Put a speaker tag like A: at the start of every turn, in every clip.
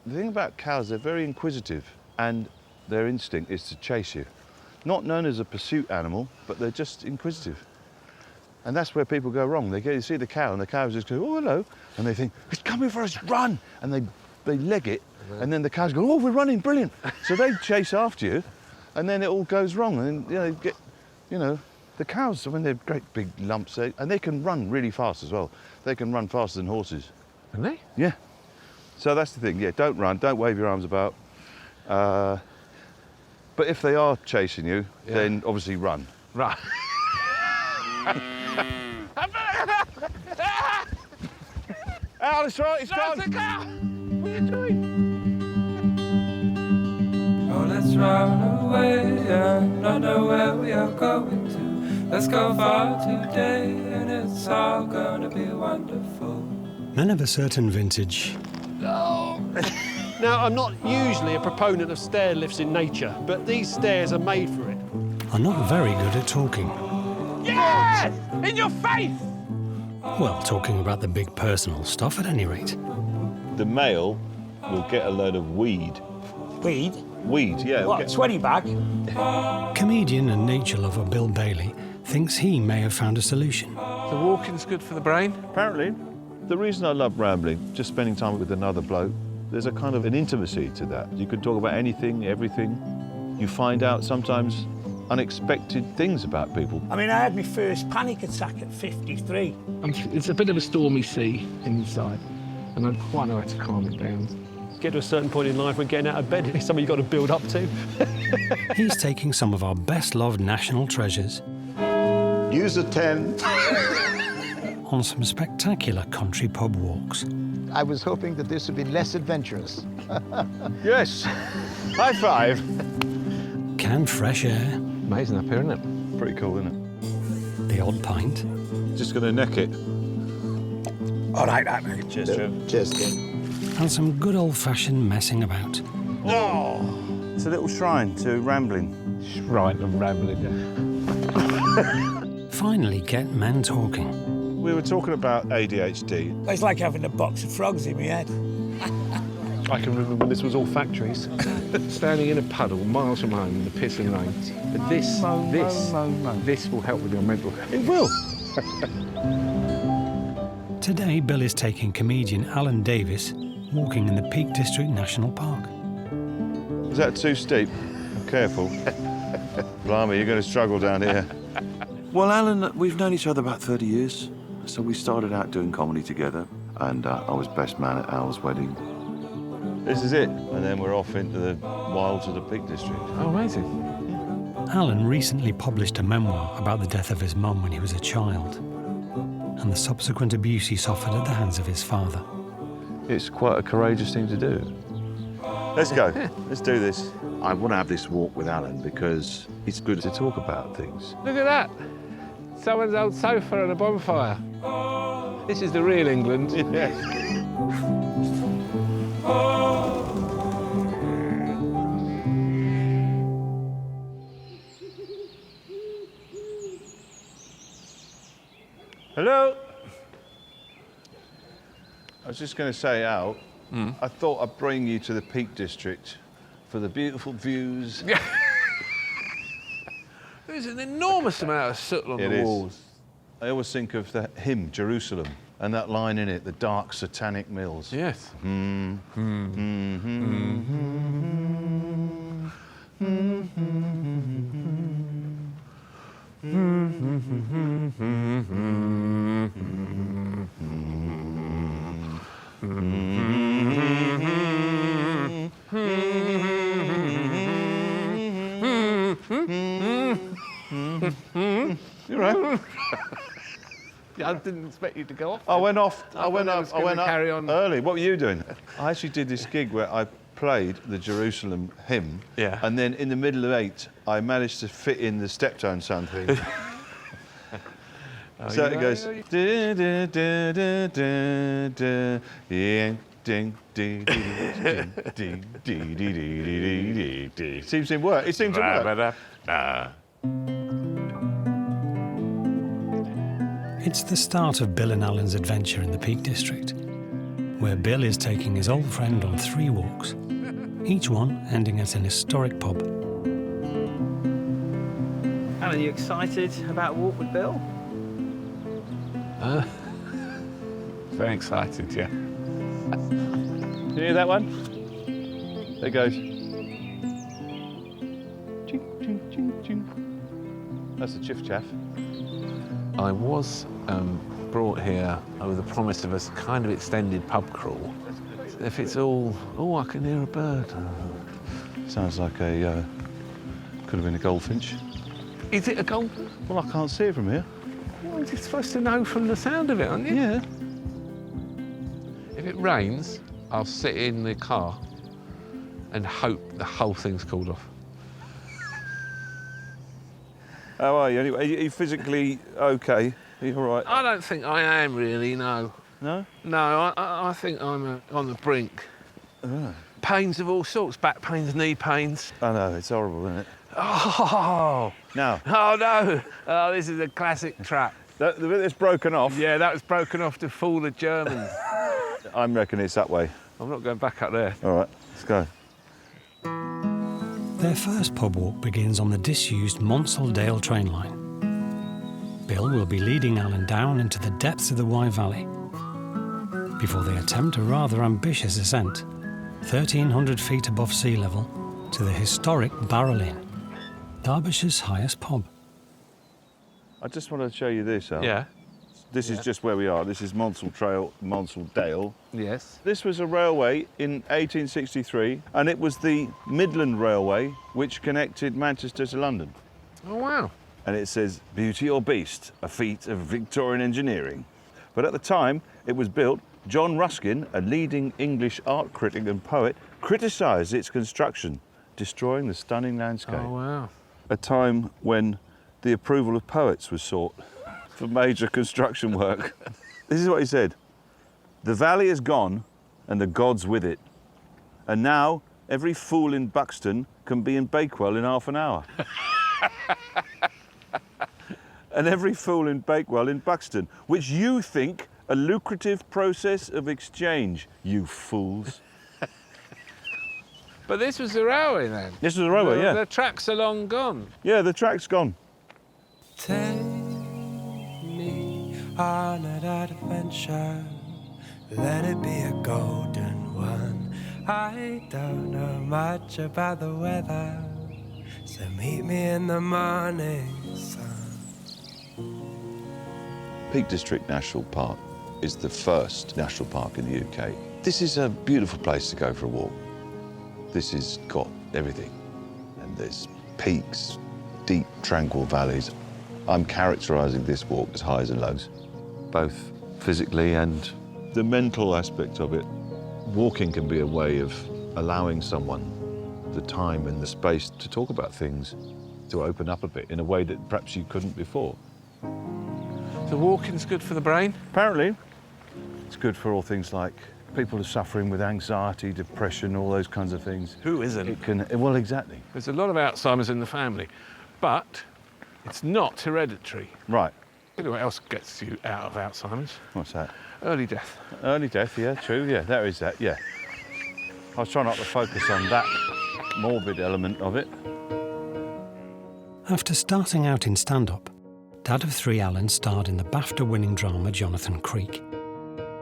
A: The thing about cows, they're very inquisitive, and their instinct is to chase you. Not known as a pursuit animal, but they're just inquisitive. And that's where people go wrong. You see the cow, and the cows just go, oh, hello, and they think, it's coming for us, run! And they leg it, and then the cows go, oh, we're running, brilliant! So they chase after you, and then it all goes wrong, and the cows, I mean, they're great big lumps, and they can run really fast as well. They can run faster than horses.
B: Can they?
A: Yeah. So that's the thing, yeah, don't run, don't wave your arms about. But if they are chasing you, then obviously run.
B: Right.
A: Al, it's right, it's gone.
B: What are you doing?
C: Oh, let's run away and not know where we are going to. Let's go far today and it's all gonna be wonderful.
D: Men of a certain vintage.
B: No! Now, I'm not usually a proponent of stair lifts in nature, but these stairs are made for it.
D: Are not very good at talking.
B: Yes! In your face!
D: Well, talking about the big personal stuff at any rate.
A: The male will get a load of weed.
E: Weed?
A: Weed, yeah.
E: What, sweaty bag?
D: Comedian and nature lover Bill Bailey thinks he may have found a solution.
B: The walking's good for the brain?
A: Apparently, the reason I love rambling, just spending time with another bloke, there's a kind of an intimacy to that. You can talk about anything, everything. You find out sometimes unexpected things about people.
E: I mean, I had my first panic attack at 53.
B: It's a bit of a stormy sea inside, and I quite know how to calm it down. Get to a certain point in life when getting out of bed is something you've got to build up to.
D: He's taking some of our best-loved national treasures
F: Use a 10.
D: on some spectacular country pub walks.
G: I was hoping that this would be less adventurous.
A: Yes. High five.
D: Canned fresh air,
B: Amazing up here, isn't it?
A: Pretty cool, isn't
D: the odd pint,
A: it? Just gonna neck it.
E: All right, that, mate.
A: Cheers, Trev.
F: Cheers, Ken.
D: and some good old-fashioned messing about.
A: Oh, it's a little shrine to rambling.
B: Right, I'm rambling.
D: Finally get men talking.
A: We were talking about ADHD.
E: It's like having a box of frogs in my head.
B: I can remember when this was all factories. Standing in a puddle miles from home in the pissing rain. But this will help with your mental health.
A: It will.
D: Today, Bill is taking comedian Alan Davies walking in the Peak District National Park.
A: Is that too steep? Careful. Blimey, you're going to struggle down here.
H: Well, Alan, we've known each other about 30 years. So we started out doing comedy together, and I was best man at Al's wedding.
A: This is it. And then we're off into the wilds of the Peak District.
B: Oh, amazing.
D: Alan recently published a memoir about the death of his mum when he was a child and the subsequent abuse he suffered at the hands of his father.
A: It's quite a courageous thing to do. Let's go. Let's do this. I want to have this walk with Alan because he's good to talk about things.
B: Look at that. Someone's old sofa and a bonfire. This is the real England.
A: Yes. Hello? I was just going to say, Al, I thought I'd bring you to the Peak District for the beautiful views.
B: There's an enormous amount of soot on the walls.
A: I always think of the hymn, Jerusalem, and that line in it, the dark satanic mills.
B: Yes.
A: You're right.
B: Yeah, I didn't expect you to go off.
A: I went up
B: carry on.
A: early. What were you doing? I actually did this gig where I played the Jerusalem hymn, and then in the middle of 8, I managed to fit in the Steptoe Son thing. So it goes. Seems to work. It seems to work.
D: It's the start of Bill and Alan's adventure in the Peak District. where Bill is taking his old friend on 3 walks, each one ending at an historic pub.
I: Alan, you excited about a walk with Bill?
B: Very excited, yeah.
A: Can you hear that one? There it goes. Ching, ching, ching, ching. That's a chiff chaff.
B: I was brought here with the promise of a kind of extended pub crawl. If it's all... Oh, I can hear a bird.
A: Sounds like a... could have been a goldfinch.
B: Is it a gold?
A: Well, I can't see it from here.
B: Well, you're supposed to know from the sound of it, aren't you?
A: Yeah.
B: If it rains, I'll sit in the car and hope the whole thing's called off.
A: How are you? Anyway, are you physically okay? Are you all right?
B: I don't think I am really, no.
A: No?
B: No, I think I'm on the brink. Pains of all sorts, back pains, knee pains.
A: I know, it's horrible, isn't it?
B: Oh!
A: Now.
B: Oh, no! Oh, this is a classic trap.
A: The bit that's broken off.
B: Yeah, that was broken off to fool the Germans.
A: I reckon it's that way.
B: I'm not going back up there.
A: All right, let's go.
D: Their first pub walk begins on the disused Monsal Dale train line. Bill will be leading Alan down into the depths of the Wye Valley before they attempt a rather ambitious ascent, 1,300 feet above sea level, to the historic Barrel Inn, Derbyshire's highest pub.
A: I just want to show you this, Al.
B: Yeah.
A: This is just where we are. This is Monsal Trail, Monsal Dale.
B: Yes.
A: This was a railway in 1863, and it was the Midland Railway which connected Manchester to London.
B: Oh, wow.
A: And it says, beauty or beast, a feat of Victorian engineering. But at the time it was built, John Ruskin, a leading English art critic and poet, criticised its construction, destroying the stunning landscape.
B: Oh, wow.
A: A time when the approval of poets was sought for major construction work. This is what he said. The valley is gone and the gods with it. And now every fool in Buxton can be in Bakewell in half an hour. And every fool in Bakewell in Buxton, which you think a lucrative process of exchange, you fools.
B: But this was the railway then?
A: This was a railway, yeah.
B: The tracks are long gone.
A: Yeah, the track's gone.
C: Take me on an adventure. Let it be a golden one. I don't know much about the weather, so meet me in the morning sun.
H: Peak District National Park is the first national park in the UK. This is a beautiful place to go for a walk. This has got everything. And there's peaks, deep, tranquil valleys. I'm characterising this walk as highs and lows, both physically and the mental aspect of it. Walking can be a way of allowing someone the time and the space to talk about things, to open up a bit in a way that perhaps you couldn't before.
B: So walking's good for the brain?
A: Apparently, it's good for all things like people who are suffering with anxiety, depression, all those kinds of things.
B: Who isn't?
A: It can, well, exactly.
B: There's a lot of Alzheimer's in the family, but it's not hereditary.
A: Right.
B: You know what else gets you out of Alzheimer's?
A: What's that?
B: Early death.
A: Early death, yeah, true, yeah, there is that, yeah. I was trying not to focus on that morbid element of it.
D: After starting out in stand-up, Dad of 3 Alan starred in the BAFTA-winning drama Jonathan Creek,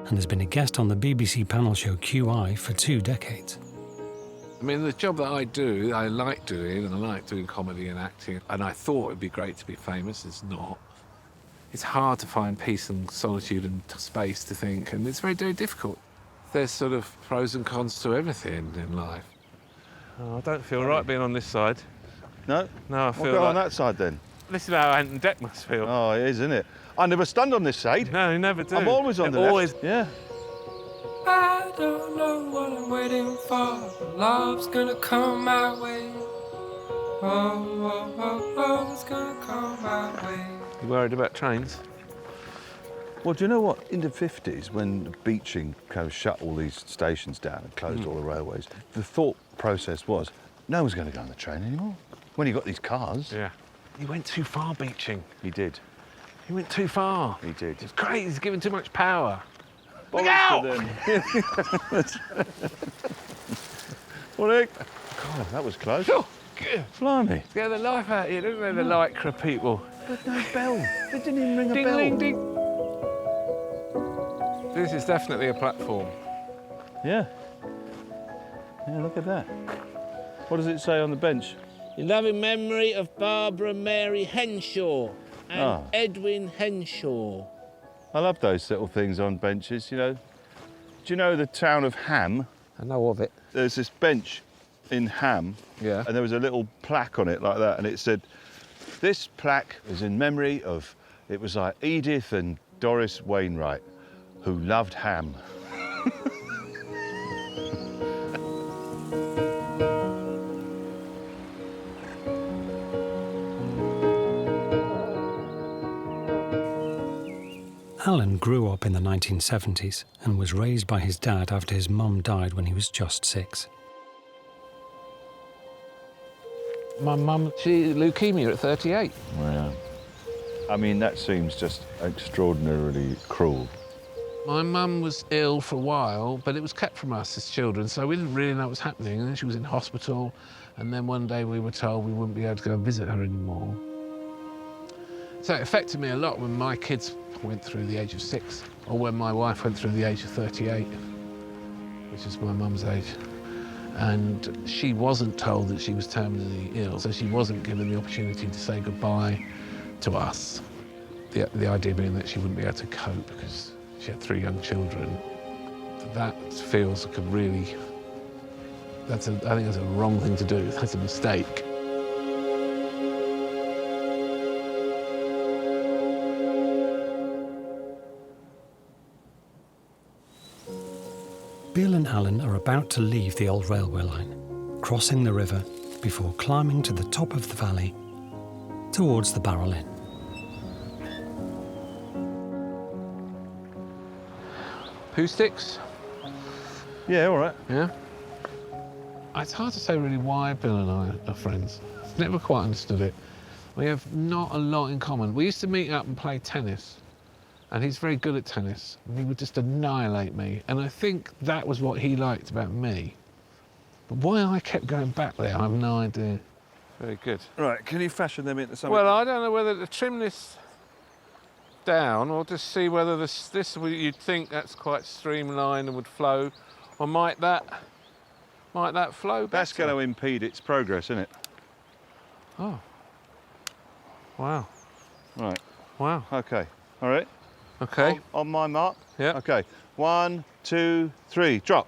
D: and has been a guest on the BBC panel show QI for 2 decades.
B: I mean, the job that I do, I like doing, and I like doing comedy and acting, and I thought it'd be great to be famous. It's not. It's hard to find peace and solitude and space to think, and it's very, very difficult. There's sort of pros and cons to everything in life. Oh, I don't feel right being on this side.
A: No?
B: No, I feel
A: We'll go
B: like...
A: on that side then.
B: This is how Ant and Deck must feel.
A: Oh, it is, isn't it? I never stand on this side.
B: No, you never do.
A: I'm always on the
B: always...
A: left. Yeah.
C: I don't know what I'm waiting for, but love's gonna come my way. Oh, oh, oh, oh, it's gonna come my way.
B: You worried about trains?
A: Well, do you know what? In the 50s, when Beeching kind of shut all these stations down and closed all the railways, the thought process was, no one's going to go on the train anymore. When you got these cars.
B: Yeah. He went too far, Beeching.
A: He did.
B: He went too far.
A: He did.
B: It's crazy. He's given too much power.
A: Look out! What? God, that was close.
B: Oh,
A: Blimey.
B: scare the life out of you, didn't they, the lycra people?
A: But no bell. They didn't even ring a
B: Ding,
A: bell.
B: ding, ding. This is definitely a platform.
A: Yeah. Yeah, look at that. What does it say on the bench?
J: In loving memory of Barbara Mary Henshaw and Edwin Henshaw.
A: I love those little things on benches, you know. Do you know the town of Ham?
B: I know of it.
A: There's this bench in Ham,
B: Yeah.
A: and there was a little plaque on it like that, and it said, this plaque is in memory of, it was like Edith and Doris Wainwright, who loved Ham.
D: Alan grew up in the 1970s and was raised by his dad after his mum died when he was just 6.
B: My mum, she had leukemia at 38.
A: Wow. I mean, that seems just extraordinarily cruel.
B: My mum was ill for a while, but it was kept from us as children, so we didn't really know what was happening. And then she was in hospital, and then one day we were told we wouldn't be able to go and visit her anymore. So it affected me a lot when my kids went through the age of 6, or when my wife went through the age of 38, which is my mum's age. And she wasn't told that she was terminally ill, so she wasn't given the opportunity to say goodbye to us. The idea being that she wouldn't be able to cope because she had 3 young children. That feels like a really, I think that's a wrong thing to do. That's a mistake.
D: Bill and Alan are about to leave the old railway line, crossing the river before climbing to the top of the valley towards the Barrel Inn.
B: Poo sticks?
A: Yeah, all right.
B: Yeah? It's hard to say really why Bill and I are friends. I've never quite understood it. We have not a lot in common. We used to meet up and play tennis, and he's very good at tennis, and he would just annihilate me. And I think that was what he liked about me. But why I kept going back there, I have no idea.
A: Very good. Right, can you fashion them into something?
B: Well, I don't know whether to trim this down or just see whether this you'd think that's quite streamlined and would flow, or might that flow better?
A: That's going to impede its progress, isn't it?
B: Oh. Wow.
A: Right.
B: Wow.
A: Okay. All right.
B: Okay.
A: On my mark?
B: Yeah.
A: Okay. 1, 2, 3, drop.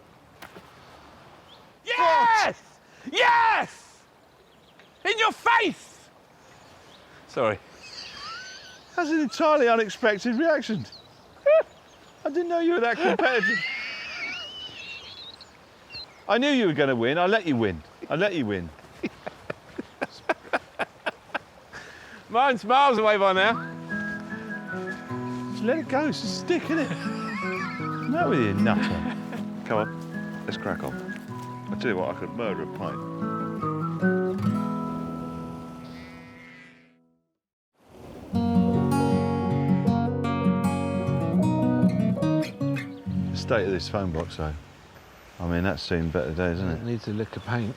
B: Yes! Yes! In your face! Sorry.
A: That's an entirely unexpected reaction. I didn't know you were that competitive. I knew you were going to win. I let you win.
B: Mine's miles away by now.
A: Just let it go. It's a stick, isn't it? No, with you nutter. Come on. Let's crack on. I tell you what, I could murder a pint. The state of this phone box, though. I mean, that's seen better days, isn't it?
B: It needs a lick of paint.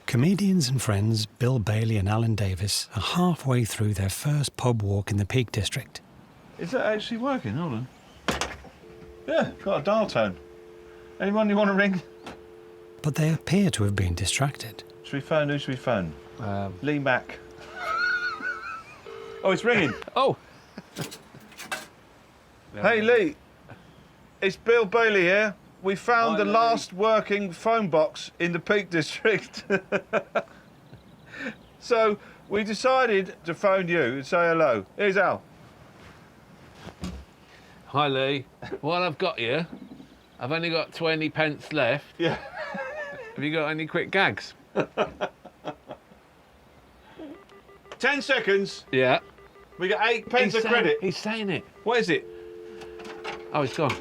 D: Comedians and friends Bill Bailey and Alan Davies are halfway through their first pub walk in the Peak District.
A: Is that actually working? Hold on. Yeah, got a dial tone. Anyone you want to ring?
D: But they appear to have been distracted.
A: Should we phone? Who should we phone? Lean back. Oh, it's ringing.
B: Oh!
A: Hey, Lee. It's Bill Bailey here. We found the last working phone box in the Peak District. So we decided to phone you and say hello. Here's Al.
B: Hi, Lee. While I've got you, I've only got 20 pence left.
A: Yeah.
B: Have you got any quick gags?
A: 10 seconds.
B: Yeah.
A: We got 8 pence of credit.
B: He's saying it.
A: What is it?
B: Oh, it's gone.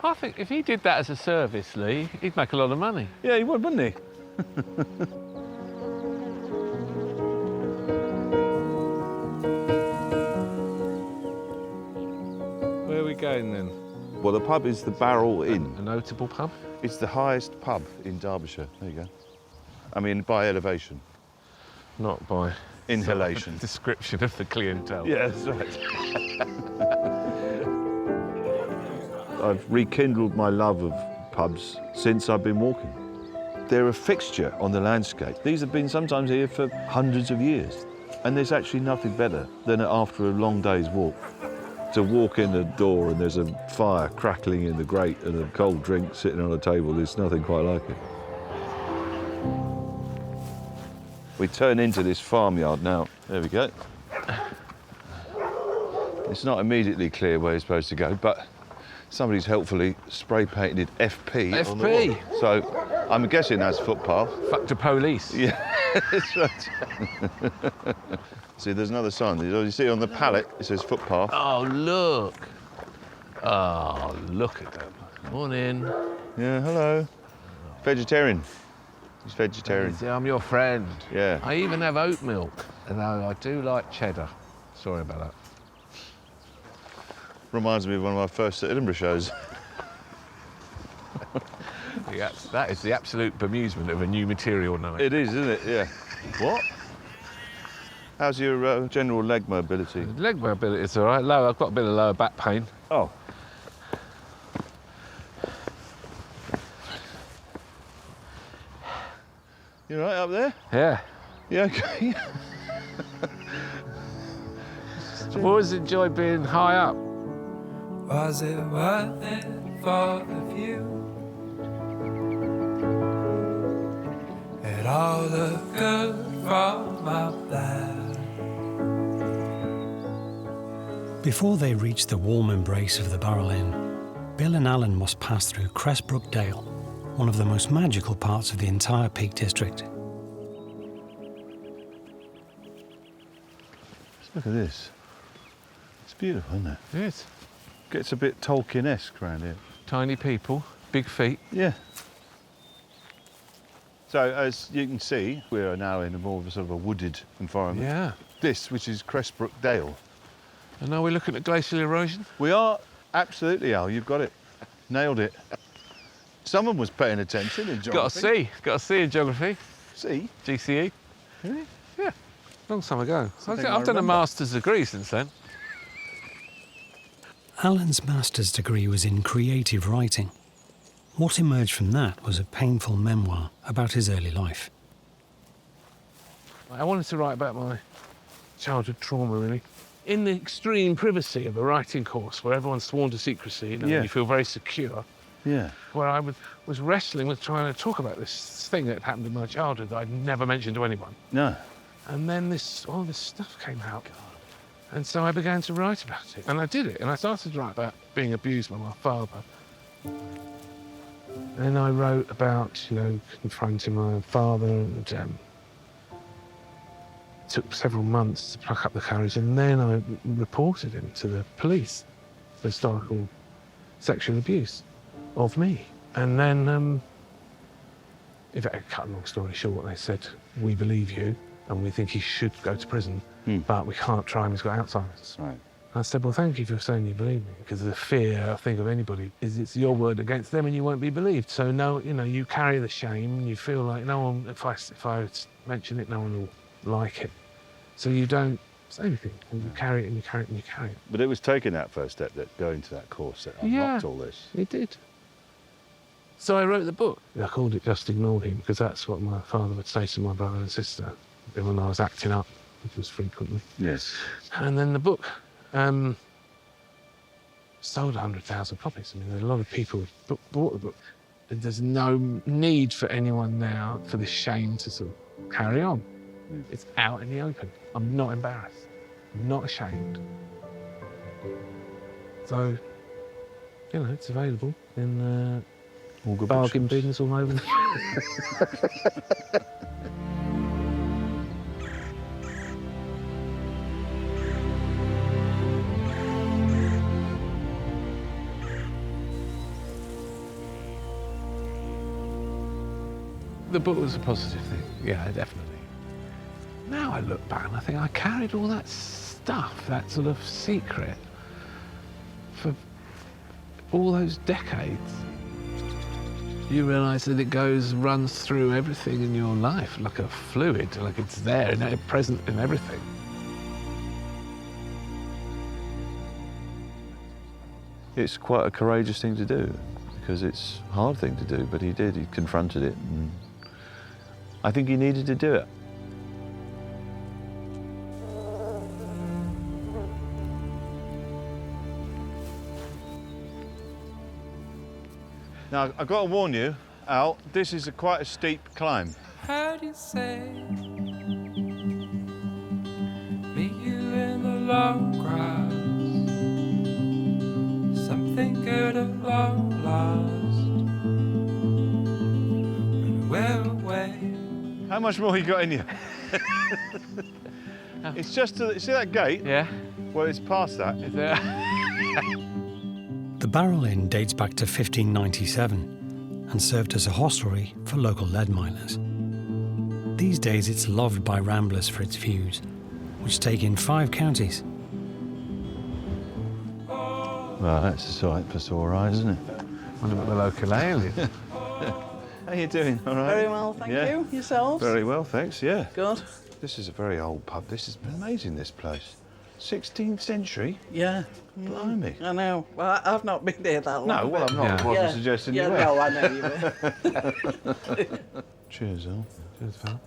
B: I think if he did that as a service, Lee, he'd make a lot of money.
A: Yeah, he would, wouldn't he?
B: going then?
A: Well, the pub is the Barrel Inn.
B: A notable pub?
A: It's the highest pub in Derbyshire. There you go. I mean, by elevation.
B: Not by
A: Inhalation.
B: Description of the clientele.
A: Yeah, that's right. I've rekindled my love of pubs since I've been walking. They're a fixture on the landscape. These have been sometimes here for hundreds of years. And there's actually nothing better than after a long day's walk to walk in the door and there's a fire crackling in the grate and a cold drink sitting on a table. There's nothing quite like it. We turn into this farmyard now. There we go. It's not immediately clear where you're supposed to go, but somebody's helpfully spray painted FP on the wall. So I'm guessing that's footpath.
B: Fuck the police.
A: Yeah, that's right. See, there's another sign. You see on the pallet, it says footpath.
B: Oh, look. Oh, look at them. Morning.
A: Yeah, hello. Vegetarian. He's vegetarian.
B: I'm your friend.
A: Yeah.
B: I even have oat milk, although I do like cheddar. Sorry about that.
A: Reminds me of one of my first Edinburgh shows.
B: Yeah, that is the absolute bemusement of a new material night.
A: It is, isn't it? Yeah. What? How's your general leg mobility?
B: Leg mobility is all right. Low. I've got a bit of lower back pain.
A: Oh. You all right up there?
B: Yeah.
A: You okay?
B: I've always enjoyed being high up.
C: Was it worth it for the view? It all looked good from up there.
D: Before they reach the warm embrace of the Barrel Inn, Bill and Alan must pass through Crestbrook Dale, one of the most magical parts of the entire Peak District.
A: Look at this. It's beautiful, isn't it?
B: It is.
A: Gets a bit Tolkien-esque around here.
B: Tiny people, big feet.
A: Yeah. So, as you can see, we are now in a more of a sort of a wooded environment.
B: Yeah.
A: This, which is Crestbrook Dale.
B: And are we looking at glacial erosion?
A: We are, absolutely, Al, you've got it. Nailed it. Someone was paying attention in geography.
B: Got a C in geography.
A: C?
B: GCE.
A: Really?
B: Yeah, long time ago.
A: Something
B: I've done a master's degree since then.
D: Alan's master's degree was in creative writing. What emerged from that was a painful memoir about his early life.
B: I wanted to write about my childhood trauma, really. In the extreme privacy of a writing course where everyone's sworn to secrecy, you feel very secure.
A: Yeah.
B: Where I was wrestling with trying to talk about this thing that happened in my childhood that I'd never mentioned to anyone.
A: No.
B: And then all this stuff came out. And so I began to write about it. And I did it. And I started to write about being abused by my father. Then I wrote about, confronting my father, and it took several months to pluck up the courage. And then I reported him to the police for historical sexual abuse of me. And then, if I cut a long story short, they said, we believe you and we think he should go to prison, but we can't try him, he's got Alzheimer's.
A: Right.
B: I said, well, thank you for saying you believe me, because the fear, I think, of anybody is it's your word against them and you won't be believed. So, no, you carry the shame and you feel like no one, if I mention it, no one will like it. So you don't say anything, and you carry it and you carry it and you carry it.
A: But it was taking that first step, that going to that course that unlocked all this.
B: It did. So I wrote the book. I called it Just Ignore Him, because that's what my father would say to my brother and sister when I was acting up, which was frequently.
A: Yes.
B: And then the book sold 100,000 copies. I mean, a lot of people bought the book. There's no need for anyone now for this shame to sort of carry on. It's out in the open. I'm not embarrassed. I'm not ashamed. So, it's available in
A: all good
B: bargain
A: bookshops.
B: bins all over. The book was a positive thing, yeah, definitely. Now I look back and I think I carried all that stuff, that sort of secret, for all those decades, you realise that it runs through everything in your life like a fluid, like it's there and present in everything.
A: It's quite a courageous thing to do, because it's a hard thing to do, but he did. He confronted it, and I think he needed to do it. Now, I've got to warn you, Al, this is quite a steep climb.
C: How do you say? Meet you in the long grass. Something good at long last. When we're away.
A: How much more you got in you? It's just to, see that gate?
B: Yeah.
A: Well, it's past that.
B: Is there?
D: The Barrel Inn dates back to 1597 and served as a hostelry for local lead miners. These days it's loved by ramblers for its views, which take in 5 counties.
A: Well, that's a sight for sore eyes, isn't it?
B: Wonder what the local ale is.
A: How you doing? All right?
K: Very well, thank you. Yourselves?
A: Very well, thanks, yeah.
K: Good.
A: This is a very old pub. This is amazing, this place. 16th century?
K: Yeah.
A: Blimey.
K: I know. Well, I've not been there that long.
A: No, well, I'm not.
B: Yeah.
A: I wasn't
K: Yeah.
A: suggesting
K: Yeah,
A: you were.
K: no, I know you were.
A: Cheers, Al.
B: Cheers, pal.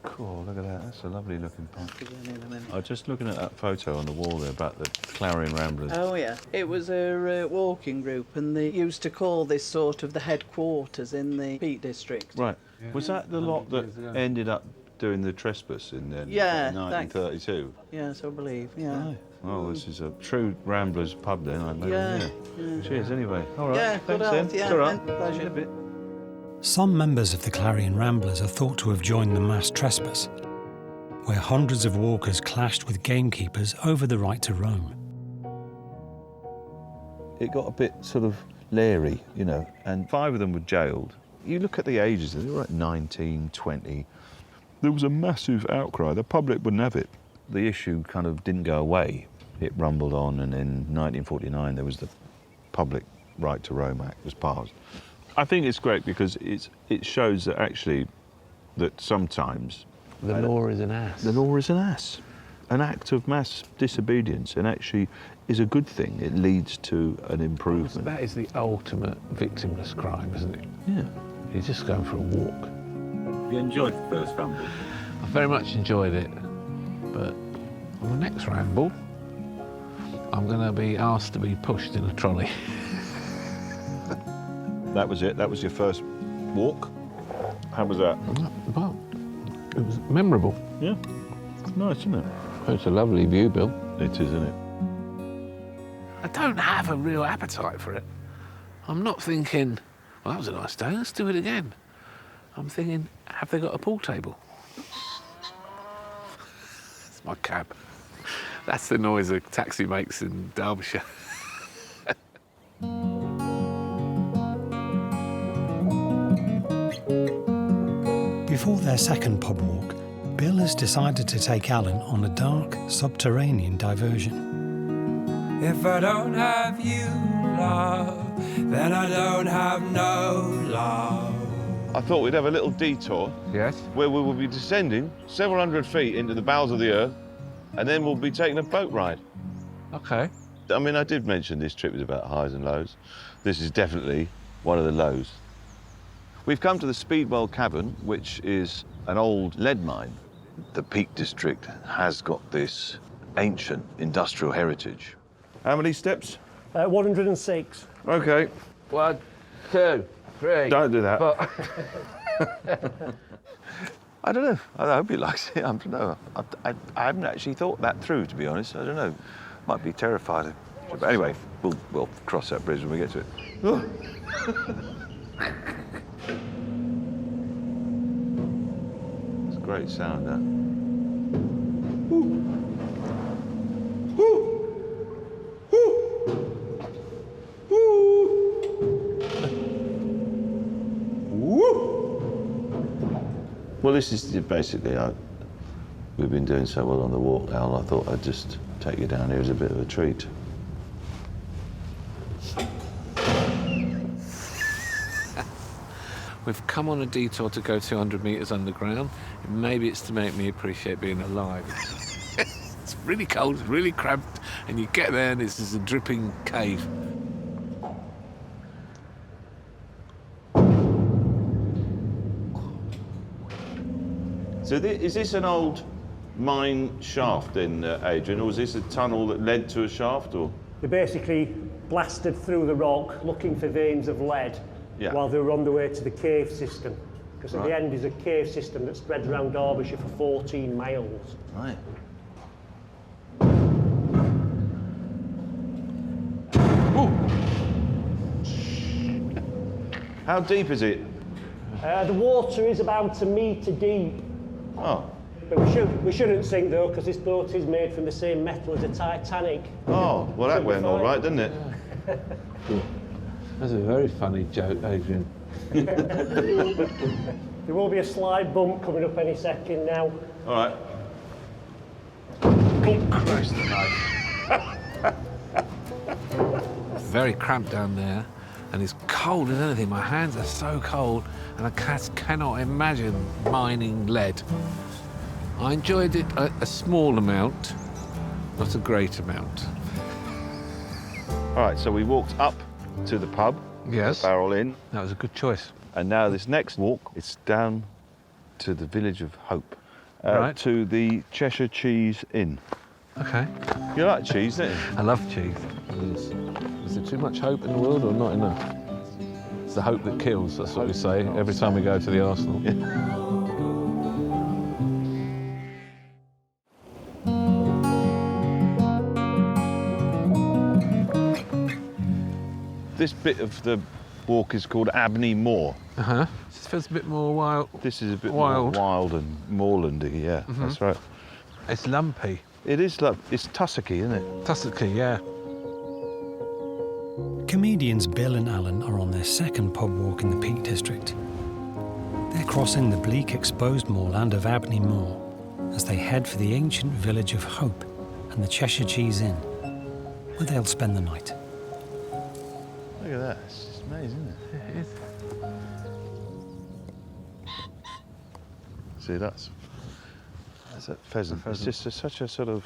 A: Cool, look at that. That's a lovely looking pub.
K: In a minute.
A: I was just looking at that photo on the wall there about the Clarion Ramblers.
K: Oh, yeah. It was a walking group, and they used to call this sort of the headquarters in the Peak District.
A: Right. Was that the lot that ended up doing the trespass in
K: Yeah,
A: 1932?
K: Yes, I believe, yeah.
A: Right. Well, this is a true Ramblers pub then, I believe.
K: Yeah,
A: Yeah. Cheers, anyway. All right.
K: Yeah, good
A: Thanks, then.
K: health, yeah,
A: It's all right.
K: pleasure.
A: See you in a bit.
D: Some members of the Clarion Ramblers are thought to have joined the mass trespass, where hundreds of walkers clashed with gamekeepers over the right to roam.
A: It got a bit sort of leery, you know, and 5 of them were jailed. You look at the ages, they were like 19, 20. There was a massive outcry. The public wouldn't have it. The issue kind of didn't go away. It rumbled on, and in 1949 there was the Public Right to Roam Act was passed. I think it's great because it shows that actually that sometimes
B: The law is an ass.
A: the law is an ass. An act of mass disobedience, and actually is a good thing. It leads to an improvement.
B: That is the ultimate victimless crime, isn't it?
A: Yeah.
B: You're just going for a walk.
F: You enjoyed the first ramble?
B: I very much enjoyed it, but on the next ramble, I'm going to be asked to be pushed in a trolley.
A: That was it. That was your first walk. How was that?
B: Well, it was memorable.
A: Yeah. It's nice, isn't it?
B: It's a lovely view, Bill.
A: It is, isn't it?
B: I don't have a real appetite for it. I'm not thinking, well, that was a nice day, let's do it again. I'm thinking, have they got a pool table? It's my cab. That's the noise a taxi makes in Derbyshire.
D: Before their second pub walk, Bill has decided to take Alan on a dark, subterranean diversion.
C: If I don't have you, love, then I don't have no love.
A: I thought we'd have a little detour
B: Yes?
A: where we will be descending several hundred feet into the bowels of the earth, and then we'll be taking a boat ride.
B: Okay.
A: I mean, I did mention this trip is about highs and lows. This is definitely one of the lows. We've come to the Speedwell Cavern, which is an old lead mine. The Peak District has got this ancient industrial heritage. How many steps?
L: 106.
A: Okay.
B: 1, 2, 3.
A: Don't do that.
B: But
A: I don't know. I hope he likes it. I don't know. I haven't actually thought that through, to be honest. I don't know. Might be terrified. But anyway, we'll cross that bridge when we get to it. Oh. It's a great sound, that. Well, this is basically, we've been doing so well on the walk, Al, I thought I'd just take you down here as a bit of a treat.
B: We've come on a detour to go 200 metres underground. Maybe it's to make me appreciate being alive. It's really cold, it's really cramped, and you get there and it's just a dripping cave.
A: So is this an old mine shaft then, Adrian, or is this a tunnel that led to a shaft, or?
L: They basically blasted through the rock looking for veins of lead while they were on the way to the cave system. Because at the end is a cave system that spreads around Derbyshire for 14 miles.
A: Right. How deep is it?
L: The water is about a metre deep.
A: Oh.
L: But we shouldn't sink though, because this boat is made from the same metal as the Titanic.
A: Oh, well that went all right, didn't it?
B: That's a very funny joke, Adrian.
L: There will be a slight bump coming up any second now.
A: All right.
B: Oh, Christ alive. It's very cramped down there, and it's cold as anything. My hands are so cold, and I cannot imagine mining lead. I enjoyed it a small amount, not a great amount.
A: All right, so we walked up to the pub.
B: Yes.
A: The Barrel Inn.
B: That was a good choice.
A: And now this next walk, it's down to the village of Hope.
B: Right.
A: To the Cheshire Cheese Inn.
B: Okay.
A: You like cheese, don't you?
B: I love cheese. Is there too much hope in the world or not enough? It's the hope that kills, that's what we say every time we go to the Arsenal. Yeah.
A: This bit of the walk is called Abney Moor.
B: Uh-huh. This feels a bit more wild.
A: This is a bit more wild and moorlandy, yeah, that's right.
B: It's lumpy.
A: It is, it's tussocky, isn't it?
B: Tussocky, yeah.
D: Comedians Bill and Alan are on their second pub walk in the Peak District. They're crossing the bleak exposed moorland of Abney Moor as they head for the ancient village of Hope and the Cheshire Cheese Inn, where they'll spend the night.
A: Look at that, it's just amazing, isn't it?
B: It is.
A: See, that's that pheasant. It's just such a sort of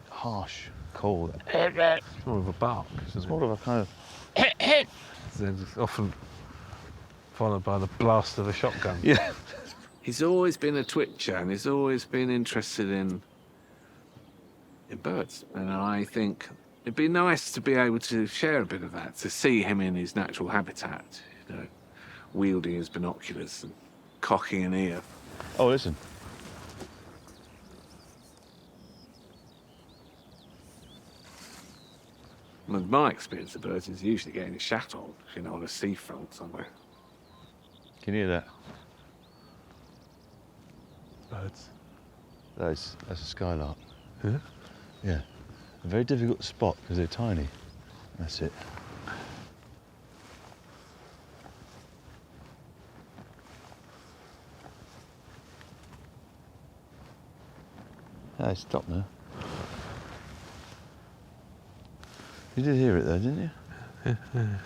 A: harsh call.
B: It's more of a bark.
A: It's more of a kind of...
B: It's often followed by the blast of a shotgun.
A: Yeah.
B: He's always been a twitcher and he's always been interested in birds. And I think it'd be nice to be able to share a bit of that, to see him in his natural habitat, you know, wielding his binoculars and cocking an ear.
A: Oh, listen.
B: With my experience of birds is usually getting shat on, you know, on a seafront somewhere.
A: Can you hear that?
B: Birds.
A: That's a skylark.
B: Yeah?
A: Yeah. A very difficult to spot because they're tiny. That's it. It's stopped now. You did hear it though, didn't you?
B: Yeah.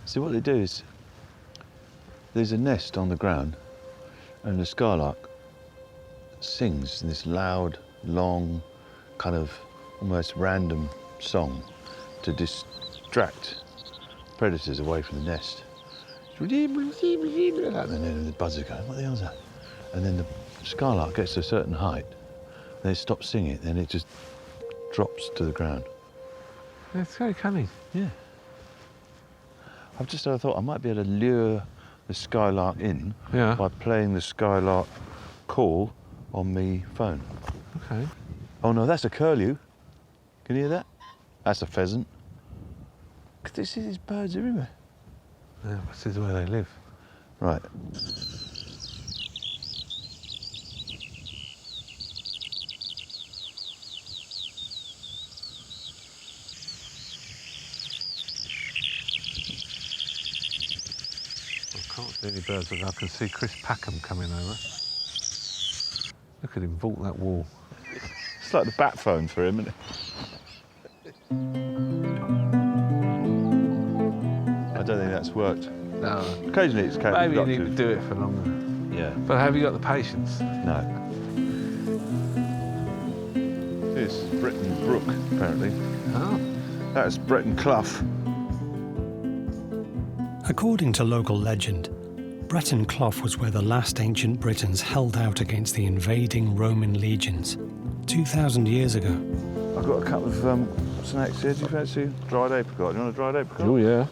A: See, what they do is there's a nest on the ground and the skylark sings in this loud, long, kind of almost random song to distract predators away from the nest. And then the buzzers go, what the hell's that? And then the skylark gets to a certain height, then it stops singing, then it just drops to the ground.
B: It's very cunning.
A: Yeah. I've just had a thought I might be able to lure the skylark in by playing the skylark call on my phone.
B: Okay.
A: Oh no, that's a curlew. Can you hear that? That's a pheasant. Could you see these birds everywhere?
B: Yeah, this is where they live.
A: Right.
B: I can't see any birds, but I can see Chris Packham coming over. Look at him vault that wall.
A: It's like the bat phone for him, isn't it? I don't think that's worked.
B: No.
A: Occasionally it's capable.
B: Maybe you need to do it for longer.
A: Yeah.
B: But have you got the patience?
A: No. It's Bretton Brook, apparently.
B: Oh.
A: That's Bretton Clough.
D: According to local legend, Bretton Clough was where the last ancient Britons held out against the invading Roman legions 2,000 years ago.
A: I've got a couple of snacks here. Do you fancy dried apricot? Do you want a dried apricot?
B: Oh, yeah.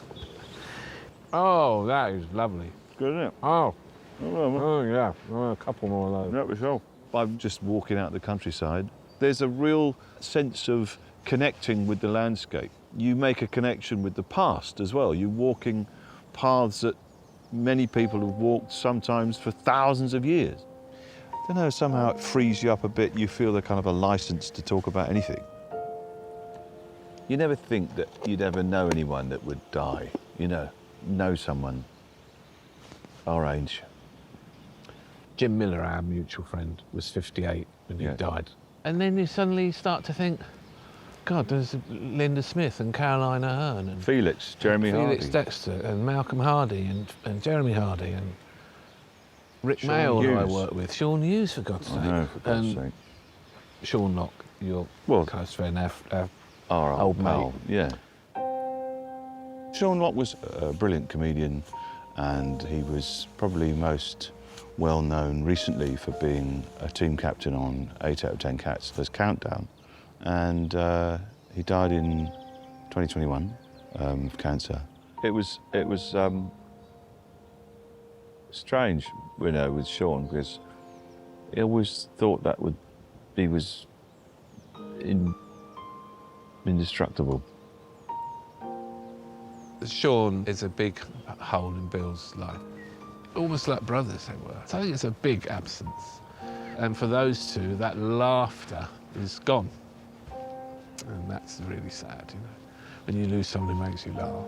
B: Oh, that is lovely.
A: Good, isn't it?
B: Oh. Oh, yeah. Oh, a couple more of those.
A: Yeah, we shall. I'm just walking out the countryside. There's a real sense of connecting with the landscape. You make a connection with the past as well. You're walking paths that many people have walked sometimes for thousands of years. I don't know, somehow it frees you up a bit. You feel a kind of a license to talk about anything. You never think that you'd ever know anyone that would die, you know someone our age.
B: Jim Miller, our mutual friend, was 58 when he
A: Yeah.
B: died. And then you suddenly start to think, God, there's Linda Smith and Caroline Ahern and
A: Felix, Jeremy
B: Felix
A: Hardy.
B: Dexter and Malcolm Hardy and Jeremy Hardy and Rick
A: Shaun
B: Mayle, who I
A: Hughes.
B: worked with, Shaun Hughes, for God's sake.
A: I know, for God's
B: and
A: sake.
B: Sean Locke, your close friend,
A: Our
B: old
A: pal,
B: mate.
A: yeah. Sean Locke was a brilliant comedian, and he was probably most well known recently for being a team captain on 8 out of 10 Cats, there's Countdown. And he died in 2021 of cancer. It was strange, with Sean, because he always thought that he was indestructible.
B: Sean is a big hole in Bill's life. Almost like brothers they were. So I think it's a big absence. And for those two, that laughter is gone. And that's really sad, when you lose someone who makes you laugh.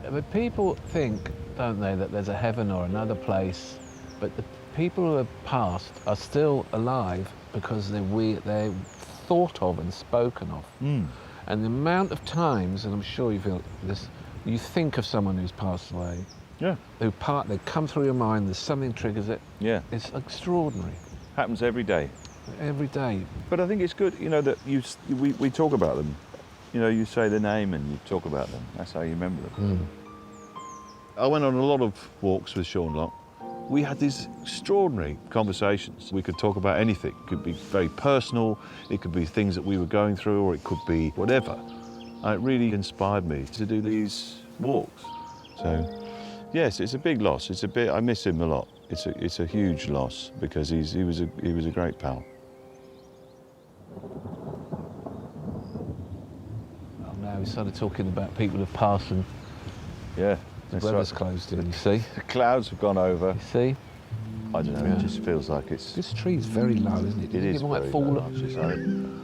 B: But people think, don't they, that there's a heaven or another place, but the people who have passed are still alive because they're thought of and spoken of.
A: Mm.
B: And the amount of times, and I'm sure you feel this, you think of someone who's passed away.
A: Yeah.
B: They come through your mind, there's something triggers it.
A: Yeah.
B: It's extraordinary.
A: Happens every day.
B: Every day.
A: But I think it's good, that we talk about them. You say the name and you talk about them. That's how you remember them. I went on a lot of walks with Sean Locke. We had these extraordinary conversations. We could talk about anything. It could be very personal, it could be things that we were going through, or it could be whatever. It really inspired me to do these walks. So, yes, it's a big loss. I miss him a lot. It's a huge loss because he was a great pal.
B: Oh, now we started talking about people who've passed and
A: yeah,
B: the weather's closed in, you see.
A: The clouds have gone over.
B: You see?
A: I don't know, It just feels like it's...
B: This tree's very low, isn't it?
A: It is
B: It might
A: very
B: fall
A: low,
B: up.
A: actually.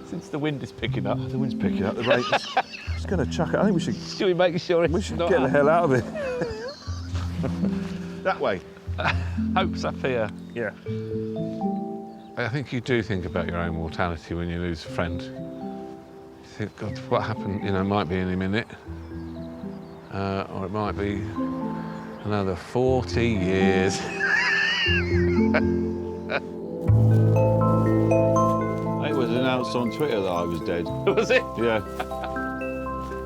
B: Since the wind is picking up.
A: The wind's picking up, the rain. It's going to chuck it. I think we should...
B: Should we make sure it's
A: We should
B: not
A: get the
B: up?
A: hell out of it. That way.
B: Hope's up here.
A: Yeah.
B: I think you do think about your own mortality when you lose a friend. You think, God, what happened, it might be any minute. Or it might be another 40 years.
A: It was announced on Twitter that I was dead.
B: Was it?
A: Yeah.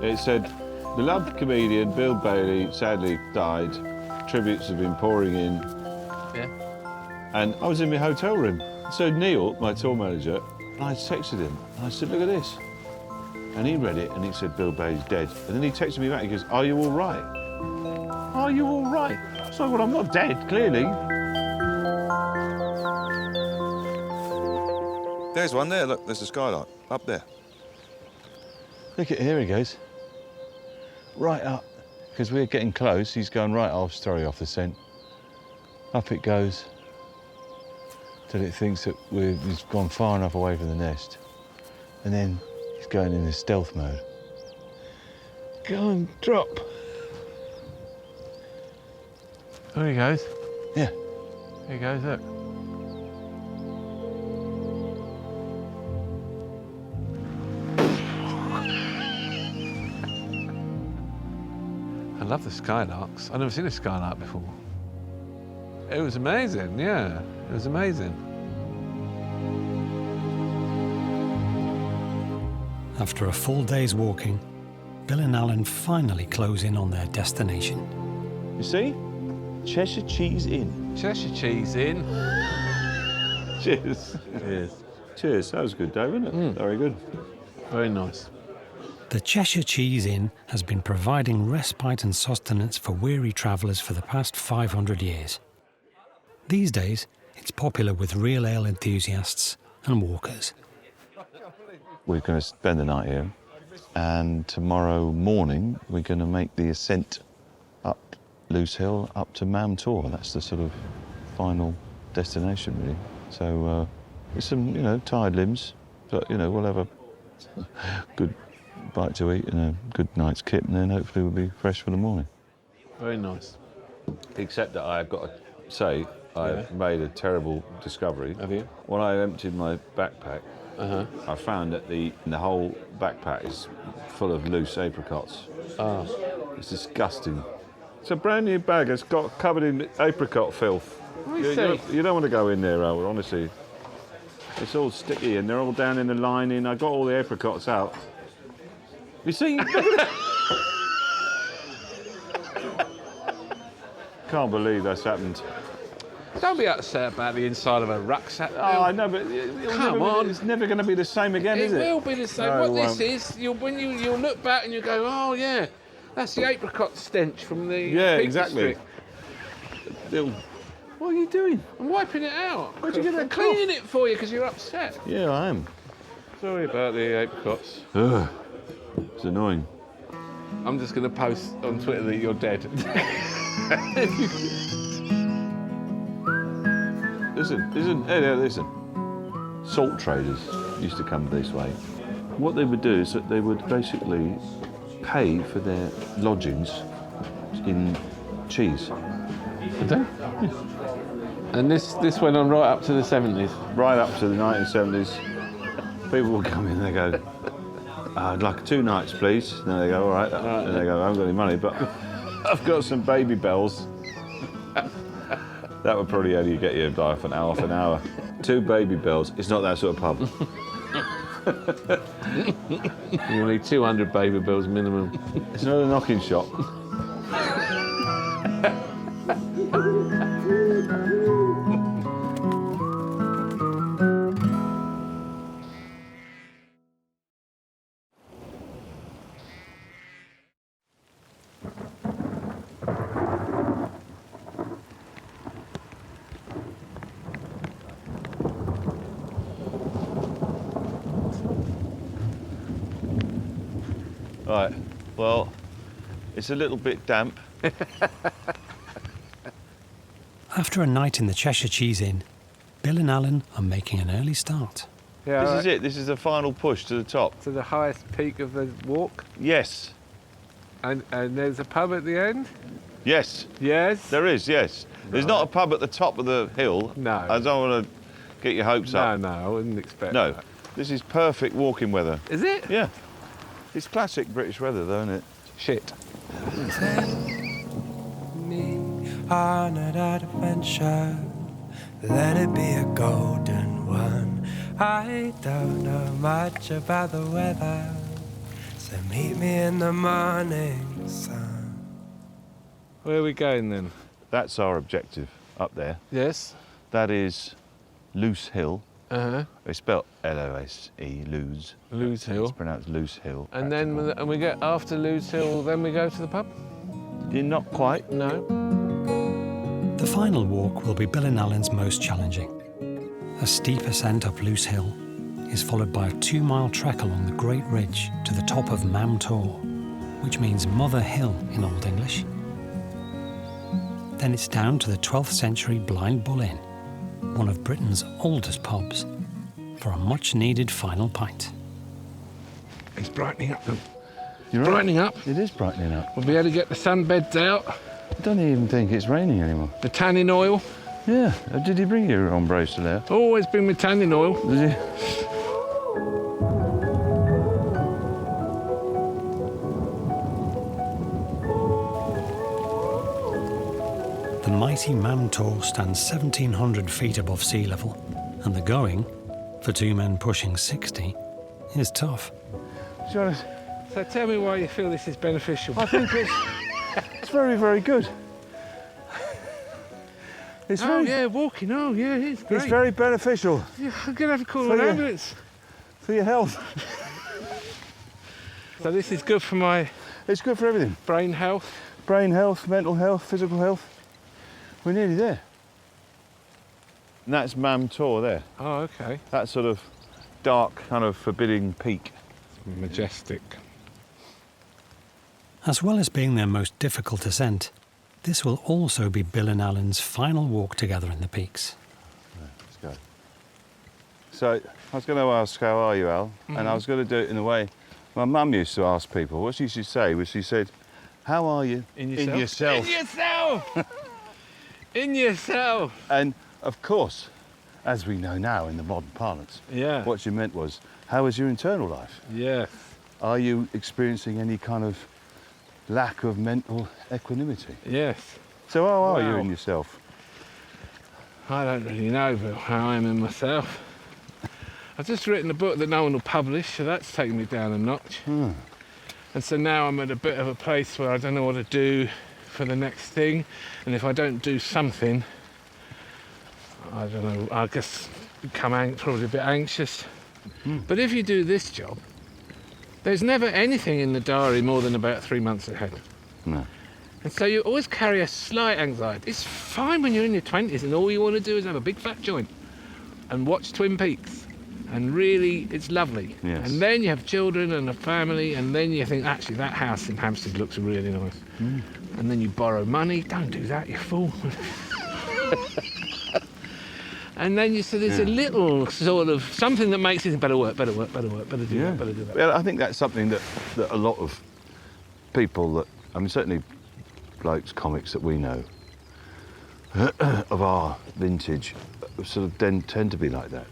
A: It said, beloved comedian Bill Bailey sadly died. Tributes have been pouring in.
B: Yeah.
A: And I was in my hotel room. So Neil, my tour manager, I texted him. And I said, look at this. And he read it and he said, Bill Bailey's dead. And then he texted me back, he goes, are you all right? Are you all right? So, well, I'm not dead, clearly. There's one there, look, there's a skylight, up there. Look at, here he goes. Right up, because we're getting close, he's going right off Stour off the scent. Up it goes, till it thinks that he's gone far enough away from the nest. And then he's going into stealth mode. Go and drop.
B: There he goes.
A: Yeah.
B: There he goes, look. I love the skylarks. I've never seen a skylark before. It was amazing, yeah. It was amazing.
D: After a full day's walking, Bill and Alan finally close in on their destination.
A: You see? Cheshire Cheese Inn.
B: Cheshire Cheese Inn.
A: Cheers. Cheers. Cheers. That was good, Dave, wasn't it? Very good.
B: Very nice.
D: The Cheshire Cheese Inn has been providing respite and sustenance for weary travellers for the past 500 years. These days, it's popular with real ale enthusiasts and walkers.
H: We're going to spend the night here, and tomorrow morning we're going to make the ascent up Loose Hill up to Mam Tor. That's the sort of final destination, really. So there's some, tired limbs, but we'll have a good bite to eat and a good night's kip, and then hopefully we'll be fresh for the morning.
B: Very nice.
H: Except that I've got to say, I've made a terrible discovery.
B: Have you?
H: When I emptied my backpack, I found that the whole backpack is full of loose apricots.
B: Oh.
H: It's disgusting.
A: It's a brand new bag. It's got covered in apricot filth. You don't want to go in there, Raoul, honestly. It's all sticky and they're all down in the lining. I got all the apricots out. You see? Can't believe that's happened.
B: Don't be upset about the inside of a rucksack.
A: Oh, I know, but it's never going to be the same again, is it?
B: It will be the same.
A: No,
B: what this is, you'll look back and you go, oh yeah, that's the apricot stench from the Peak
A: exactly.
B: District. What are you doing? I'm wiping it out.
A: Where'd you get that?
B: I'm cleaning it for you because you're upset.
A: Yeah, I am.
B: Sorry about the apricots.
A: Ugh. It's annoying.
B: I'm just going to post on Twitter that you're dead.
H: Listen. Salt traders used to come this way. What they would do is that they would basically pay for their lodgings in cheese.
B: Did they?
H: Yeah.
B: And this went on right up to the 70s?
A: Right up to the 1970s. People would come in and they go, I'd like 2 nights, please. And then they go, all right. And they go, I haven't got any money, but I've got some baby bells. That would probably only get you by half an hour. 2 baby bells. It's not that sort of pub.
B: You need 200 baby bells minimum.
A: It's not a knocking shop. Right, well, it's a little bit damp.
D: After a night in the Cheshire Cheese Inn, Bill and Alan are making an early start.
A: Yeah, this is it. This is the final push to the top.
B: To the highest peak of the walk?
A: Yes.
B: And there's a pub at the end?
A: Yes.
B: Yes?
A: There is, yes. There's not a pub at the top of the hill.
B: No.
A: I don't want to get your hopes up.
B: No, I wouldn't expect
A: that.
B: No.
A: This is perfect walking weather.
B: Is it?
A: Yeah. It's classic British weather, though, isn't it?
B: Shit.
C: Take me on an adventure. Let it be a golden one. I don't know much about the weather, so meet me in the morning sun.
B: Where are we going then?
A: That's our objective up there.
B: Yes.
A: That is Loose Hill. It's spelled L-O-S-E, Lose.
B: Lose Hill.
A: It's pronounced Loose Hill.
B: And then we get after Lose Hill, then we go to the pub?
A: Not quite.
B: No.
D: The final walk will be Bill and Alan's most challenging. A steep ascent up Loose Hill is followed by a 2-mile trek along the Great Ridge to the top of Mam Tor, which means Mother Hill in Old English. Then it's down to the 12th century Blind Bull Inn, one of Britain's oldest pubs, for a much-needed final pint.
B: It's brightening up.
A: You're
B: brightening up.
A: It is brightening up.
B: We'll be able to get the sunbeds out.
A: I don't even think it's raining anymore.
B: The tanning oil.
A: Yeah. Did you bring your ombre there?
B: Always bring me tanning oil.
A: Did you?
D: mighty Mam Tor stands 1,700 feet above sea level, and the going, for two men pushing 60, is tough.
B: So tell me why you feel this is beneficial.
A: I think it's very, very good.
B: Yeah, walking. Oh, yeah, it's great.
A: It's very beneficial.
B: Yeah, I'm going to have to call an ambulance.
A: For your health.
B: So this is good for my...
A: It's good for everything.
B: Brain health.
A: Brain health, mental health, physical health. We're nearly there. And that's Mam Tor there.
B: Oh, okay.
A: That sort of dark, kind of forbidding peak.
B: Majestic.
D: As well as being their most difficult ascent, this will also be Bill and Alan's final walk together in the peaks.
A: Let's go. So, I was going to ask, how are you, Al? Mm-hmm. And I was going to do it in a way my mum used to ask people. What she used to say was, she said, how are you?
B: In yourself. In yourself! In yourself!
A: And, of course, as we know now in the modern parlance, what she meant was, how is your internal life?
B: Yes.
A: Are you experiencing any kind of lack of mental equanimity?
B: Yes.
A: So how are you in yourself?
B: I don't really know, Bill, how I am in myself. I've just written a book that no one will publish, so that's taken me down a notch. And so now I'm at a bit of a place where I don't know what to do for the next thing, and if I don't do something, I don't know, I guess become probably a bit anxious. But if you do this job, there's never anything in the diary more than about 3 months ahead.
A: No.
B: And so you always carry a slight anxiety. It's fine when you're in your 20s and all you want to do is have a big fat joint and watch Twin Peaks. And really, it's lovely.
A: Yes.
B: And then you have children and a family, and then you think, actually, that house in Hampstead looks really nice. And then you borrow money. Don't do that, you fool. And then so there's a little sort of something that makes it better work, better do that, better do that.
A: Yeah, I think that's something that a lot of people that, I mean, certainly blokes, comics that we know of our vintage sort of tend to be like that.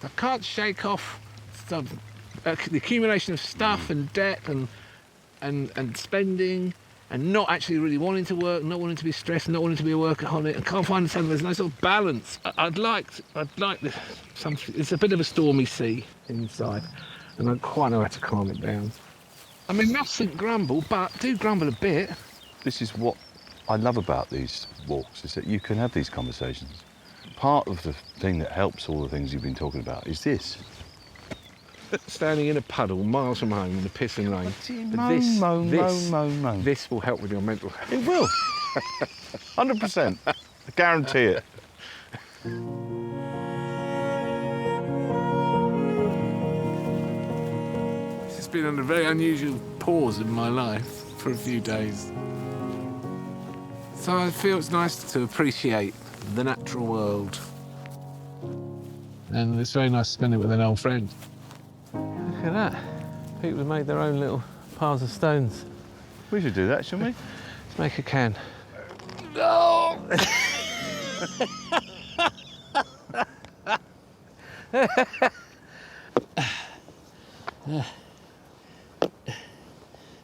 B: I can't shake off the accumulation of stuff and debt and spending and not actually really wanting to work, not wanting to be stressed, not wanting to be a workaholic. I can't find something. There's no sort of balance. I'd like something. It's a bit of a stormy sea inside, and I don't quite know how to calm it down. I mean, mustn't grumble, but do grumble a bit.
A: This is what I love about these walks, is that you can have these conversations. Part of the thing that helps all the things you've been talking about is this.
B: Standing in a puddle miles from home in the pissing rain. This will help with your mental health.
A: It will. 100%. I guarantee it.
B: This has been a very unusual pause in my life for a few days. So I feel it's nice to appreciate the natural world. And it's very nice to spend it with an old friend. Look at that. People have made their own little piles of stones.
A: We should do that, shouldn't we?
B: Let's make a can. No!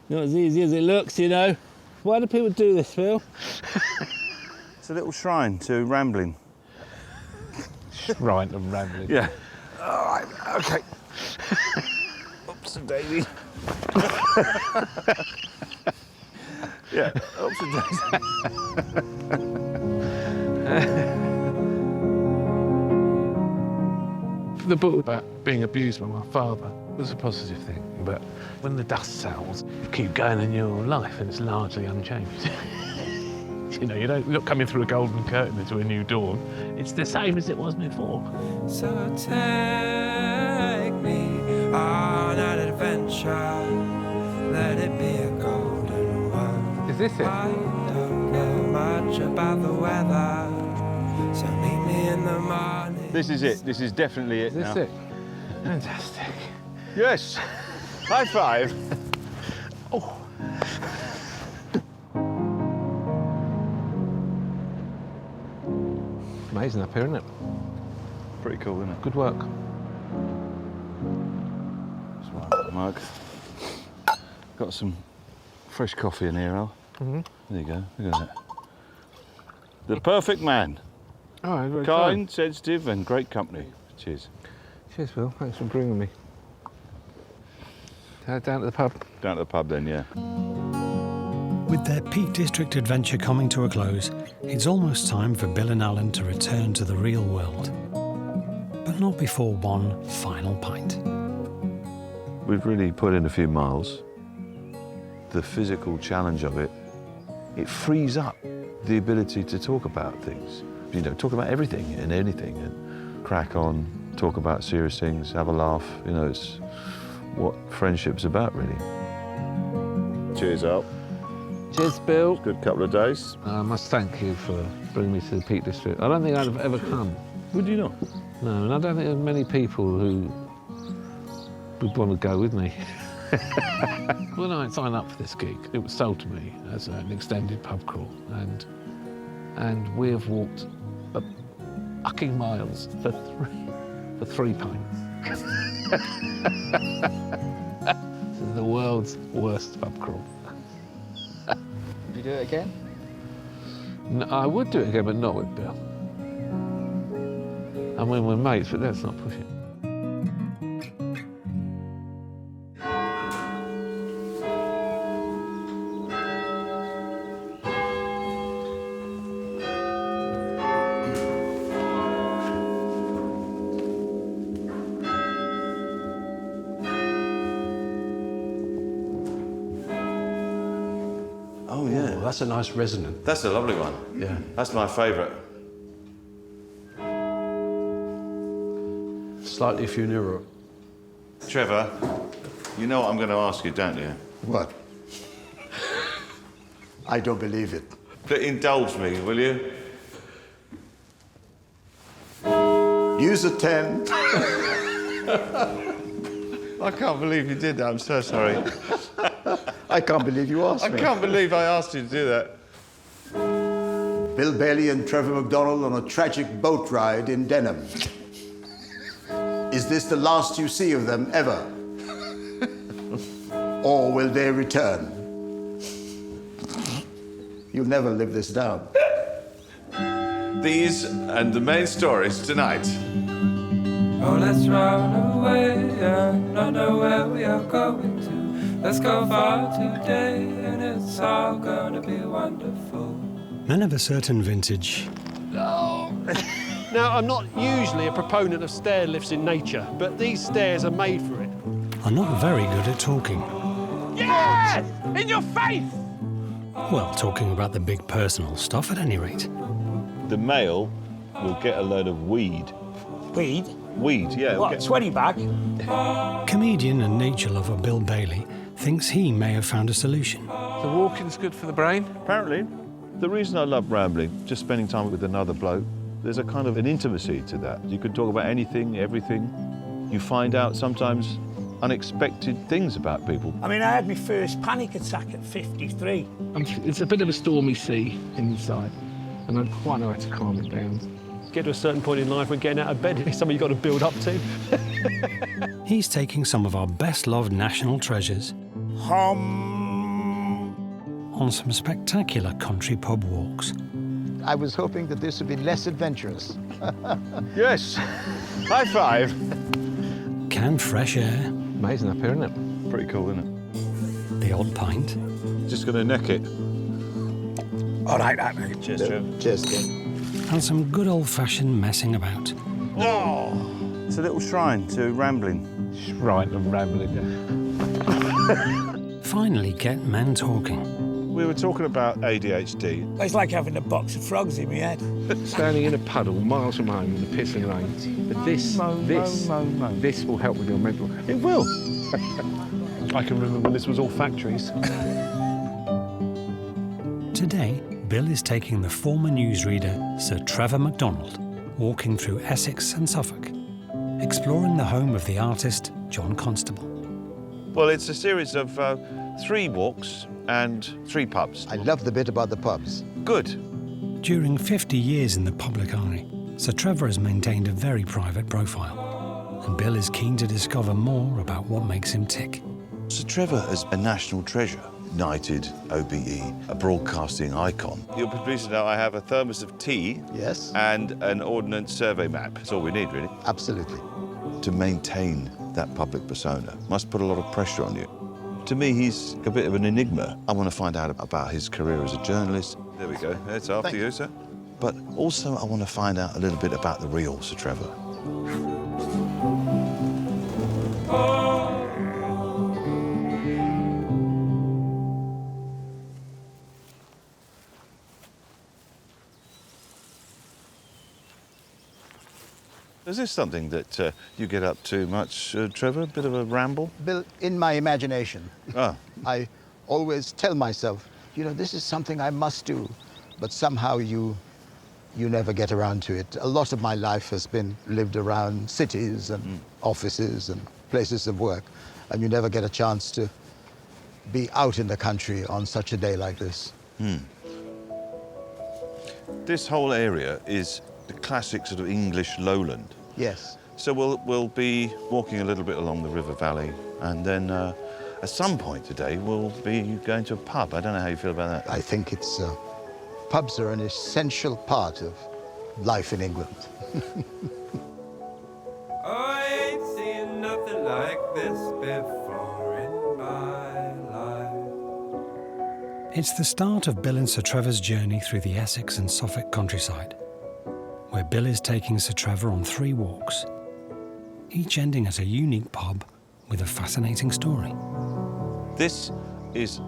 B: Not as easy as it looks, you know. Why do people do this, Phil?
A: It's a little shrine to rambling.
B: Shrine to rambling.
A: Yeah. All right, okay. Oops, daisy. Yeah, oops, daisy.
B: The book about being abused by my father was a positive thing, but when the dust settles, you keep going in your life and it's largely unchanged. You know, you're not coming through a golden curtain into a new dawn. It's the same as it was before.
C: So take me on an adventure, let it be a golden one.
B: Is this it?
C: I don't know much about the weather, so meet me in the morning.
A: This is it. This is definitely it now.
B: Is this it? Fantastic.
A: Yes. High five.
B: Oh. Amazing up here, isn't it?
A: Pretty cool, isn't it?
B: Good work.
A: That's right, mug. Got some fresh coffee in here, Al.
B: Mm-hmm.
A: There you go. Look at that. The perfect man.
B: Oh, very
A: kind, sensitive, and great company. Cheers.
B: Cheers, Bill. Thanks for bringing me. Down to the pub?
A: Down to the pub then, yeah.
D: With their Peak District adventure coming to a close, it's almost time for Bill and Alan to return to the real world. But not before one final pint.
A: We've really put in a few miles. The physical challenge of it, it frees up the ability to talk about things. You know, talk about everything and anything, and crack on, talk about serious things, have a laugh. You know, it's what friendship's about, really. Cheers, Al.
B: Cheers, Bill.
A: Good couple of days.
B: I must thank you for bringing me to the Peak District. I don't think I'd have ever come.
A: Would you not?
B: No, and I don't think there are many people who would want to go with me. When I signed up for this gig, it was sold to me as an extended pub crawl, and we have walked fucking miles for three pints. This is the world's worst pub crawl.
G: Would you do it again?
B: No, I would do it again, but not with Bill. I mean, we're mates, but let's not push it.
H: Oh, yeah.
M: That's a nice resonant.
H: That's a lovely one.
M: Yeah.
H: That's my favourite.
M: Slightly funereal.
H: Trevor, you know what I'm going to ask you, don't you?
N: What? I don't believe it.
H: But indulge me, will you?
N: Use a 10.
A: I can't believe you did that. I'm so sorry.
N: I can't believe you asked me.
A: I can't believe I asked you to do that.
N: Bill Bailey and Trevor McDonald on a tragic boat ride in Dedham. Is this the last you see of them ever? Or will they return? You'll never live this down.
H: These and the main stories tonight.
C: Oh, let's run away and not know where we are going to. Let's go far today and it's all gonna be wonderful.
D: Men of a certain vintage.
L: Now, I'm not usually a proponent of stair lifts in nature, but these stairs are made for it.
D: Are not very good at talking.
L: Yes! In your face!
D: Well, talking about the big personal stuff at any rate.
A: The male will get a load of weed.
E: Weed?
A: Weed, yeah.
E: What, 20 bag?
D: Comedian and nature lover Bill Bailey thinks he may have found a solution.
B: The walking's good for the brain?
A: Apparently. The reason I love rambling, just spending time with another bloke, there's a kind of an intimacy to that. You can talk about anything, everything. You find out sometimes unexpected things about people.
E: I mean, I had my first panic attack at 53.
B: It's a bit of a stormy sea inside, and I quite know how to calm it down.
L: Get to a certain point in life when getting out of bed is something you've got to build up to.
D: He's taking some of our best-loved national treasures on some spectacular country pub walks.
G: I was hoping that this would be less adventurous.
A: Yes. High five.
D: Can fresh air.
B: Amazing up here, isn't it?
A: Pretty cool, isn't it?
D: The odd pint.
A: Just going to neck it.
E: All right, that, mate.
A: Cheers, Trev.
N: Cheers, Ken.
D: And some good old-fashioned messing about.
A: Oh! It's a little shrine to rambling.
B: Shrine to rambling.
D: Finally get men talking.
A: We were talking about ADHD.
E: It's like having a box of frogs in my head.
B: Standing in a puddle miles from home in the pissing rain. But this will help with your mental health.
A: It will.
L: I can remember when this was all factories.
D: Today, Bill is taking the former newsreader, Sir Trevor McDonald, walking through Essex and Suffolk, exploring the home of the artist John Constable.
A: Well, it's a series of 3 walks and 3 pubs.
G: I love the bit about the pubs.
A: Good.
D: During 50 years in the public eye, Sir Trevor has maintained a very private profile, and Bill is keen to discover more about what makes him tick.
H: Sir Trevor is a national treasure. knighted OBE, a broadcasting icon. Your producer now, I have a thermos of tea.
G: Yes.
H: And an ordnance survey map. That's all we need, really.
G: Absolutely.
H: To maintain that public persona must put a lot of pressure on you. To me, he's a bit of an enigma. I want to find out about his career as a journalist. There we go. It's after you, sir. But also, I want to find out a little bit about the real Sir Trevor. Is this something that you get up to much, Trevor? A bit of a ramble?
G: Bill, in my imagination, I always tell myself, you know, this is something I must do, but somehow you never get around to it. A lot of my life has been lived around cities and offices and places of work, and you never get a chance to be out in the country on such a day like this.
H: This whole area is the classic sort of English lowland.
G: Yes.
H: So we'll be walking a little bit along the river valley, and then at some point today we'll be going to a pub. I don't know how you feel about that.
G: I think it's pubs are an essential part of life in England.
C: I ain't seen nothing like this before in my life.
D: It's the start of Bill and Sir Trevor's journey through the Essex and Suffolk countryside, where Bill is taking Sir Trevor on 3 walks, each ending at a unique pub with a fascinating story.
H: This is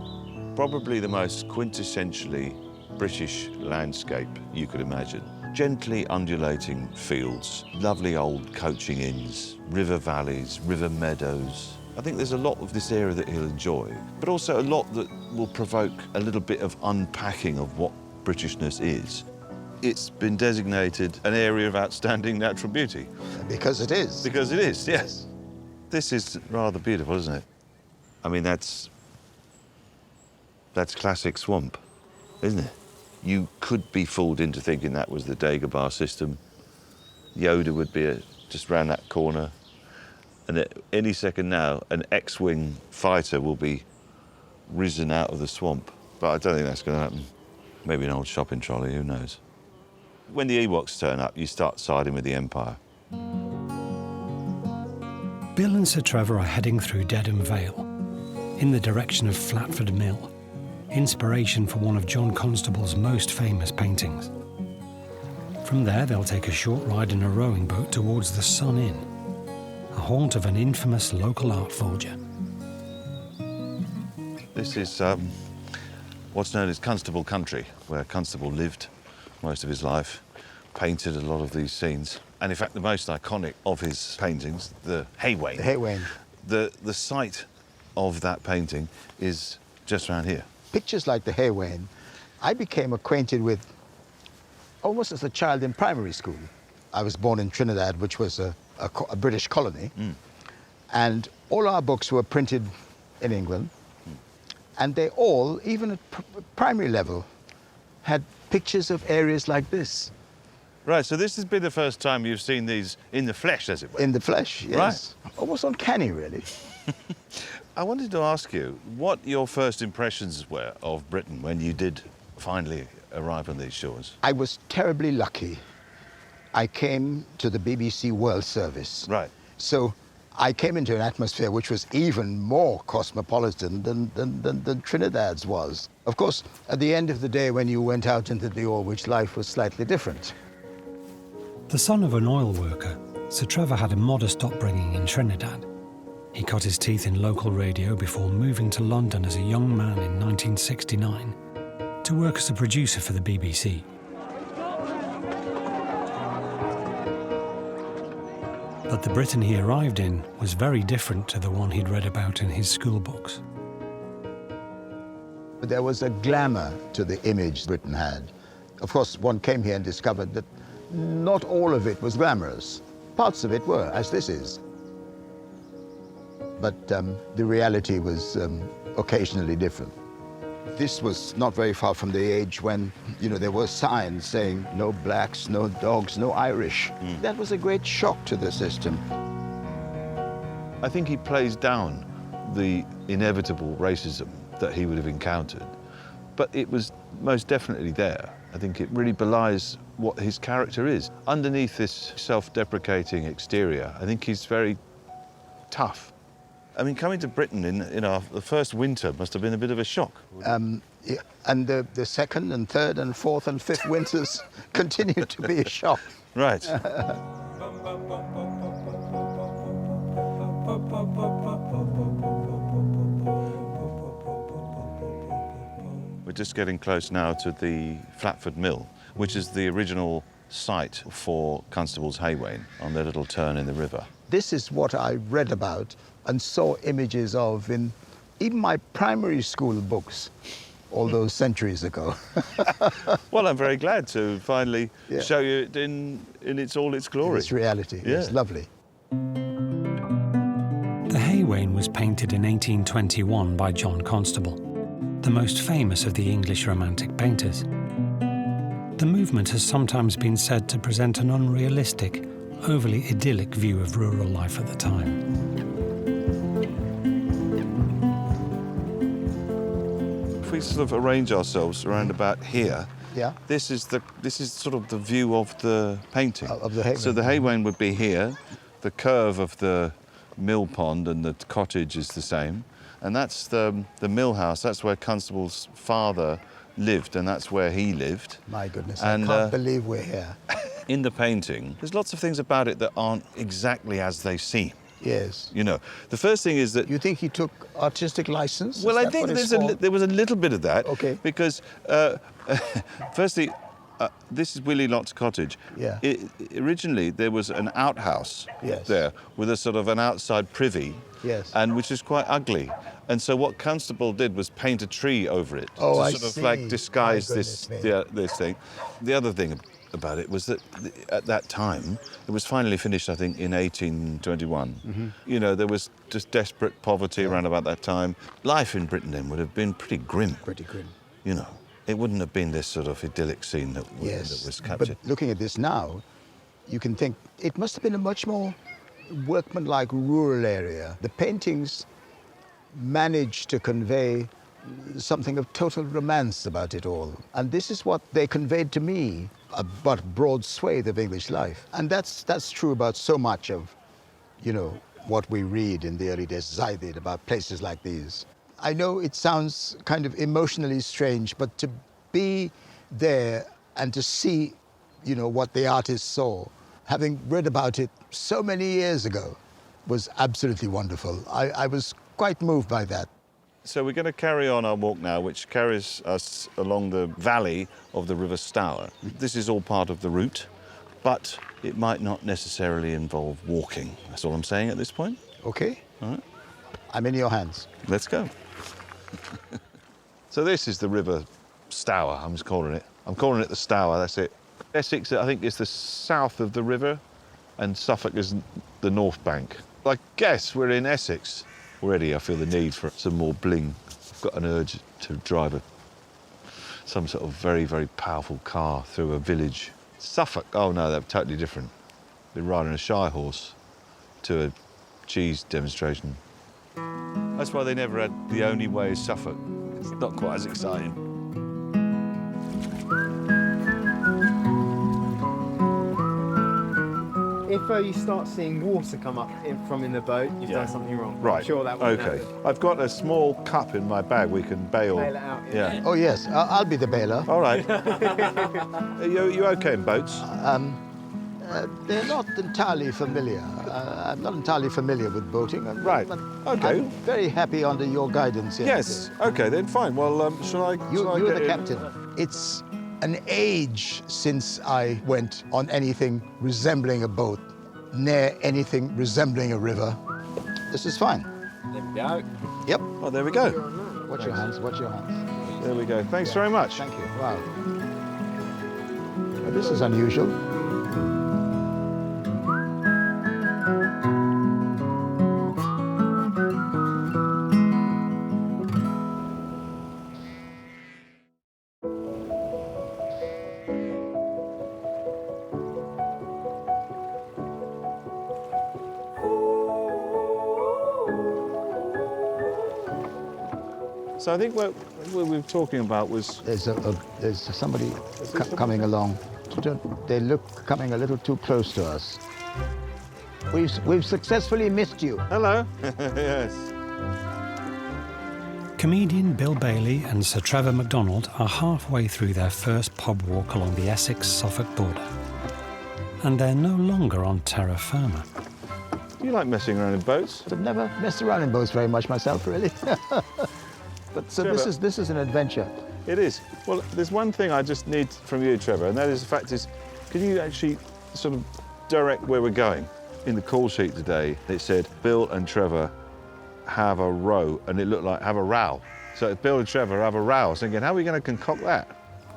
H: probably the most quintessentially British landscape you could imagine. Gently undulating fields, lovely old coaching inns, river valleys, river meadows. I think there's a lot of this area that he'll enjoy, but also a lot that will provoke a little bit of unpacking of what Britishness is. It's been designated an area of outstanding natural beauty.
G: Because it is.
H: Because it is, yes. This is rather beautiful, isn't it? I mean, that's classic swamp, isn't it? You could be fooled into thinking that was the Dagobah system. Yoda would be just round that corner. And at any second now, an X-Wing fighter will be risen out of the swamp. But I don't think that's going to happen. Maybe an old shopping trolley, who knows? When the Ewoks turn up, you start siding with the Empire.
D: Bill and Sir Trevor are heading through Dedham Vale, in the direction of Flatford Mill, inspiration for one of John Constable's most famous paintings. From there, they'll take a short ride in a rowing boat towards the Sun Inn, a haunt of an infamous local art forger.
H: This is what's known as Constable Country, where Constable lived most of his life, painted a lot of these scenes. And in fact, the most iconic of his paintings, the Haywain.
G: The Haywain.
H: The site of that painting is just around here.
G: Pictures like the Haywain, I became acquainted with almost as a child in primary school. I was born in Trinidad, which was a British colony, and all our books were printed in England, and they all, even at primary level, had pictures of areas like this.
H: Right, so this has been the first time you've seen these in the flesh, as it were.
G: In the flesh, yes.
H: Right.
G: Almost uncanny, really.
H: I wanted to ask you what your first impressions were of Britain when you did finally arrive on these shores.
G: I was terribly lucky. I came to the BBC World Service.
H: Right.
G: So I came into an atmosphere which was even more cosmopolitan than Trinidad's was. Of course, at the end of the day, when you went out into the Orwich, life was slightly different.
D: The son of an oil worker, Sir Trevor had a modest upbringing in Trinidad. He cut his teeth in local radio before moving to London as a young man in 1969 to work as a producer for the BBC. But the Britain he arrived in was very different to the one he'd read about in his school books.
G: There was a glamour to the image Britain had. Of course, one came here and discovered that not all of it was glamorous. Parts of it were, as this is. But the reality was occasionally different. This was not very far from the age when, you know, there were signs saying no blacks, no dogs, no Irish. That was a great shock to the system.
H: I think he plays down the inevitable racism
A: that he would have encountered, but it was most definitely there. I think it really belies what his character is. Underneath this self-deprecating exterior, I think he's very tough. I mean, coming to Britain in the first winter must have been a bit of a shock.
G: Yeah, and the second and third and fourth and fifth winters continued to be a shock.
A: Right. We're just getting close now to the Flatford Mill, which is the original site for Constable's Haywain on their little turn in the river.
G: This is what I read about and saw images of in even my primary school books all those centuries ago.
A: Well, I'm very glad to finally show you it in all its glory.
G: It's reality.
A: Yeah.
G: It's lovely.
D: The Haywain was painted in 1821 by John Constable, the most famous of the English Romantic painters. The movement has sometimes been said to present an unrealistic, overly idyllic view of rural life at the time.
A: If we sort of arrange ourselves around about here,
G: yeah,
A: this is sort of the view of the painting.
G: Of the Haywain.
A: So the Haywain would be here. The curve of the mill pond and the cottage is the same. And that's the mill house. That's where Constable's father lived, and that's where he lived.
G: My goodness,
A: and,
G: I can't believe we're here.
A: In the painting, there's lots of things about it that aren't exactly as they seem.
G: Yes.
A: You know, the first thing is that...
G: You think he took artistic license?
A: Well, I think there was a little bit of that.
G: Okay.
A: Because, firstly, this is Willie Lott's cottage.
G: Yeah.
A: Originally, there was an outhouse there with a sort of an outside privy.
G: Yes.
A: And which is quite ugly. And so what Constable did was paint a tree over it to sort of like disguise this thing. The other thing about it was that at that time, it was finally finished, I think, in 1821.
G: Mm-hmm.
A: You know, there was just desperate poverty around about that time. Life in Britain then would have been pretty grim.
G: Pretty grim.
A: You know, it wouldn't have been this sort of idyllic scene that was captured.
G: But looking at this now, you can think it must have been a much more workmanlike rural area. The paintings managed to convey something of total romance about it all. And this is what they conveyed to me, a but broad swathe of English life. And that's true about so much of, you know, what we read in the early days, as I did, about places like these. I know it sounds kind of emotionally strange, but to be there and to see, you know, what the artist saw, having read about it so many years ago, was absolutely wonderful. I was quite moved by that.
A: So we're going to carry on our walk now, which carries us along the valley of the River Stour. This is all part of the route, but it might not necessarily involve walking. That's all I'm saying at this point.
G: Okay.
A: All right.
G: I'm in your hands.
A: Let's go. So this is the River Stour, I'm just calling it. I'm calling it the Stour, that's it. Essex, I think, is the south of the river, and Suffolk is the north bank. I guess we're in Essex. Already I feel the need for some more bling. I've got an urge to drive some sort of very, very powerful car through a village. Suffolk, oh no, they're totally different. They're riding a shy horse to a cheese demonstration. That's why they never had The Only Way is Suffolk. It's not quite as exciting.
I: If you start seeing water come up from the boat, you've done something wrong.
A: Right.
I: I'm sure that won't
A: Okay.
I: happen.
A: I've got a small cup in my bag. We can bail.
I: Bail it out,
A: Yeah.
G: Oh, yes, I'll be the bailer.
A: All right. Are you okay in boats?
G: They're not entirely familiar. I'm not entirely familiar with boating.
A: Right. Okay.
G: I'm very happy under your guidance.
A: Yes. Okay, then fine. Well, shall I?
G: You're the captain. It's an age since I went on anything resembling a boat, near anything resembling a river. This is fine.
I: There we go.
G: Yep.
A: Oh, there we go.
G: Watch your hands. Watch your hands.
A: There we go. Thanks very much.
G: Thank you. Wow. Well, this is unusual.
A: So I think what we were talking about was...
G: There's somebody coming along. They look coming a little too close to us. We've successfully missed you.
A: Hello. Yes.
D: Comedian Bill Bailey and Sir Trevor McDonald are halfway through their first pub walk along the Essex-Suffolk border. And they're no longer on terra firma.
A: Do you like messing around in boats?
G: I've never messed around in boats very much myself, really. But so
A: Trevor,
G: this is an adventure.
A: It is. Well, there's one thing I just need from you, Trevor, and that is the fact is, can you actually sort of direct where we're going? In the call sheet today, it said Bill and Trevor have a row, and it looked like have a row. So Bill and Trevor have a row. I was thinking, how are we going to concoct that?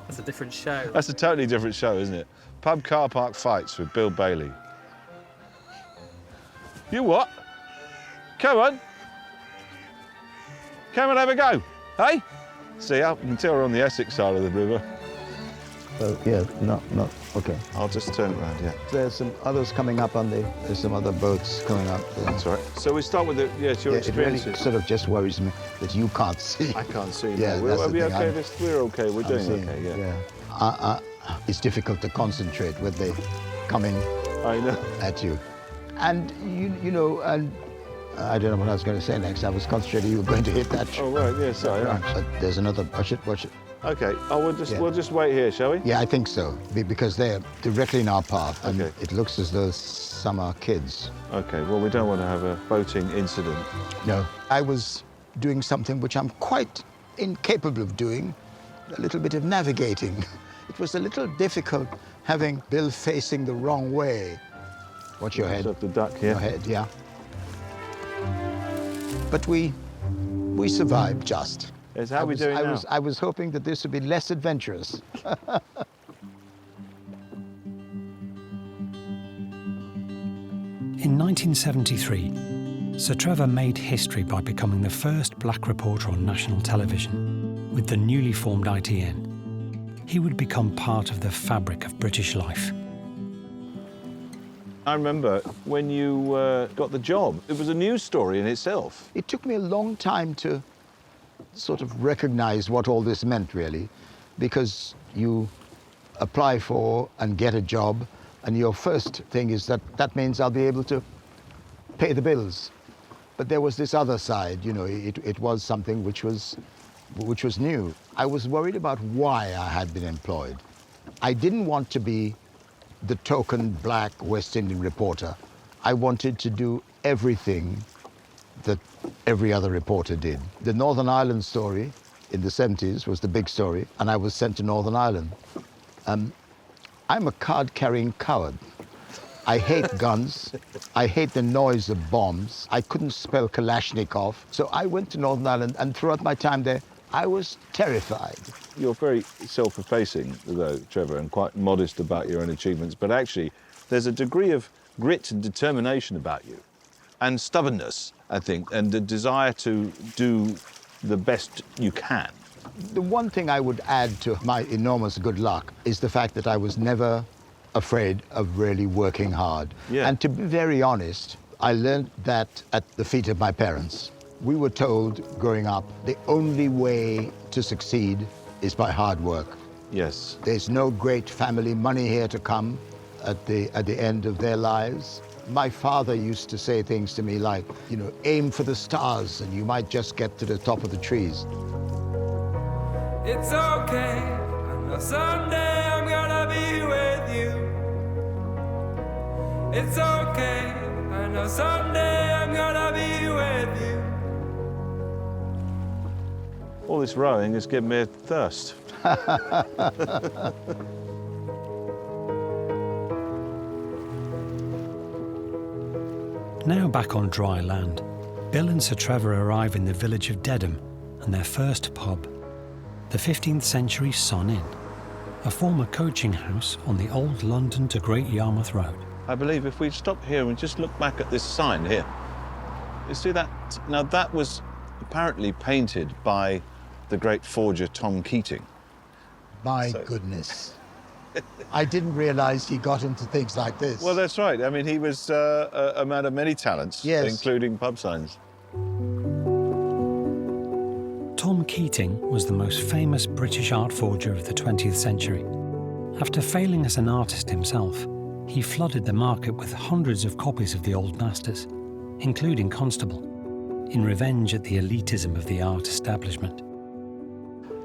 O: That's a different show.
A: That's a totally different show, isn't it? Pub car park fights with Bill Bailey. You what? Come on. Come and have a go, hey? See, I can tell we're on the Essex side of the river.
G: Oh, yeah, not, okay.
A: I'll just turn it around, yeah.
G: There's some others coming up there's some other boats coming up.
A: That's all right. So we start with your experiences.
G: It really sort of just worries me that you can't see.
A: I can't see.
G: Yeah,
A: no.
G: that's
A: Are we
G: the thing.
A: okay? We're okay. We're doing okay, yeah.
G: It's difficult to concentrate when they coming at you. And, you know, and I don't know what I was going to say next. I was concentrating you were going to hit that.
A: Oh, right, yeah, sorry.
G: There's another, watch it.
A: Okay, we'll just wait here, shall we?
G: Yeah, I think so, because they're directly in our path, and it looks as though some are kids.
A: Okay, well, we don't want to have a boating incident.
G: No. I was doing something which I'm quite incapable of doing, a little bit of navigating. It was a little difficult having Bill facing the wrong way. Watch your head.
A: Up the duck here.
G: Your head, yeah. But we survived just.
A: Yes, how are we doing now?
G: I was hoping that this would be less adventurous.
D: In 1973, Sir Trevor made history by becoming the first black reporter on national television with the newly formed ITN. He would become part of the fabric of British life.
A: I remember when you got the job, it was a news story in itself.
G: It took me a long time to sort of recognize what all this meant, really, because you apply for and get a job, and your first thing is that means I'll be able to pay the bills. But there was this other side, you know, it was something which was new. I was worried about why I had been employed. I didn't want to be the token black West Indian reporter. I wanted to do everything that every other reporter did. The Northern Ireland story in the 70s was the big story, and I was sent to Northern Ireland. I'm a card-carrying coward. I hate guns. I hate the noise of bombs. I couldn't spell Kalashnikov. So I went to Northern Ireland, and throughout my time there, I was terrified.
A: You're very self-effacing, though, Trevor, and quite modest about your own achievements, but actually there's a degree of grit and determination about you, and stubbornness, I think, and a desire to do the best you can.
G: The one thing I would add to my enormous good luck is the fact that I was never afraid of really working hard.
A: Yeah.
G: And to be very honest, I learned that at the feet of my parents. We were told growing up, the only way to succeed is by hard work.
A: Yes.
G: There's no great family money here to come at the end of their lives. My father used to say things to me like, you know, aim for the stars and you might just get to the top of the trees.
C: It's okay, I know someday I'm gonna be with you. It's okay, I know someday I'm gonna be with you.
A: All this rowing has given me a thirst.
D: Now back on dry land, Bill and Sir Trevor arrive in the village of Dedham and their first pub, the 15th century Sun Inn, a former coaching house on the old London to Great Yarmouth Road.
A: I believe if we stop here and just look back at this sign here, you see that? Now that was apparently painted by the great forger Tom Keating.
G: My goodness. I didn't realize he got into things like this.
A: Well, that's right. I mean, he was a man of many talents,
G: yes,
A: including pub signs.
D: Tom Keating was the most famous British art forger of the 20th century. After failing as an artist himself, he flooded the market with hundreds of copies of the old masters, including Constable, in revenge at the elitism of the art establishment.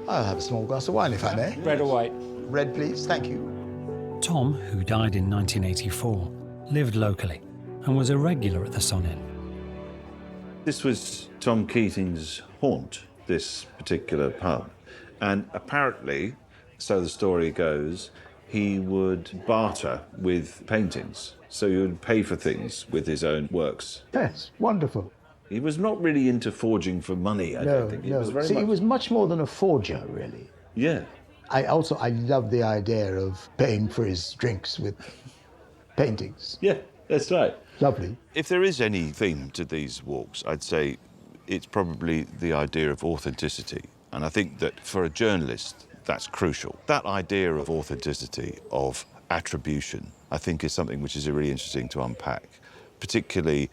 G: I'll have a small glass of wine, if I may.
E: Red or white?
G: Red, please. Thank you.
D: Tom, who died in 1984, lived locally and was a regular at the Sun Inn.
H: This was Tom Keating's haunt, this particular pub. And apparently, so the story goes, he would barter with paintings. So he would pay for things with his own works.
G: Yes, wonderful.
H: He was not really into forging for money, I don't think. He was very
G: See,
H: much...
G: he was much more than a forger, really.
H: Yeah.
G: I love the idea of paying for his drinks with paintings.
H: Yeah, that's right.
G: Lovely.
H: If there is any theme to these walks, I'd say it's probably the idea of authenticity. And I think that for a journalist, that's crucial. That idea of authenticity, of attribution, I think is something which is really interesting to unpack, particularly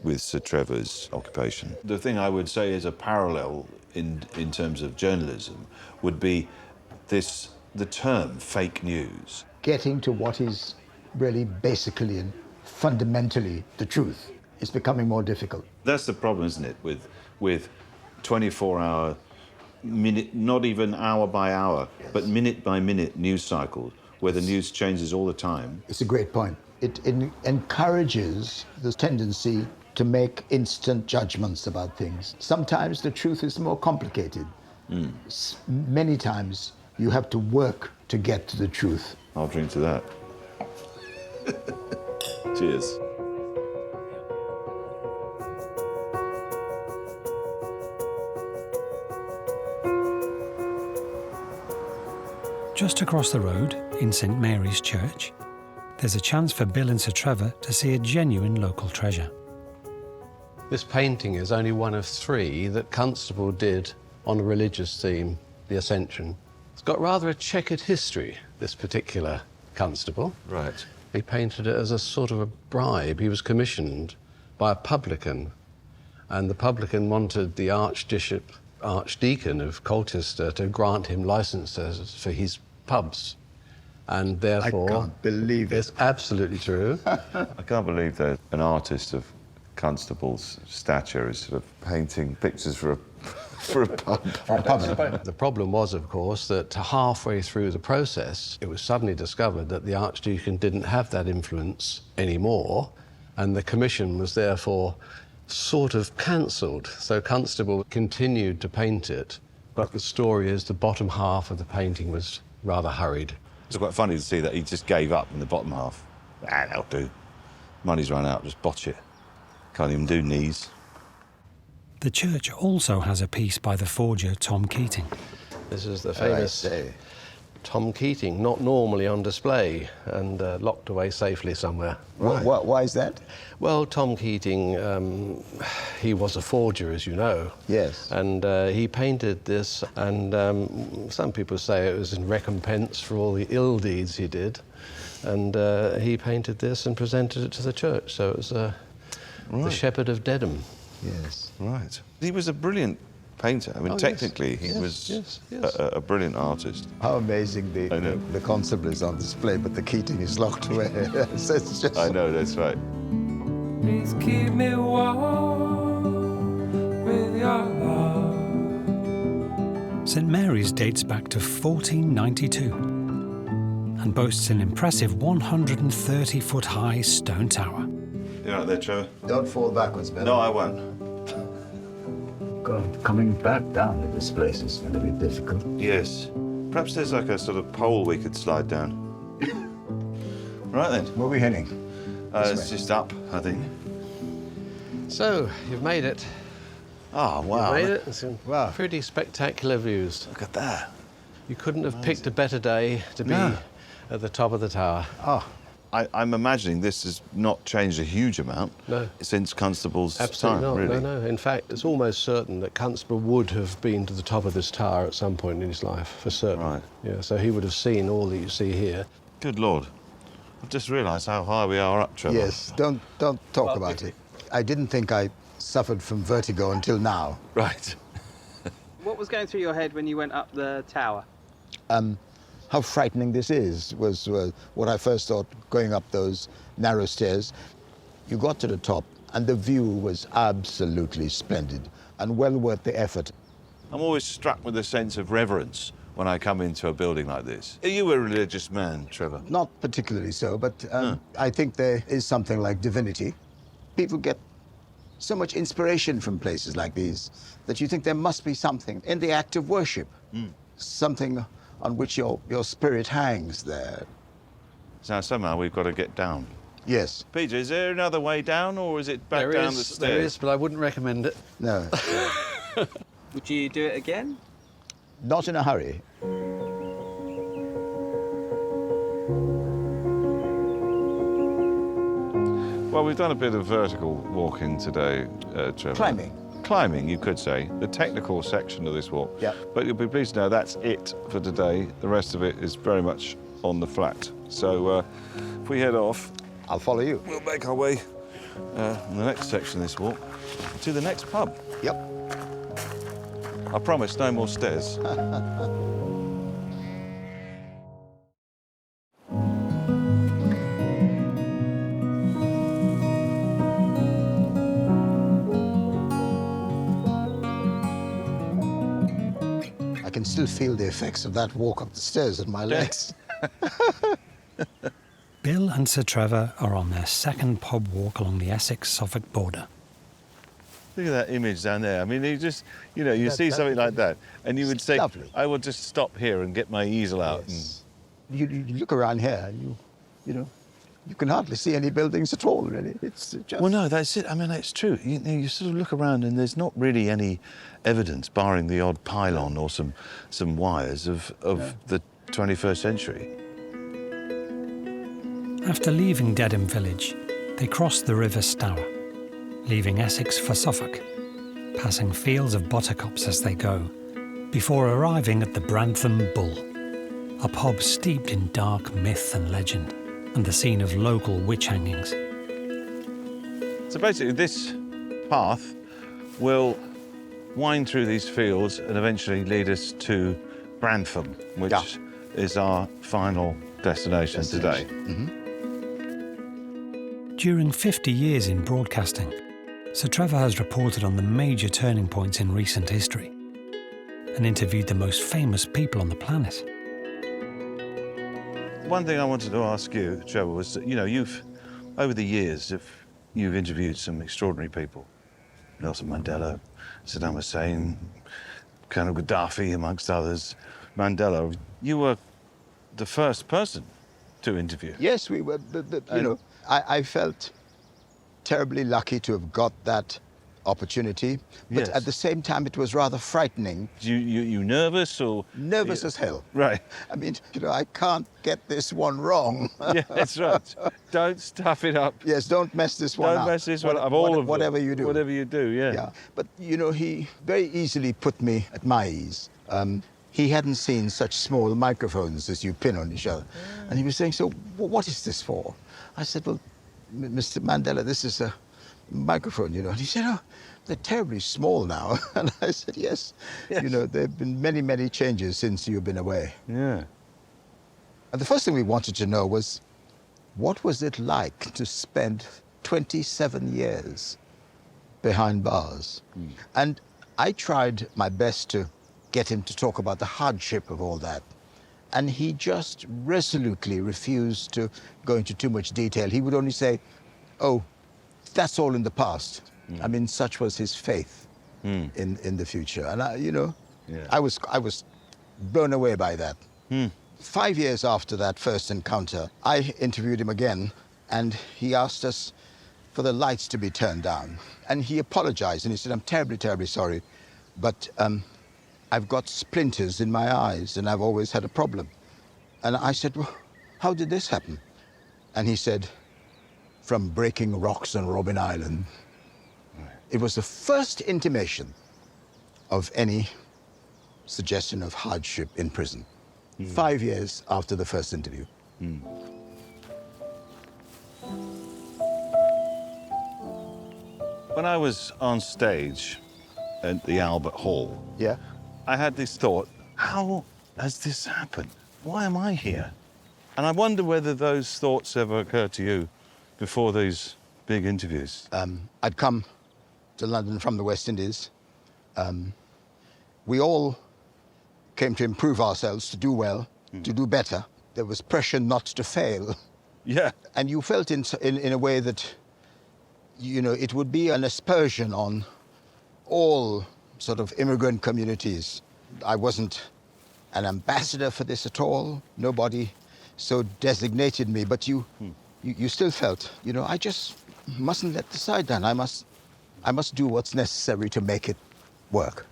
H: with Sir Trevor's occupation. The thing I would say is a parallel in terms of journalism would be the term fake news.
G: Getting to what is really basically and fundamentally the truth is becoming more difficult.
H: That's the problem, isn't it, with 24-hour, minute, not even hour by hour, but minute by minute news cycles where the news changes all the time.
G: It's a great point. It encourages the tendency to make instant judgments about things. Sometimes the truth is more complicated. Many times you have to work to get to the truth.
H: I'll drink to that. Cheers.
D: Just across the road, in St Mary's Church, there's a chance for Bill and Sir Trevor to see a genuine local treasure.
M: This painting is only one of 3 that Constable did on a religious theme, the Ascension. It's got rather a checkered history, this particular Constable.
H: Right.
M: He painted it as a sort of a bribe. He was commissioned by a publican, and the publican wanted the Archdeacon of Colchester to grant him licenses for his pubs. And therefore...
G: I can't believe it.
M: It's absolutely true.
H: I can't believe that an artist of Constable's stature is sort of painting pictures for a pub.
M: The problem was, of course, that halfway through the process, it was suddenly discovered that the Archdeacon didn't have that influence anymore, and the commission was therefore sort of cancelled. So Constable continued to paint it, but the story is the bottom half of the painting was rather hurried.
H: It's quite funny to see that he just gave up in the bottom half. That'll do. Money's run out, just botch it. Can't even do knees.
D: The church also has a piece by the forger Tom Keating.
M: This is the famous Tom Keating, not normally on display and locked away safely somewhere.
G: Right. Why is that?
M: Well, Tom Keating, he was a forger, as you know.
G: Yes.
M: And he painted this, and some people say it was in recompense for all the ill deeds he did. And he painted this and presented it to the church, so it was the Shepherd of Dedham.
G: Yes.
H: Right. He was a brilliant painter. I mean, technically, he was a brilliant artist.
G: How amazing the Constable is on display, but the Keating is locked away. So it's just...
H: I know, that's right.
C: Please keep me warm with your love.
D: St Mary's dates back to 1492 and boasts an impressive 130-foot-high stone tower.
H: You right there, Trevor?
N: Don't fall backwards, Ben.
H: No, I won't.
F: Coming back down to this place is going to be difficult.
H: Yes. Perhaps there's like a sort of pole we could slide down. Right then.
N: Where are we heading?
H: It's just up, I think.
M: So, you've made it.
H: Oh, wow.
M: You've made it. Some pretty spectacular views.
H: Look at that.
M: You couldn't have picked a better day to be at the top of the tower.
H: Oh. I'm imagining this has not changed a huge amount since Constable's
M: Absolutely
H: time,
M: not.
H: really.
M: No. In fact, it's almost certain that Constable would have been to the top of this tower at some point in his life, for certain.
H: Right.
M: Yeah, so he would have seen all that you see here.
H: Good Lord. I've just realised how high we are up, Trevor.
G: Yes, don't talk about it. I didn't think I suffered from vertigo until now.
H: Right.
O: What was going through your head when you went up the tower?
G: How frightening this is was what I first thought going up those narrow stairs. You got to the top and the view was absolutely splendid and well worth the effort.
H: I'm always struck with a sense of reverence when I come into a building like this. Are you a religious man, Trevor?
G: Not particularly so, but I think there is something like divinity. People get so much inspiration from places like these that you think there must be something in the act of worship, something on which your spirit hangs there.
H: So somehow we've got to get down.
G: Yes.
H: Peter, is there another way down, or is it back down the stairs?
M: There is, but I wouldn't recommend it.
G: No.
O: Would you do it again?
G: Not in a hurry.
H: Well, we've done a bit of vertical walking today, Trevor.
G: Climbing.
H: Climbing, you could say, the technical section of this walk.
G: Yeah.
H: But you'll be pleased to know that's it for today. The rest of it is very much on the flat. So if we head off...
G: I'll follow you.
H: We'll make our way in the next section of this walk to the next pub.
G: Yep.
H: I promise, no more stairs.
G: I can still feel the effects of that walk up the stairs in my legs.
D: Bill and Sir Trevor are on their second pub walk along the Essex-Suffolk border.
H: Look at that image down there. I mean, you just, you know, you see something like that, and you would say,
G: lovely.
H: I will just stop here and get my easel out.
G: Yes. You look around here, and you know, you can hardly see any buildings at all, really. It's just...
H: Well, no, that's it. I mean, it's true. You sort of look around, and there's not really any evidence, barring the odd pylon or some wires of the 21st century.
D: After leaving Dedham village, they cross the River Stour, leaving Essex for Suffolk, passing fields of buttercups as they go, before arriving at the Brantham Bull, a pub steeped in dark myth and legend, and the scene of local witch hangings.
H: So basically, this path will wind through these fields and eventually lead us to Brantham, which is our final destination today.
G: Mm-hmm.
D: During 50 years in broadcasting, Sir Trevor has reported on the major turning points in recent history and interviewed the most famous people on the planet.
H: One thing I wanted to ask you, Trevor, was that, you know, over the years, you've interviewed some extraordinary people. Nelson Mandela, Saddam Hussein, Colonel Gaddafi, amongst others. Mandela, you were the first person to interview.
G: Yes, we were, but you know, I felt terribly lucky to have got that opportunity, but
H: Yes.
G: at the same time it was rather frightening.
H: You nervous or?
G: Nervous as hell.
H: Right.
G: I mean, you know, I can't get this one wrong.
H: Yeah, that's right. Don't stuff it up.
G: Yes, don't mess this one up.
H: Don't mess this one up. All of
G: whatever
H: them.
G: you do.
H: Whatever you do, yeah.
G: Yeah, but you know, he very easily put me at my ease. He hadn't seen such small microphones as you pin on each other. And he was saying, so what is this for? I said, well, Mr. Mandela, this is a microphone, you know. And he said, oh, they're terribly small now. And I said, yes. You know, there have been many, many changes since you've been away.
H: Yeah.
G: And the first thing we wanted to know was, what was it like to spend 27 years behind bars? And I tried my best to get him to talk about the hardship of all that. And he just resolutely refused to go into too much detail. He would only say, oh, that's all in the past. I mean, such was his faith in the future. And, you know, I was blown away by that. 5 years after that first encounter, I interviewed him again, and he asked us for the lights to be turned down. And he apologized, and he said, I'm terribly, terribly sorry, but I've got splinters in my eyes, and I've always had a problem. And I said, well, how did this happen? And he said, from breaking rocks on Robben Island. It was the first intimation of any suggestion of hardship in prison. 5 years after the first interview.
H: When I was on stage at the Albert Hall, I had this thought, how has this happened? Why am I here? And I wonder whether those thoughts ever occurred to you before these big interviews.
G: I'd come to London from the West Indies. We all came to improve ourselves, to do well, to do better. There was pressure not to fail.
H: Yeah.
G: And you felt in a way that, you know, it would be an aspersion on all sort of immigrant communities. I wasn't an ambassador for this at all. Nobody so designated me, but you still felt, you know, I just mustn't let the side down. I must do what's necessary to make it work.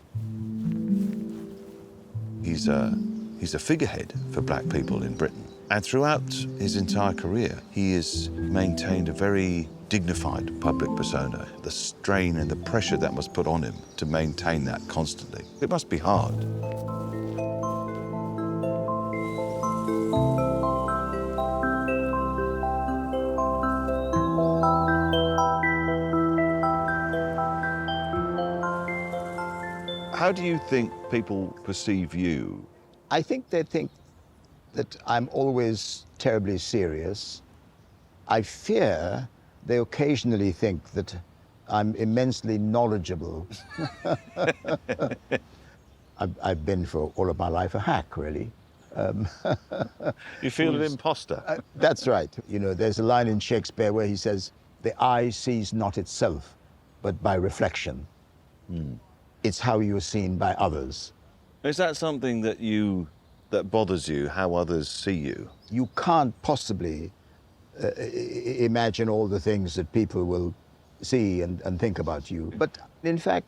H: He's a figurehead for black people in Britain. And throughout his entire career, he has maintained a very dignified public persona. The strain and the pressure that must put on him to maintain that constantly. It must be hard. How do you think people perceive you?
G: I think they think that I'm always terribly serious. I fear they occasionally think that I'm immensely knowledgeable. I've been for all of my life a hack, really.
H: You feel an imposter?
G: That's right. You know, there's a line in Shakespeare where he says, "The eye sees not itself, but by reflection." It's how you're seen by others.
H: Is that something that bothers you, how others see you?
G: You can't possibly imagine all the things that people will see and think about you. But in fact,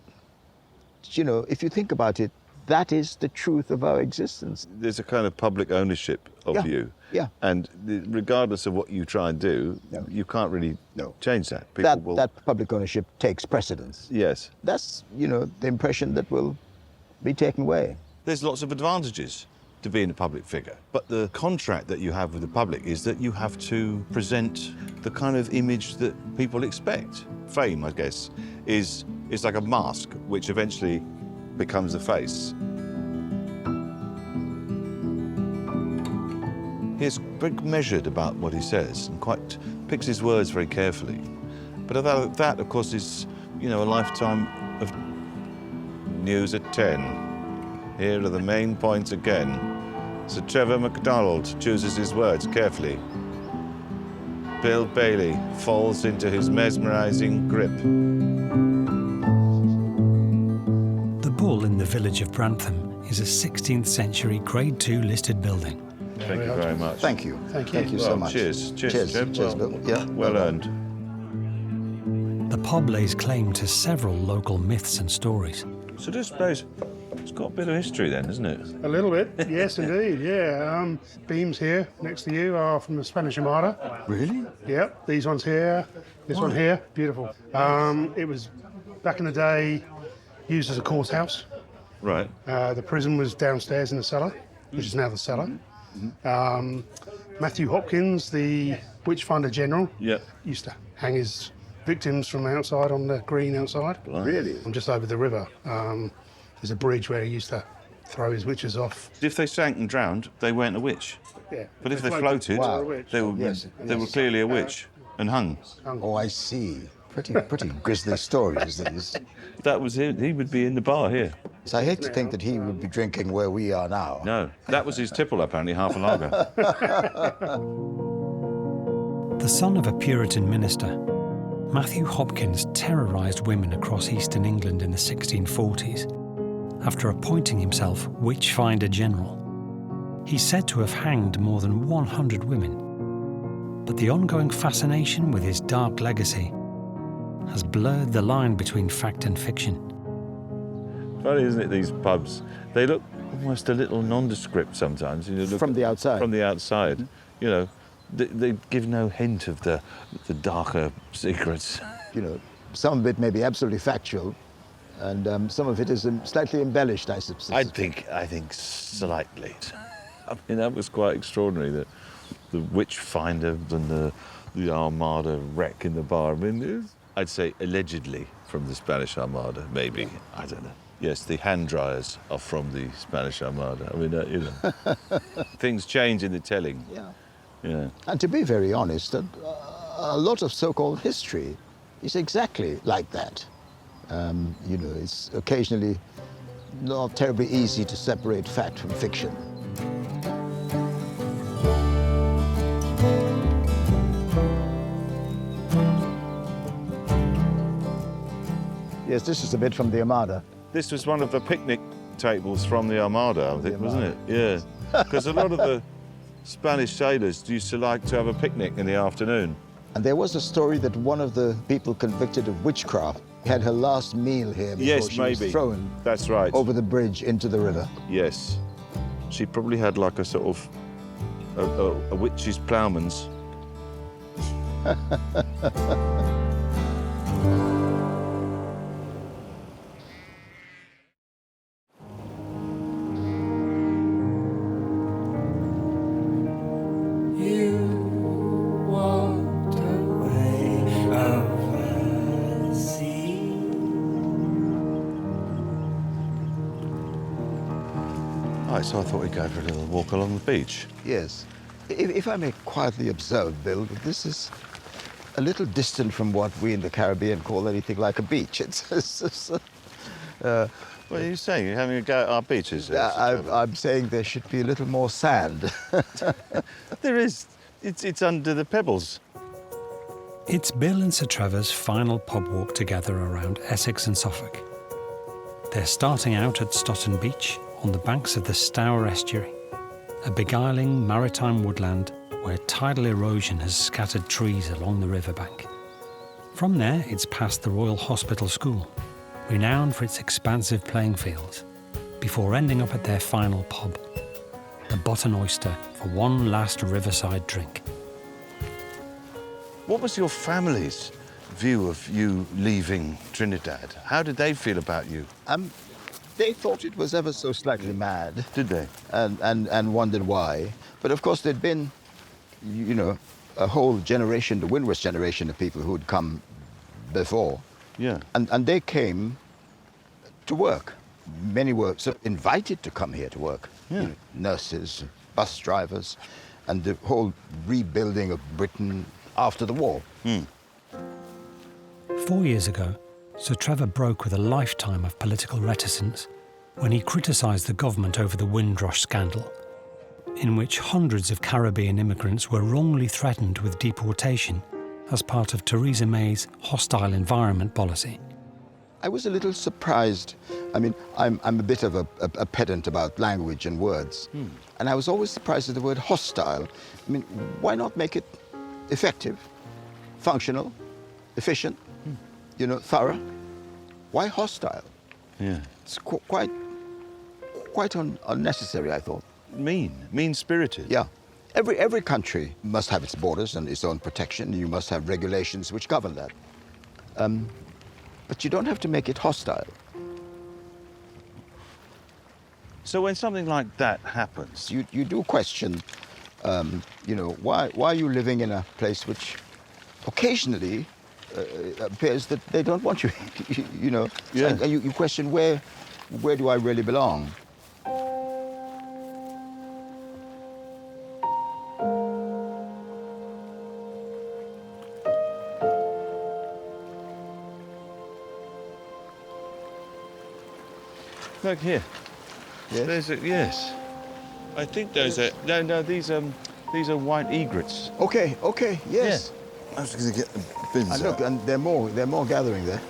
G: you know, if you think about it, that is the truth of our existence.
H: There's a kind of public ownership of you.
G: Yeah.
H: And regardless of what you try and do, you can't really change that. People
G: That public ownership takes precedence.
H: Yes.
G: That's, you know, the impression that will be taken away.
H: There's lots of advantages to being a public figure, but the contract that you have with the public is that you have to present the kind of image that people expect. Fame, I guess, is like a mask which eventually becomes a face. He's very measured about what he says and quite picks his words very carefully. But that, of course, is, you know, a lifetime of news at 10. Here are the main points again. Sir Trevor McDonald chooses his words carefully. Bill Bailey falls into his mesmerising grip.
D: The Bull in the village of Brantham is a 16th century Grade II listed building.
H: Thank you very much.
G: Thank you.
E: Thank you.
G: Thank you so much.
H: Cheers.
G: Cheers,
H: Trev.
G: cheers, Bill. Yeah.
H: Well earned.
D: The pub lays claim to several local myths and stories.
H: So this place, it's got a bit of history then, isn't it?
P: A little bit, yes, indeed, yeah. Beams here next to you are from the Spanish Armada.
H: Really?
P: Yep, these ones here, this one here, beautiful. It was, back in the day, used as a courthouse.
H: Right.
P: The prison was downstairs in the cellar, which is now the cellar. Matthew Hopkins, the Witchfinder General, used to hang his victims from outside on the green outside.
G: Really?
P: I'm just over the river. There's a bridge where he used to throw his witches off.
H: If they sank and drowned, they weren't a witch.
P: Yeah.
H: But if they floated, they were clearly a witch and hung.
G: Oh, I see. Pretty grisly stories, these.
H: That was him. He would be in the bar here.
G: So I hate to think that he would be drinking where we are now.
H: No, that was his tipple, apparently, half a lager.
D: The son of a Puritan minister, Matthew Hopkins terrorised women across eastern England in the 1640s after appointing himself Witchfinder General. He's said to have hanged more than 100 women, but the ongoing fascination with his dark legacy has blurred the line between fact and fiction.
H: Funny, isn't it, these pubs? They look almost a little nondescript sometimes. You know,
G: From the outside.
H: From the outside, you know. They give no hint of the darker secrets.
G: You know, some of it may be absolutely factual, and some of it is slightly embellished, I suppose.
H: I think slightly. I mean, that was quite extraordinary, that the Witchfinder and the Armada wreck in the bar. I mean, I'd say allegedly from the Spanish Armada, maybe. I don't know. Yes, the hand dryers are from the Spanish Armada. I mean, you know, things change in the telling.
G: Yeah.
H: Yeah.
G: And to be very honest, a lot of so-called history is exactly like that. You know, it's occasionally not terribly easy to separate fact from fiction. Yes, this is a bit from the Armada.
H: This was one of the picnic tables from the Armada, I think, wasn't it? Yeah. Because a lot of the Spanish sailors used to like to have a picnic in the afternoon.
G: And there was a story that one of the people convicted of witchcraft had her last meal here before she was thrown
H: That's right.
G: over the bridge into the river.
H: Yes. She probably had like a sort of a witch's ploughman's. So I thought we'd go for a little walk along the beach.
G: Yes. If I may quietly observe, Bill, this is a little distant from what we in the Caribbean call anything like a beach.
H: What are you saying? You're having a go at our beaches?
G: I'm saying there should be a little more sand.
H: There is. It's under the pebbles.
D: It's Bill and Sir Trevor's final pub walk together around Essex and Suffolk. They're starting out at Stotton Beach, on the banks of the Stour Estuary, a beguiling maritime woodland where tidal erosion has scattered trees along the riverbank. From there, it's past the Royal Hospital School, renowned for its expansive playing fields, before ending up at their final pub, the Bot and Oyster, for one last riverside drink.
H: What was your family's view of you leaving Trinidad? How did they feel about you?
G: They thought it was ever so slightly mad.
H: Did they?
G: And wondered why. But of course there'd been, you know, a whole generation, the Windrush generation of people who'd come before.
H: Yeah.
G: And they came to work. Many were sort of invited to come here to work.
H: Yeah.
G: You know, nurses, bus drivers, and the whole rebuilding of Britain after the war.
D: 4 years ago, Sir Trevor broke with a lifetime of political reticence when he criticised the government over the Windrush scandal, in which hundreds of Caribbean immigrants were wrongly threatened with deportation as part of Theresa May's hostile environment policy.
G: I was a little surprised. I mean, I'm a bit of a pedant about language and words. And I was always surprised at the word hostile. I mean, why not make it effective, functional, efficient, you know, thorough? Why hostile?
H: Yeah.
G: It's quite unnecessary, I thought.
H: Mean-spirited.
G: Yeah. Every country must have its borders and its own protection. You must have regulations which govern that. But you don't have to make it hostile.
H: So when something like that happens...
G: You do question, you know, why are you living in a place which occasionally appears that they don't want you, you know?
H: Yeah.
G: And you question, where do I really belong?
H: Look here.
G: Yes?
H: Yes. I think those are... No, these are white egrets.
G: Okay, yes.
H: I was going to get the bins
G: And look,
H: out.
G: and they're more gathering there.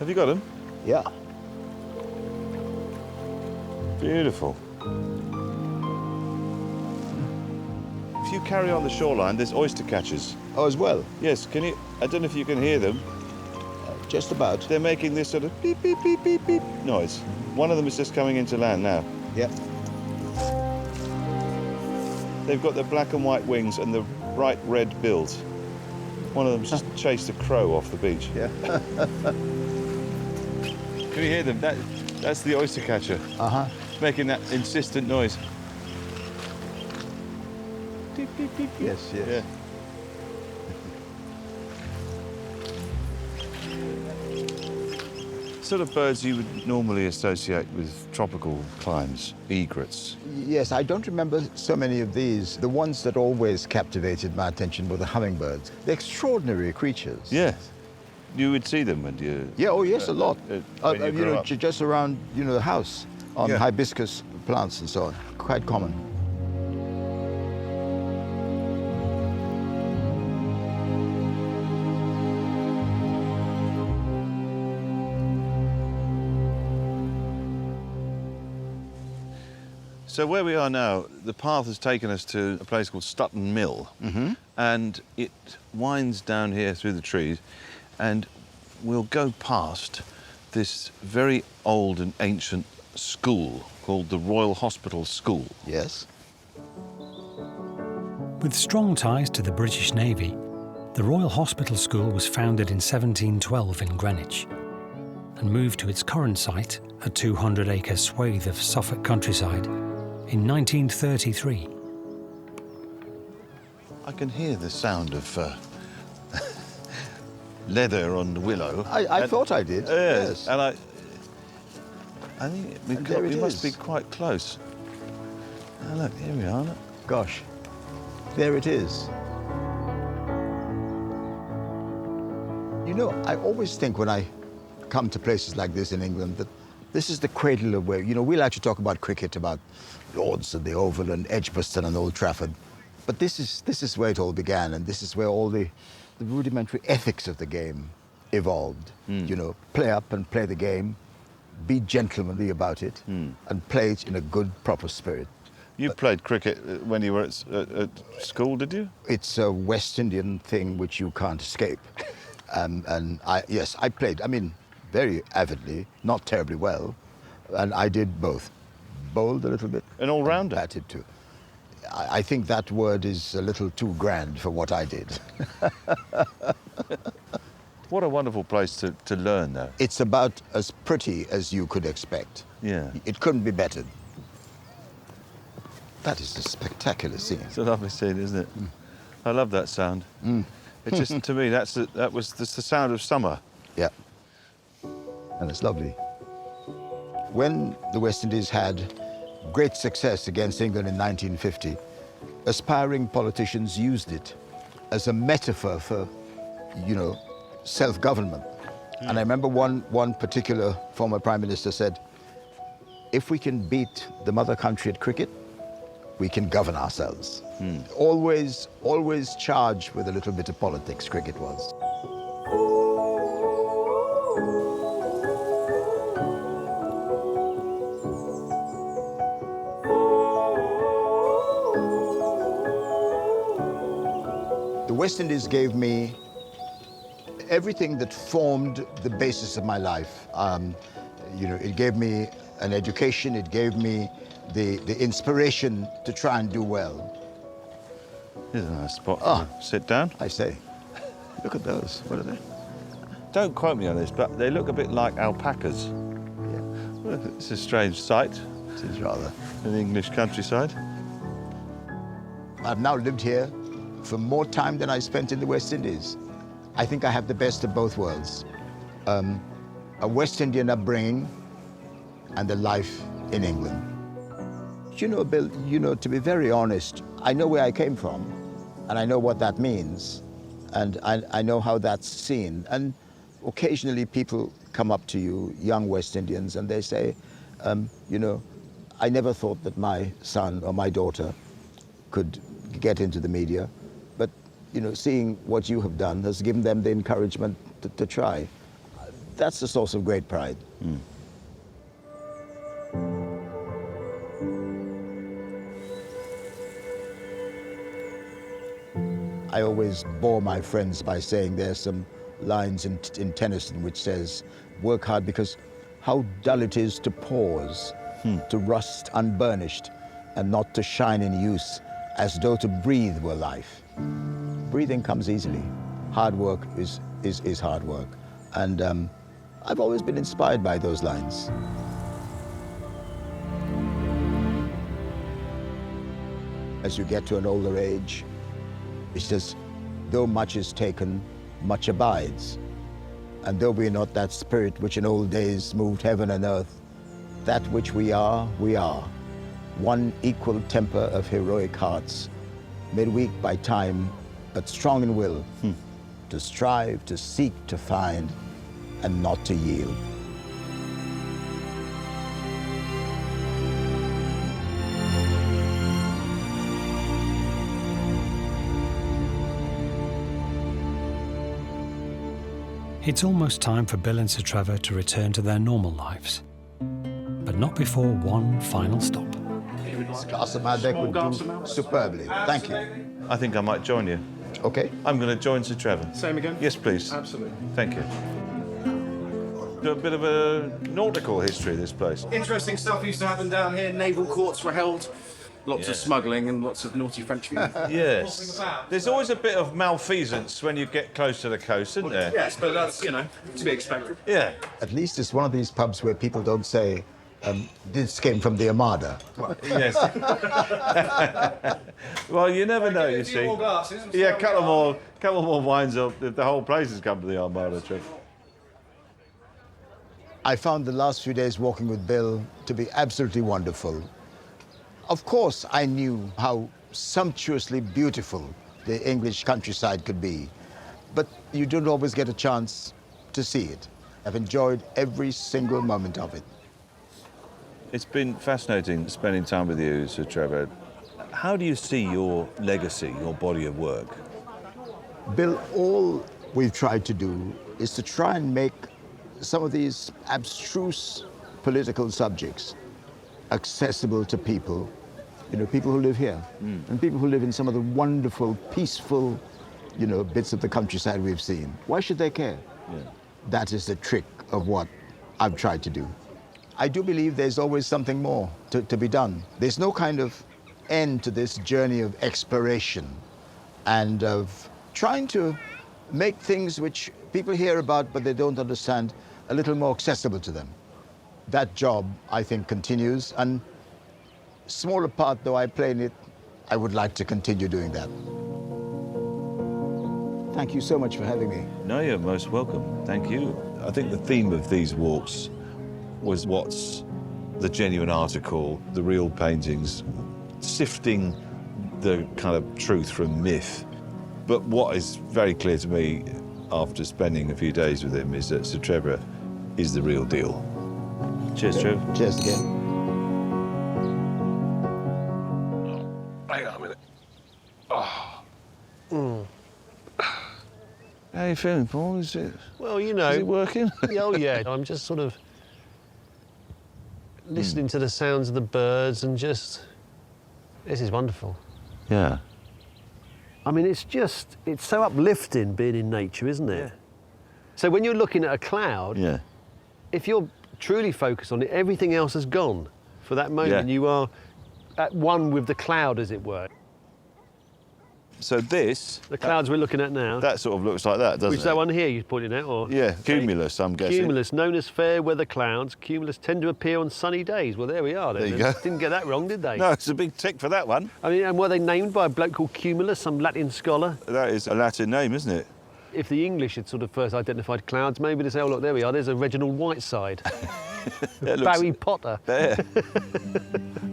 H: Have you got them?
G: Yeah.
H: Beautiful. If you carry on the shoreline, there's oyster catchers.
G: Oh, as well?
H: Yes, can you... I don't know if you can hear them.
G: Just about.
H: They're making this sort of beep, beep, beep, beep, beep noise. One of them is just coming into land now.
G: Yeah.
H: They've got the black and white wings and the bright red bills. One of them's just chased a crow off the beach.
G: Yeah.
H: Can you hear them? That's the oyster catcher.
G: Uh-huh.
H: Making that insistent noise.
G: Beep, beep, beep, beep. Yes.
H: Yeah.
A: sort of birds you would normally associate with tropical climes, egrets.
G: Yes, I don't remember so many of these. The ones that always captivated my attention were the hummingbirds. They're extraordinary creatures.
A: Yes. You would see them when you...
G: Yeah, oh yes, a lot.
A: Just
G: around, the house on hibiscus plants and so on. Quite common.
A: So where we are now, the path has taken us to a place called Stutton Mill, and it winds down here through the trees, and we'll go past this very old and ancient school called the Royal Hospital School.
G: Yes.
D: With strong ties to the British Navy, the Royal Hospital School was founded in 1712 in Greenwich and moved to its current site, a 200-acre swathe of Suffolk countryside, in 1933.
A: I can hear the sound of leather on the willow.
G: I thought I did.
A: Yes. And I think we must be quite close. Oh, look, here we are. Look.
G: Gosh, there it is. I always think when I come to places like this in England that this is the cradle of where, we like to talk about cricket, about Lords and the Oval and Edgbaston and Old Trafford. But this is where it all began, and this is where all the rudimentary ethics of the game evolved. Play up and play the game, be gentlemanly about it, and play it in a good, proper spirit.
A: You played cricket when you were at school, did you?
G: It's a West Indian thing which you can't escape. And I played, very avidly, not terribly well, and I did both. Bowled a little bit.
A: An all-rounder?
G: Batted too. I think that word is a little too grand for what I did.
A: What a wonderful place to learn, though.
G: It's about as pretty as you could expect.
A: Yeah.
G: It couldn't be bettered. That is a spectacular scene.
A: It's a lovely scene, isn't it? I love that sound. It just, to me, that's the sound of summer.
G: Yeah. And it's lovely. When the West Indies had great success against England in 1950, aspiring politicians used it as a metaphor for, self-government. And I remember one particular former Prime Minister said, if we can beat the mother country at cricket, we can govern ourselves. Always charged with a little bit of politics, cricket was. The West Indies gave me everything that formed the basis of my life. It gave me an education, it gave me the inspiration to try and do well.
A: Here's a nice spot to sit down.
G: I say. Look at those. What are they?
A: Don't quote me on this, but they look a bit like alpacas.
G: Yeah.
A: Well, it's a strange sight.
G: It is rather.
A: In the English countryside.
G: I've now lived here for more time than I spent in the West Indies. I think I have the best of both worlds. A West Indian upbringing and a life in England. Bill, to be very honest, I know where I came from, and I know what that means, and I know how that's seen. And occasionally people come up to you, young West Indians, and they say, I never thought that my son or my daughter could get into the media, but, seeing what you have done has given them the encouragement to try. That's a source of great pride. I always bore my friends by saying there's some lines in Tennyson which says, work hard because how dull it is to pause, to rust unburnished, and not to shine in use, as though to breathe were life. Breathing comes easily. Hard work is hard work. And I've always been inspired by those lines. As you get to an older age, it says, though much is taken, much abides. And though we're not that spirit which in old days moved heaven and earth, that which we are, one equal temper of heroic hearts, made weak by time, but strong in will, to strive, to seek, to find, and not to yield.
D: It's almost time for Bill and Sir Trevor to return to their normal lives. But not before one final stop.
G: This glass of Malbec would do superbly. Thank you.
A: I think I might join you.
G: Okay.
A: I'm going to join Sir Trevor.
I: Same again?
A: Yes, please.
I: Absolutely.
A: Thank you. A bit of a nautical history, this place.
I: Interesting stuff used to happen down here. Naval courts were held. Lots of smuggling and lots of naughty Frenchmen.
A: Yes. There's always a bit of malfeasance when you get close to the coast, isn't there?
I: Yes, but that's, you know, to be expected.
A: Yeah.
G: At least it's one of these pubs where people don't say, this came from the Armada.
A: Yes. Well, you never know, you see.
I: More glasses,
A: Yeah, a couple more wines up. The whole place has come to the Armada trip.
G: I found the last few days walking with Bill to be absolutely wonderful. Of course, I knew how sumptuously beautiful the English countryside could be, but you don't always get a chance to see it. I've enjoyed every single moment of it.
A: It's been fascinating spending time with you, Sir Trevor. How do you see your legacy, your body of work?
G: Bill, all we've tried to do is to try and make some of these abstruse political subjects accessible to people, you know, people who live here and people who live in some of the wonderful, peaceful, you know, bits of the countryside we've seen. Why should they care?
A: Yeah.
G: That is the trick of what I've tried to do. I do believe there's always something more to be done. There's no kind of end to this journey of exploration and of trying to make things which people hear about but they don't understand a little more accessible to them. That job, I think, continues, and smaller part though I play in it, I would like to continue doing that. Thank you so much for having me.
A: No, you're most welcome. Thank you. I think the theme of these walks was what's the genuine article, the real paintings, sifting the kind of truth from myth. But what is very clear to me after spending a few days with him is that Sir Trevor is the real deal. Cheers, Trev.
G: Cheers again.
B: Hang on a minute. Oh.
A: How are you feeling, Paul? Is it?
M: Well, you know.
A: Is it working?
M: Oh, yeah. I'm just sort of listening to the sounds of the birds and just... This is wonderful.
A: Yeah.
M: I mean, it's so uplifting being in nature, isn't it? Yeah. So when you're looking at a cloud, if you're truly focused on it, everything else has gone. For that moment, you are at one with the cloud, as it were.
A: So this...
M: The clouds we're looking at now.
A: That sort of looks like that, doesn't it?
M: Which is that one here you're pointing out? Or
A: yeah, cumulus, I'm guessing.
M: Cumulus, known as fair weather clouds. Cumulus tend to appear on sunny days. Well, there we are.
A: There you go.
M: Didn't get that wrong, did they?
A: No, it's a big tick for that one.
M: I mean, and were they named by a bloke called Cumulus, some Latin scholar?
A: That is a Latin name, isn't it?
M: If the English had sort of first identified clouds, maybe they say, oh, look, there we are, there's a Reginald Whiteside. Barry Potter.
A: There.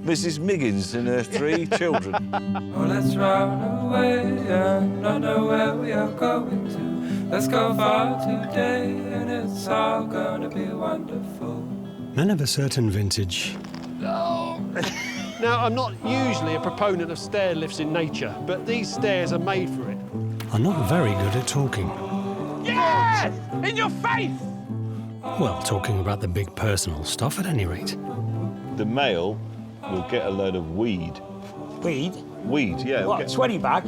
A: Mrs. Miggins and her 3 children.
C: Oh, let's run away and not know where we are going to. Let's go far today and it's all gonna be wonderful.
D: Men of a certain vintage.
L: Now, I'm not usually a proponent of stair lifts in nature, but these stairs are made for it.
D: Are not very good at talking.
J: Yes! In your face!
D: Well, talking about the big personal stuff at any rate.
A: The male will get a load of weed.
E: Weed?
A: Weed, yeah.
E: What, 20 bag?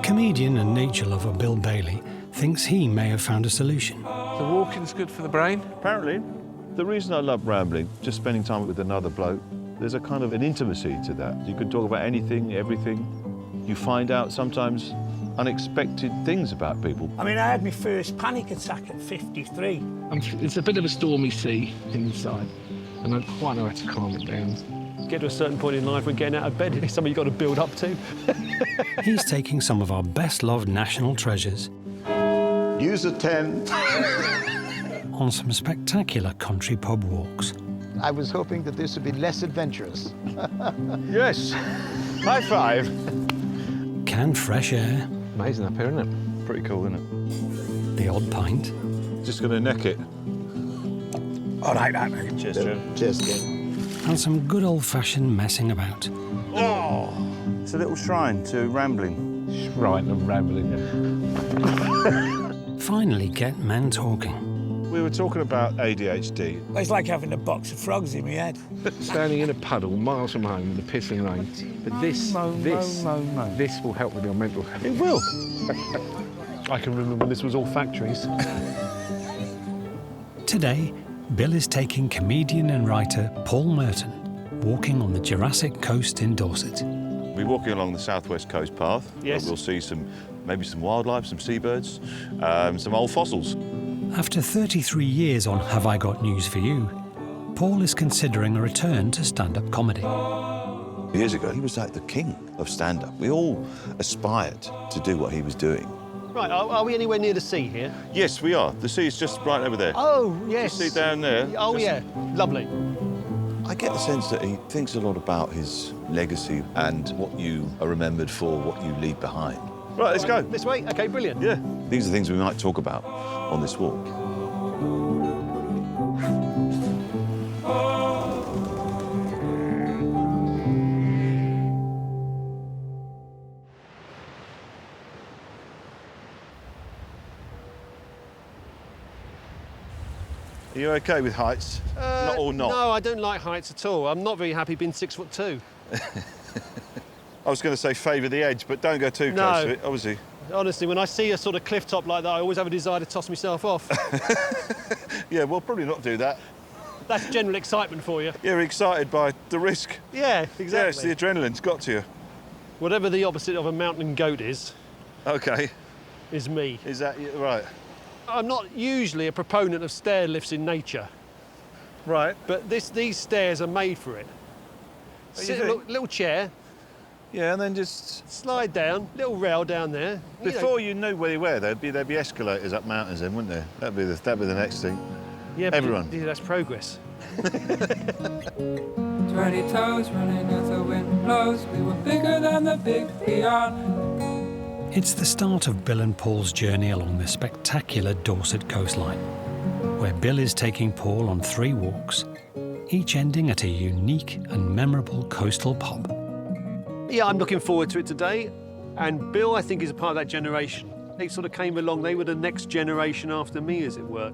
D: Comedian and nature lover Bill Bailey thinks he may have found a solution.
B: The walking's good for the brain?
A: Apparently. The reason I love rambling, just spending time with another bloke, there's a kind of an intimacy to that. You can talk about anything, everything. You find out sometimes unexpected things about people.
E: I mean, I had my first panic attack at 53.
J: It's a bit of a stormy sea inside, and I quite know how to calm it down.
L: Get to a certain point in life when getting out of bed is something you've got to build up to.
D: He's taking some of our best-loved national treasures
N: Use a 10.
D: On some spectacular country pub walks.
G: I was hoping that this would be less adventurous.
A: Yes. High five.
D: Canned fresh air.
B: Amazing up here, isn't it?
A: Pretty cool, isn't it?
D: The odd pint.
A: Just going to neck it.
E: All right, that, mate.
A: Cheers, Trev.
G: Cheers, Ken.
D: And some good old-fashioned messing about.
A: Oh, it's a little shrine to rambling.
B: Shrine of rambling.
D: Finally get men talking.
A: We were talking about ADHD.
E: It's like having a box of frogs in my head.
B: Standing in a puddle miles from home in the pissing rain. But this will help with your mental health.
P: It will. I can remember when this was all factories.
D: Today, Bill is taking comedian and writer Paul Merton walking on the Jurassic Coast in Dorset.
A: We're walking along the southwest coast path.
P: Yes.
A: We'll see maybe some wildlife, some seabirds, some old fossils.
D: After 33 years on Have I Got News for You, Paul is considering a return to stand-up comedy.
H: Years ago, he was like the king of stand-up. We all aspired to do what he was doing.
L: Right, are we anywhere near the sea here?
A: Yes, we are. The sea is just right over there.
L: Oh, yes.
A: You see down there?
L: Oh, yeah. Lovely.
H: I get the sense that he thinks a lot about his legacy and what you are remembered for, what you leave behind.
A: Right, let's go.
L: This way? OK, brilliant.
A: Yeah.
H: These are things we might talk about on this walk.
A: Are you OK with heights? Not or not?
L: No, I don't like heights at all. I'm not very happy being 6'2".
A: I was going to say favour the edge, but don't go too close to it, obviously.
L: Honestly, when I see a sort of cliff top like that, I always have a desire to toss myself off.
A: Yeah, we'll probably not do that.
L: That's general excitement for you.
A: You're excited by the risk.
L: Yeah, exactly.
A: Yes, the adrenaline's got to you.
L: Whatever the opposite of a mountain goat is.
A: OK.
L: Is me.
A: Is that right?
L: I'm not usually a proponent of stair lifts in nature.
A: Right.
L: But these stairs are made for it. Sit in a little chair.
A: Yeah, and then just
L: slide down, little rail down there.
A: Before you knew where you were, there'd be escalators up mountains then, wouldn't there? That'd be the next thing.
L: Yeah,
A: everyone.
L: Yeah, that's progress.
C: 20 toes running as the wind blows. We were bigger than the big beyond.
D: It's the start of Bill and Paul's journey along the spectacular Dorset coastline, where Bill is taking Paul on 3 walks, each ending at a unique and memorable coastal pub.
L: Yeah, I'm looking forward to it today. And Bill, I think, is a part of that generation. They sort of came along, they were the next generation after me, as it were.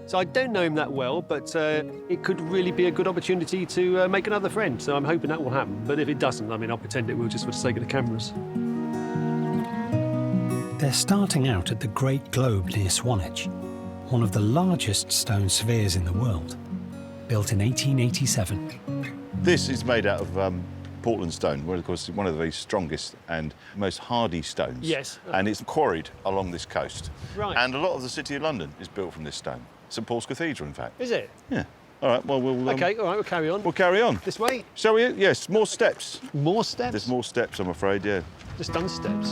L: So I don't know him that well, but it could really be a good opportunity to make another friend. So I'm hoping that will happen. But if it doesn't, I mean, I'll pretend it will just for the sake of the cameras.
D: They're starting out at the Great Globe near Swanage, one of the largest stone spheres in the world, built in 1887.
A: This is made out of Portland stone, where, of course, one of the very strongest and most hardy stones.
L: Yes.
A: And it's quarried along this coast.
L: Right.
A: And a lot of the city of London is built from this stone. St Paul's Cathedral, in fact.
L: Is it?
A: Yeah. All right, well, we'll...
L: OK, all right, we'll carry on.
A: We'll carry on.
L: This way?
A: Shall we? Yes, more steps.
L: More steps?
A: There's more steps, I'm afraid, yeah.
L: Just done steps.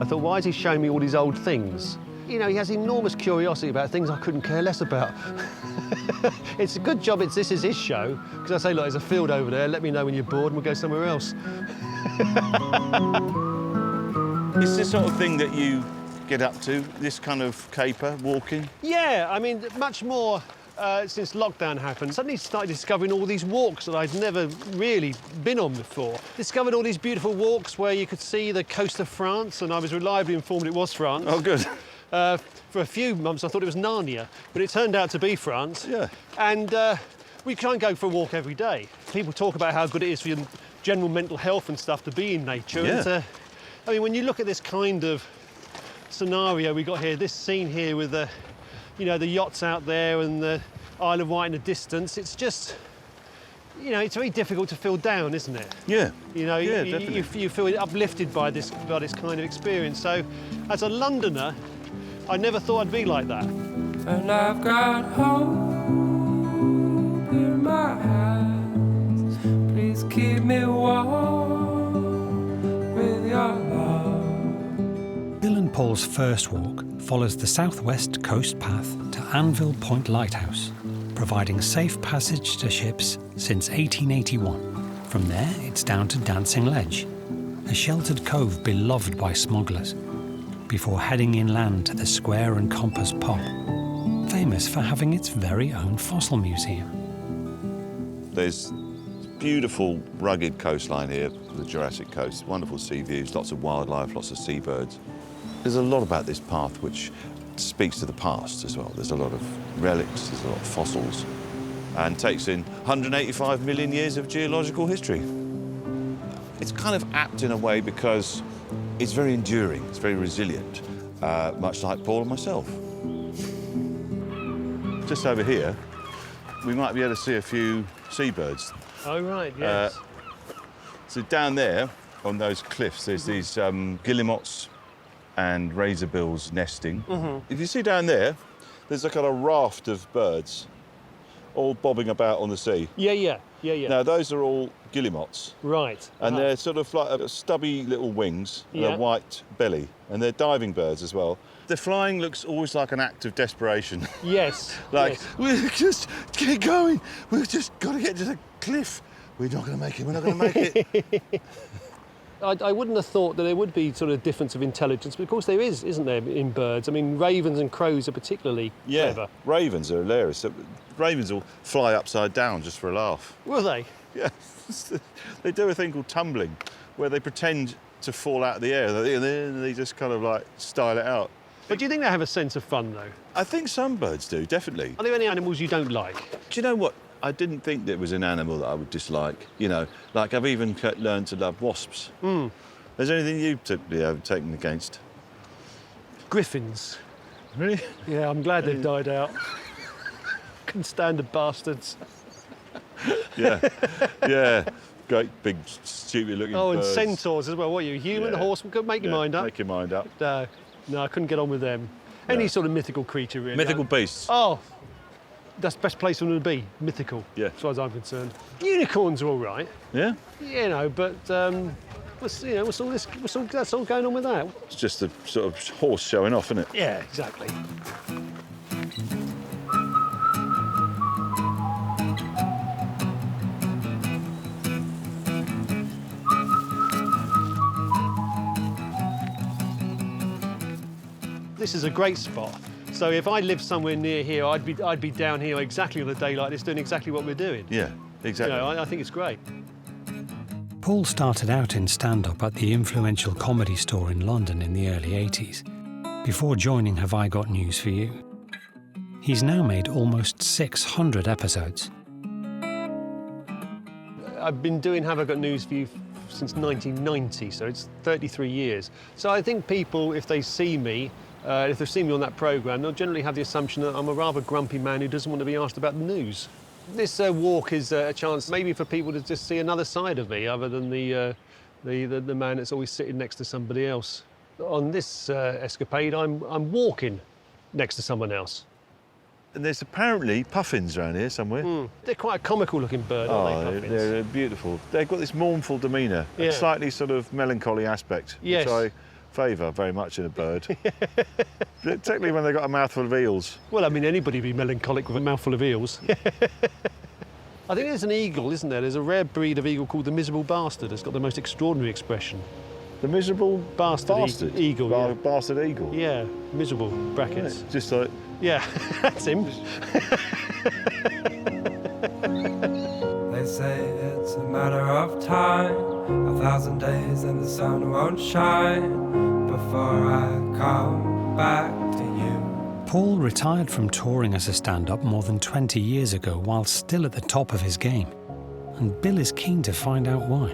L: I thought, why is he showing me all these old things? You know, he has enormous curiosity about things I couldn't care less about. It's a good job this is his show, because I say, look, there's a field over there, let me know when you're bored and we'll go somewhere else.
A: Is this sort of thing that you get up to, this kind of caper, walking?
L: Yeah, I mean, much more since lockdown happened. Suddenly started discovering all these walks that I'd never really been on before. Discovered all these beautiful walks where you could see the coast of France, and I was reliably informed it was France.
A: Oh, good.
L: For a few months, I thought it was Narnia, but it turned out to be France.
A: Yeah.
L: And we try and go for a walk every day. People talk about how good it is for your general mental health and stuff to be in nature.
A: Yeah.
L: And, I mean, when you look at this kind of scenario we got here, this scene here with the, you know, the yachts out there and the Isle of Wight in the distance, it's just, you know, it's very difficult to feel down, isn't it?
A: Yeah.
L: You know,
A: yeah,
L: you feel uplifted by this kind of experience. So, as a Londoner, I never thought I'd be like that.
C: And I've got hope in my hands. Please keep me warm with your love.
D: Bill and Paul's first walk follows the southwest coast path to Anvil Point Lighthouse, providing safe passage to ships since 1881. From there, it's down to Dancing Ledge, a sheltered cove beloved by smugglers, before heading inland to the Square and Compass Pub, famous for having its very own fossil museum.
H: There's beautiful, rugged coastline here, the Jurassic Coast, wonderful sea views, lots of wildlife, lots of seabirds. There's a lot about this path which speaks to the past as well. There's a lot of relics, there's a lot of fossils, and takes in 185 million years of geological history. It's kind of apt in a way because it's very enduring, it's very resilient, much like Paul and myself. Just over here, we might be able to see a few seabirds.
L: Oh, right, yes.
H: So down there, on those cliffs, there's these guillemots and razorbills nesting. If you see down there, there's a kind of raft of birds all bobbing about on the sea.
L: Yeah.
H: Now, those are all guillemots.
L: Right.
H: And they're sort of like stubby little wings and a white belly. And they're diving birds as well. The flying looks always like an act of desperation.
L: Yes.
H: Like,
L: yes.
H: we'll just get going. We've just got to get to the cliff. We're not going to make it. We're not going to make it.
L: I wouldn't have thought that there would be sort of difference of intelligence, but of course there is, isn't there, in birds? I mean, ravens and crows are particularly clever.
H: Ravens are hilarious. Ravens will fly upside down just for a laugh.
L: Will they?
H: Yeah. They do a thing called tumbling, where they pretend to fall out of the air, and then they just kind of like style it out.
L: But do you think they have a sense of fun, though?
H: I think some birds do, definitely.
L: Are there any animals you don't like?
H: Do you know what? I didn't think there was an animal that I would dislike. You know, like I've even learned to love wasps. Is there anything you've taken against?
L: Griffins.
H: Really?
L: Yeah, I'm glad they've died out. Couldn't stand the bastards.
H: Yeah. Great, big, stupid-looking
L: Oh, and
H: birds.
L: Centaurs as well. What are you, human, horse? Make your mind up.
H: Make your mind up.
L: No, I couldn't get on with them. Any sort of mythical creature, really.
H: Mythical beasts.
L: Oh, that's the best place for them to be. Mythical.
H: Yeah.
L: As far as I'm concerned. Unicorns are all right.
H: Yeah?
L: You know, but what's all going on with that?
H: It's just a sort of horse showing off, isn't it?
L: Yeah, exactly. This is a great spot. So if I lived somewhere near here, I'd be down here exactly on a day like this, doing exactly what we're doing.
H: Yeah, exactly.
L: You know, I think it's great.
D: Paul started out in stand-up at the influential Comedy Store in London in the early 80s, before joining Have I Got News For You. He's now made almost 600 episodes.
L: I've been doing Have I Got News For You since 1990, so it's 33 years. So I think people, if they see me, if they've seen me on that programme, they'll generally have the assumption that I'm a rather grumpy man who doesn't want to be asked about the news. This walk is a chance maybe for people to just see another side of me, other than the man that's always sitting next to somebody else. On this escapade, I'm walking next to someone else.
H: And there's apparently puffins around here somewhere.
L: They're quite a comical-looking bird, aren't they, puffins?
H: They're beautiful. They've got this mournful demeanour, a slightly sort of melancholy aspect, which I favour very much in a bird. Particularly when they've got a mouthful of eels.
L: Well, I mean, anybody would be melancholic with a mouthful of eels. I think there's an eagle, isn't there? There's a rare breed of eagle called the miserable bastard. It's got the most extraordinary expression.
H: The miserable
L: bastard eagle.
H: Bastard eagle?
L: Yeah, miserable, brackets.
H: Yeah, just like...
L: Yeah, that's him.
C: They say it's a matter of time, 1,000 days and the sun won't shine before I come back to you.
D: Paul retired from touring as a stand-up more than 20 years ago while still at the top of his game. And Bill is keen to find out why.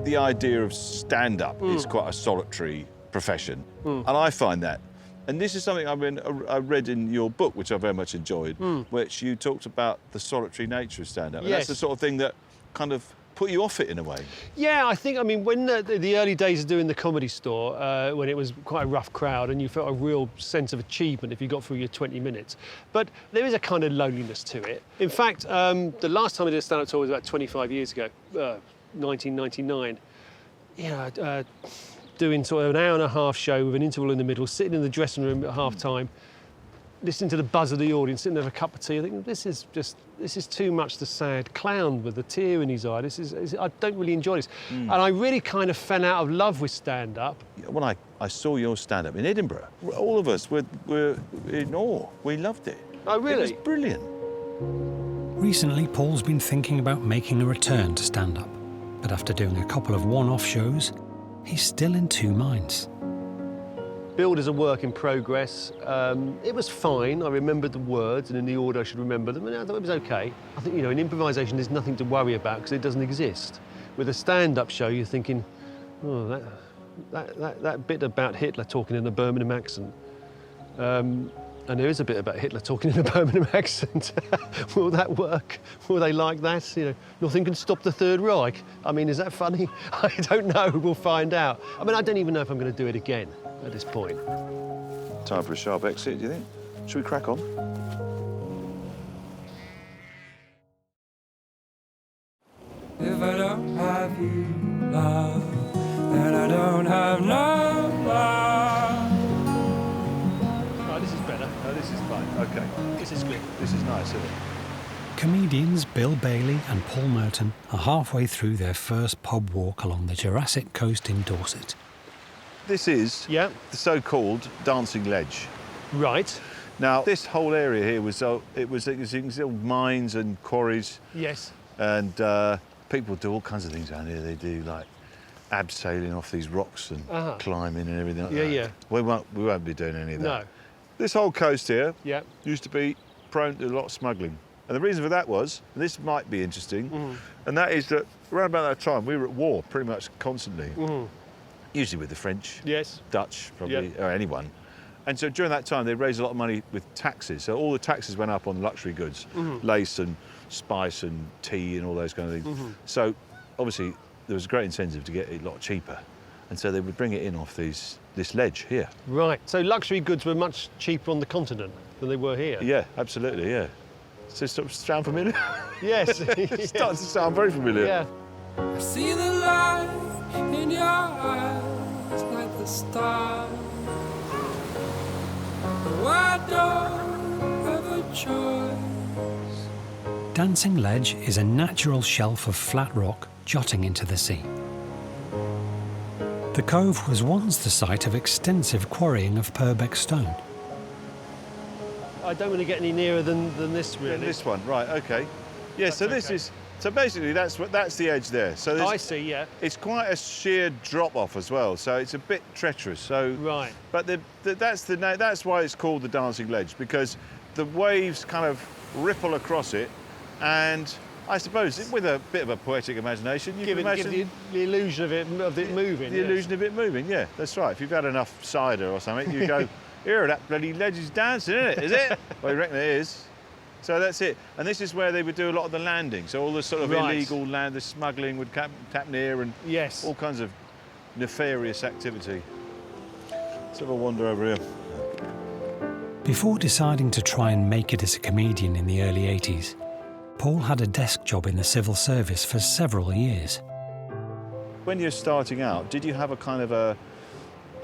H: The idea of stand-up is quite a solitary profession, and I find that. And this is something I read in your book, which I very much enjoyed, which you talked about the solitary nature of stand-up. And that's the sort of thing that kind of put you off it in a way.
L: Yeah, I mean, when the early days of doing the Comedy Store, when it was quite a rough crowd and you felt a real sense of achievement if you got through your 20 minutes. But there is a kind of loneliness to it. In fact, the last time I did a stand-up tour was about 25 years ago, 1999. Yeah, doing sort of an hour and a half show with an interval in the middle, sitting in the dressing room at half time, listening to the buzz of the audience, sitting there with a cup of tea. I think this is too much. The sad clown with the tear in his eye. I don't really enjoy this. And I really kind of fell out of love with stand-up.
H: When I saw your stand-up in Edinburgh, all of us were in awe. We loved it.
L: Oh, really?
H: It was brilliant.
D: Recently, Paul's been thinking about making a return to stand-up. But after doing a couple of one-off shows, he's still in two minds.
L: Build is a work in progress. It was fine. I remembered the words and in the order I should remember them, and I thought it was okay. I think, in improvisation there's nothing to worry about because it doesn't exist. With a stand-up show, you're thinking, oh, that bit about Hitler talking in a Birmingham accent. And there is a bit about Hitler talking in a Birmingham accent. Will that work? Will they like that? Nothing can stop the Third Reich. I mean, is that funny? I don't know. We'll find out. I mean, I don't even know if I'm going to do it again at this point.
H: Time for a sharp exit, do you think? Should we crack on?
C: If I don't have you, love, then I don't have no love.
L: Oh, this is better.
H: Oh, this is fine. OK.
L: This is good.
H: This is nice, isn't it?
D: Comedians Bill Bailey and Paul Merton are halfway through their first pub walk along the Jurassic Coast in Dorset.
H: This is the so-called dancing ledge.
L: Right.
H: Now, this whole area here was all mines and quarries.
L: Yes.
H: And people do all kinds of things down here. They do like abseiling off these rocks and climbing and everything like that.
L: Yeah.
H: We won't be doing any of that.
L: No.
H: This whole coast here used to be prone to a lot of smuggling. And the reason for that was, and this might be interesting, and that is that around about that time we were at war pretty much constantly. Usually with the French, Dutch, probably, or anyone. And so during that time, they raised a lot of money with taxes. So all the taxes went up on luxury goods, lace and spice and tea and all those kind of things. So obviously there was a great incentive to get it a lot cheaper. And so they would bring it in off this ledge here.
L: Right. So luxury goods were much cheaper on the continent than they were here?
H: Yeah, absolutely, yeah. Does it start to sound familiar?
L: Yes.
H: It starts to sound very familiar.
L: Yeah.
C: I see the light in your eyes like the stars. Oh, I don't have a choice.
D: Dancing Ledge is a natural shelf of flat rock jutting into the sea. The cove was once the site of extensive quarrying of Perbeck stone.
L: I don't want to get any nearer than this, really.
H: This one, right, OK. Yeah, so this is... So basically, that's the edge there. So
L: I see, yeah.
H: It's quite a sheer drop-off as well, so it's a bit treacherous. So
L: right.
H: But that's why it's called the Dancing Ledge, because the waves kind of ripple across it, and I suppose with a bit of a poetic imagination, you can imagine
L: give the illusion of it moving.
H: The illusion of it moving, yeah, that's right. If you've had enough cider or something, you go, here, that bloody ledge is dancing, isn't it? Is it? Well, you reckon it is. So that's it. And this is where they would do a lot of the landing. So all the sort of illegal land, the smuggling would happen here and all kinds of nefarious activity. Let's have a wander over here.
D: Before deciding to try and make it as a comedian in the early 80s, Paul had a desk job in the civil service for several years.
H: When you're starting out, did you have a kind of a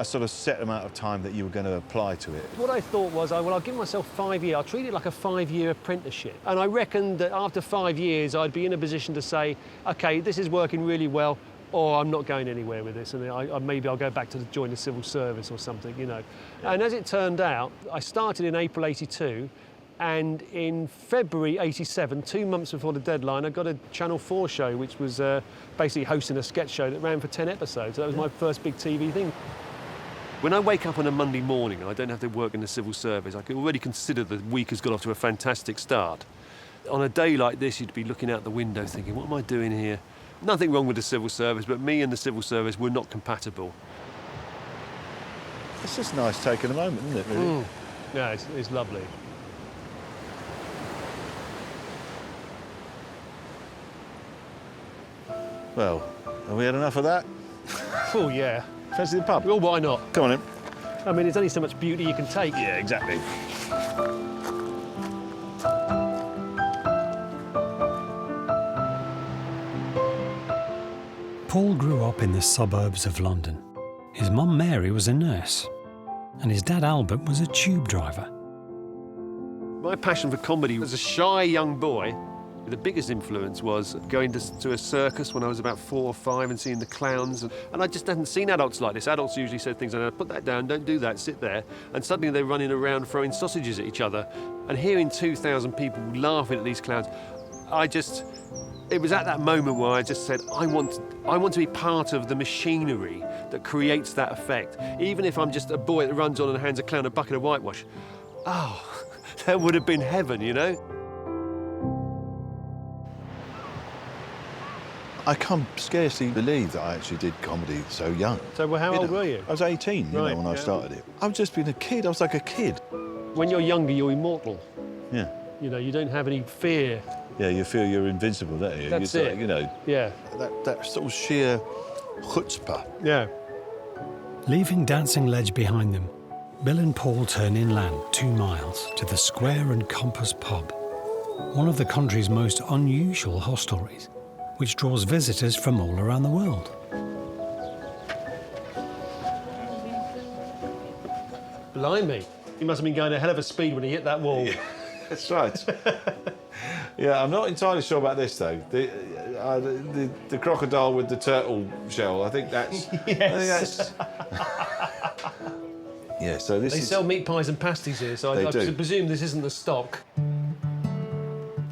H: sort of set amount of time that you were going to apply to it?
L: What I thought was, I'll give myself 5 years. I'll treat it like a 5-year apprenticeship. And I reckoned that after 5 years, I'd be in a position to say, OK, this is working really well, or I'm not going anywhere with this, and maybe I'll go back to join the civil service or something, And as it turned out, I started in April 82, and in February 87, 2 months before the deadline, I got a Channel 4 show, which was basically hosting a sketch show that ran for 10 episodes. That was my first big TV thing. When I wake up on a Monday morning and I don't have to work in the civil service, I can already consider the week has got off to a fantastic start. On a day like this, you'd be looking out the window thinking, what am I doing here? Nothing wrong with the civil service, but me and the civil service were not compatible.
H: It's just nice taking a moment, isn't it, really?
L: Yeah, it's lovely.
H: Well, have we had enough of that?
L: Oh, yeah.
H: Fancy the pub?
L: Well, why not?
H: Come on in.
L: I mean, there's only so much beauty you can take.
H: Yeah, exactly.
D: Paul grew up in the suburbs of London. His mum Mary was a nurse, and his dad Albert was a tube driver.
L: My passion for comedy as a shy young boy, the biggest influence was going to a circus when I was about 4 or 5 and seeing the clowns. And I just hadn't seen adults like this. Adults usually said things like, put that down, don't do that, sit there. And suddenly they're running around throwing sausages at each other. And hearing 2,000 people laughing at these clowns, it was at that moment where I just said, I want to be part of the machinery that creates that effect. Even if I'm just a boy that runs on and hands a clown a bucket of whitewash. Oh, that would have been heaven, you know?
H: I can scarcely believe that I actually did comedy so young.
L: So how old were you?
H: I was 18, when I started it. I've just been a kid. I was like a kid.
L: When you're younger, you're immortal.
H: Yeah.
L: You know, you don't have any fear.
H: Yeah, you feel you're invincible, don't you?
L: That's
H: You're
L: it.
H: like, you know.
L: Yeah.
H: That sort of sheer chutzpah.
L: Yeah.
D: Leaving Dancing Ledge behind them, Bill and Paul turn inland 2 miles to the Square and Compass pub, one of the country's most unusual hostelries, which draws visitors from all around the world.
L: Blimey. He must have been going a hell of a speed when he hit that wall.
H: Yeah, that's right. Yeah, I'm not entirely sure about this, though. The crocodile with the turtle shell, I think that's...
L: Yes.
H: Yeah, so this
L: They
H: is...
L: sell meat pies and pasties here, so I presume this isn't the stock.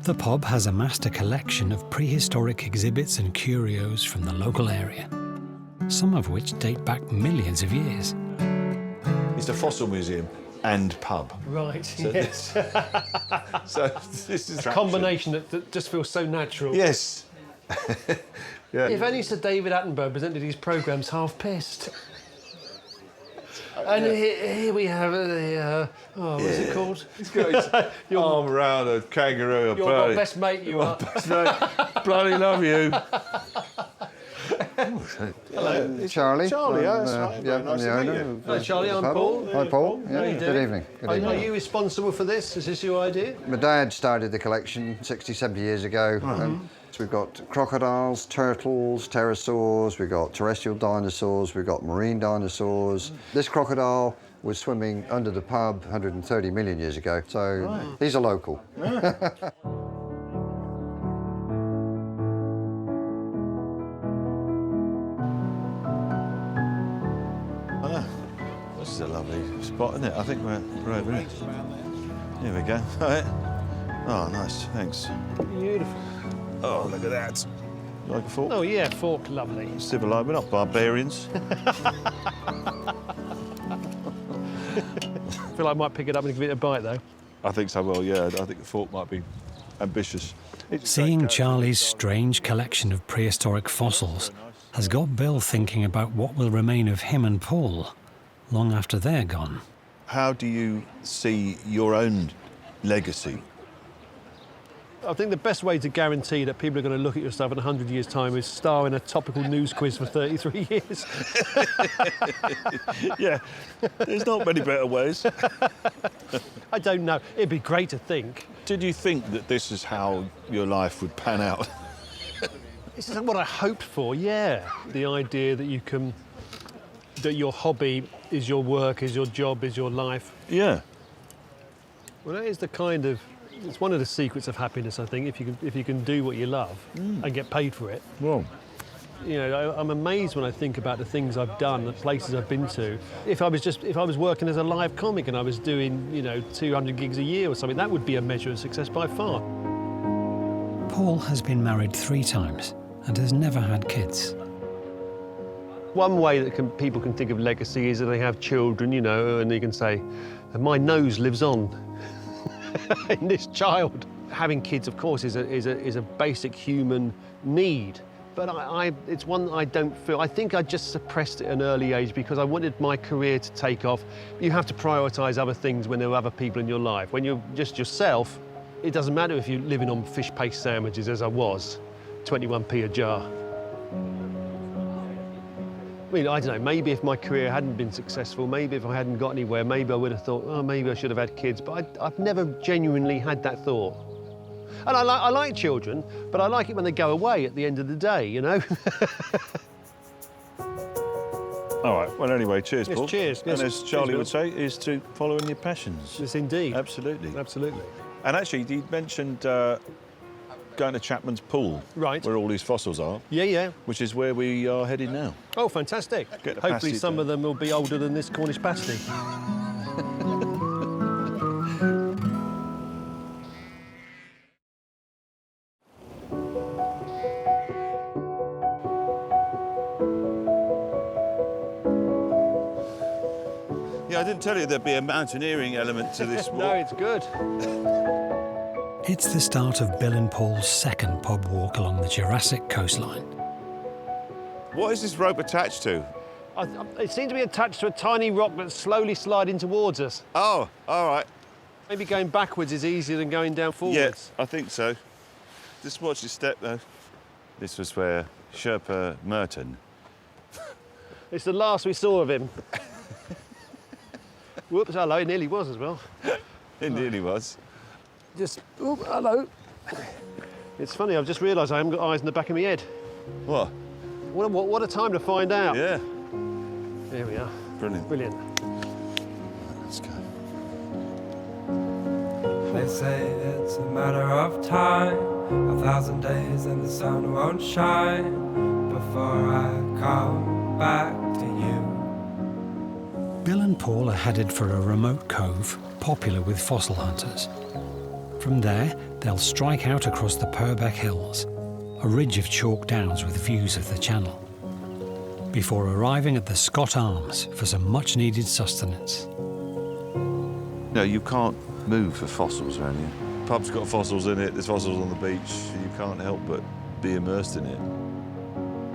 D: The pub has amassed a collection of prehistoric exhibits and curios from the local area, some of which date back millions of years.
H: It's a fossil museum and pub.
L: Right,
H: So
L: yes.
H: So this is
L: a combination that just feels so natural.
H: Yes. Yeah.
L: If only Sir David Attenborough presented his programmes half-pissed. And here we have what's it called?
H: He's got his arm around a kangaroo.
L: You're my best mate, you are.
H: Best mate. Bloody love you.
Q: Hello, Charlie.
H: Charlie,
Q: I'm,
H: that's right.
Q: yeah,
H: Nice
Q: I'm the
H: to meet
Q: owner.
H: you.
Q: Of,
L: Hi, Charlie, I'm Paul.
Q: Hi, Paul.
L: How you
Q: Yeah,
L: doing?
Q: good evening. Good evening.
L: Are you responsible for this? Is this your idea?
Q: My dad started the collection 60, 70 years ago. So we've got crocodiles, turtles, pterosaurs, we've got terrestrial dinosaurs, we've got marine dinosaurs. This crocodile was swimming under the pub 130 million years ago, so he's a local.
H: This is a lovely spot, isn't it? I think we're over here. Here we go. All right. Oh, nice. Thanks.
L: Beautiful.
H: Oh, look at that. You like a fork?
L: Oh, yeah, fork, lovely.
H: Civilised. We're not barbarians.
L: I feel like I might pick it up and give it a bite, though.
H: I think so, well, yeah. I think the fork might be ambitious.
D: Seeing Charlie's strange collection of prehistoric fossils has got Bill thinking about what will remain of him and Paul long after they're gone.
H: How do you see your own legacy?
L: I think the best way to guarantee that people are going to look at your stuff in 100 years' time is star in a topical news quiz for 33 years.
H: Yeah, there's not many better ways.
L: I don't know. It'd be great to think.
H: Did you think that this is how your life would pan out?
L: This is what I hoped for, yeah. The idea that that your hobby is your work, is your job, is your life.
H: Yeah.
L: Well, that is it's one of the secrets of happiness, I think, if you can do what you love and get paid for it.
H: Well,
L: you know, I'm amazed when I think about the things I've done, the places I've been to. If I was working as a live comic and I was doing, 200 gigs a year or something, that would be a measure of success by far.
D: Paul has been married 3 times and has never had kids.
L: One way that people can think of legacy is that they have children, and they can say, my nose lives on in this child. Having kids, of course, is a basic human need. But it's one I don't feel. I think I just suppressed it at an early age because I wanted my career to take off. You have to prioritise other things when there are other people in your life. When you're just yourself, it doesn't matter if you're living on fish paste sandwiches, as I was, 21p a jar. I mean, I don't know, maybe if my career hadn't been successful, maybe if I hadn't got anywhere, maybe I would have thought, oh, maybe I should have had kids. But I've never genuinely had that thought. And I like children, but I like it when they go away at the end of the day,
H: All right, well, anyway, cheers,
L: Yes,
H: Paul.
L: cheers. Yes,
H: And as
L: cheers,
H: Charlie
L: Bill.
H: would say, is to follow in your passions.
L: Yes, indeed.
H: Absolutely.
L: Absolutely.
H: And actually, you mentioned going to Chapman's Pool.
L: Right.
H: Where all these fossils are.
L: Yeah, yeah.
H: Which is where we are heading now.
L: Oh, fantastic.
H: Get the
L: Hopefully
H: pasty
L: some
H: down.
L: of them will be older than this Cornish pasty.
H: Yeah, I didn't tell you there'd be a mountaineering element to this walk.
L: No, it's good.
D: It's the start of Bill and Paul's second pub walk along the Jurassic coastline.
H: What is this rope attached to?
L: It seems to be attached to a tiny rock that's slowly sliding towards us.
H: Oh, all right.
L: Maybe going backwards is easier than going down forwards.
H: Yes, I think so. Just watch your step, though. This was where Sherpa Merton.
L: It's the last we saw of him. Whoops, hello, it nearly was as well.
H: It nearly was.
L: Just, oh, hello. It's funny, I've just realised I haven't got eyes in the back of my head.
H: What?
L: What a time to find out.
H: Yeah.
L: There we are.
H: Brilliant.
L: Brilliant.
H: Let's go.
C: They say it's a matter of time, 1,000 days and the sun won't shine before I come back to you.
D: Bill and Paul are headed for a remote cove popular with fossil hunters. From there, they'll strike out across the Perbeck Hills, a ridge of chalk downs with views of the Channel, before arriving at the Scott Arms for some much-needed sustenance.
H: No, you can't move for fossils around here. Pub's got fossils in it, there's fossils on the beach. You can't help but be immersed in it.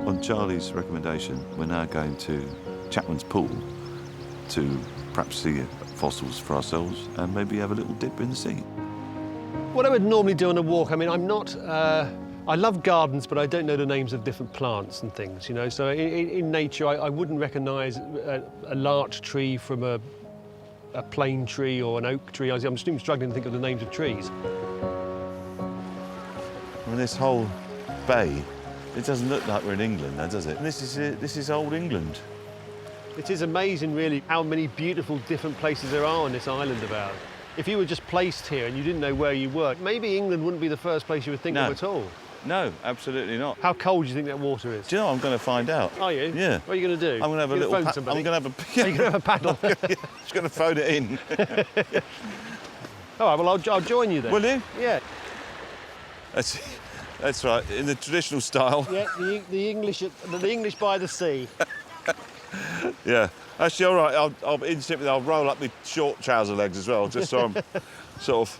H: On Charlie's recommendation, we're now going to Chapman's Pool to perhaps see fossils for ourselves and maybe have a little dip in the sea.
L: What I would normally do on a walk, I mean, I'm not... I love gardens, but I don't know the names of different plants and things, you know. So in nature, I wouldn't recognise a larch tree from a plane tree or an oak tree. I'm still struggling to think of the names of trees.
H: I mean, this whole bay, it doesn't look like we're in England now, does it? And this is old England.
L: It is amazing, really, how many beautiful different places there are on this island about. If you were just placed here and you didn't know where you were, maybe England wouldn't be the first place you would think of at all.
H: No, absolutely not.
L: How cold do you think that water is?
H: Do you know, I'm going to find out.
L: Are you?
H: Yeah.
L: What are you going to do?
H: I'm going to have a little...
L: phone
H: I'm
L: somebody?
H: going to have a...
L: Are you going to have a paddle?
H: Just going to phone it in.
L: All right, well, I'll join you then.
H: Will you?
L: Yeah.
H: That's right, in the traditional style.
L: Yeah, the English by the sea.
H: Yeah. Actually, all right, I'll in sympathy, I'll roll up my short trouser legs as well, just so I'm sort of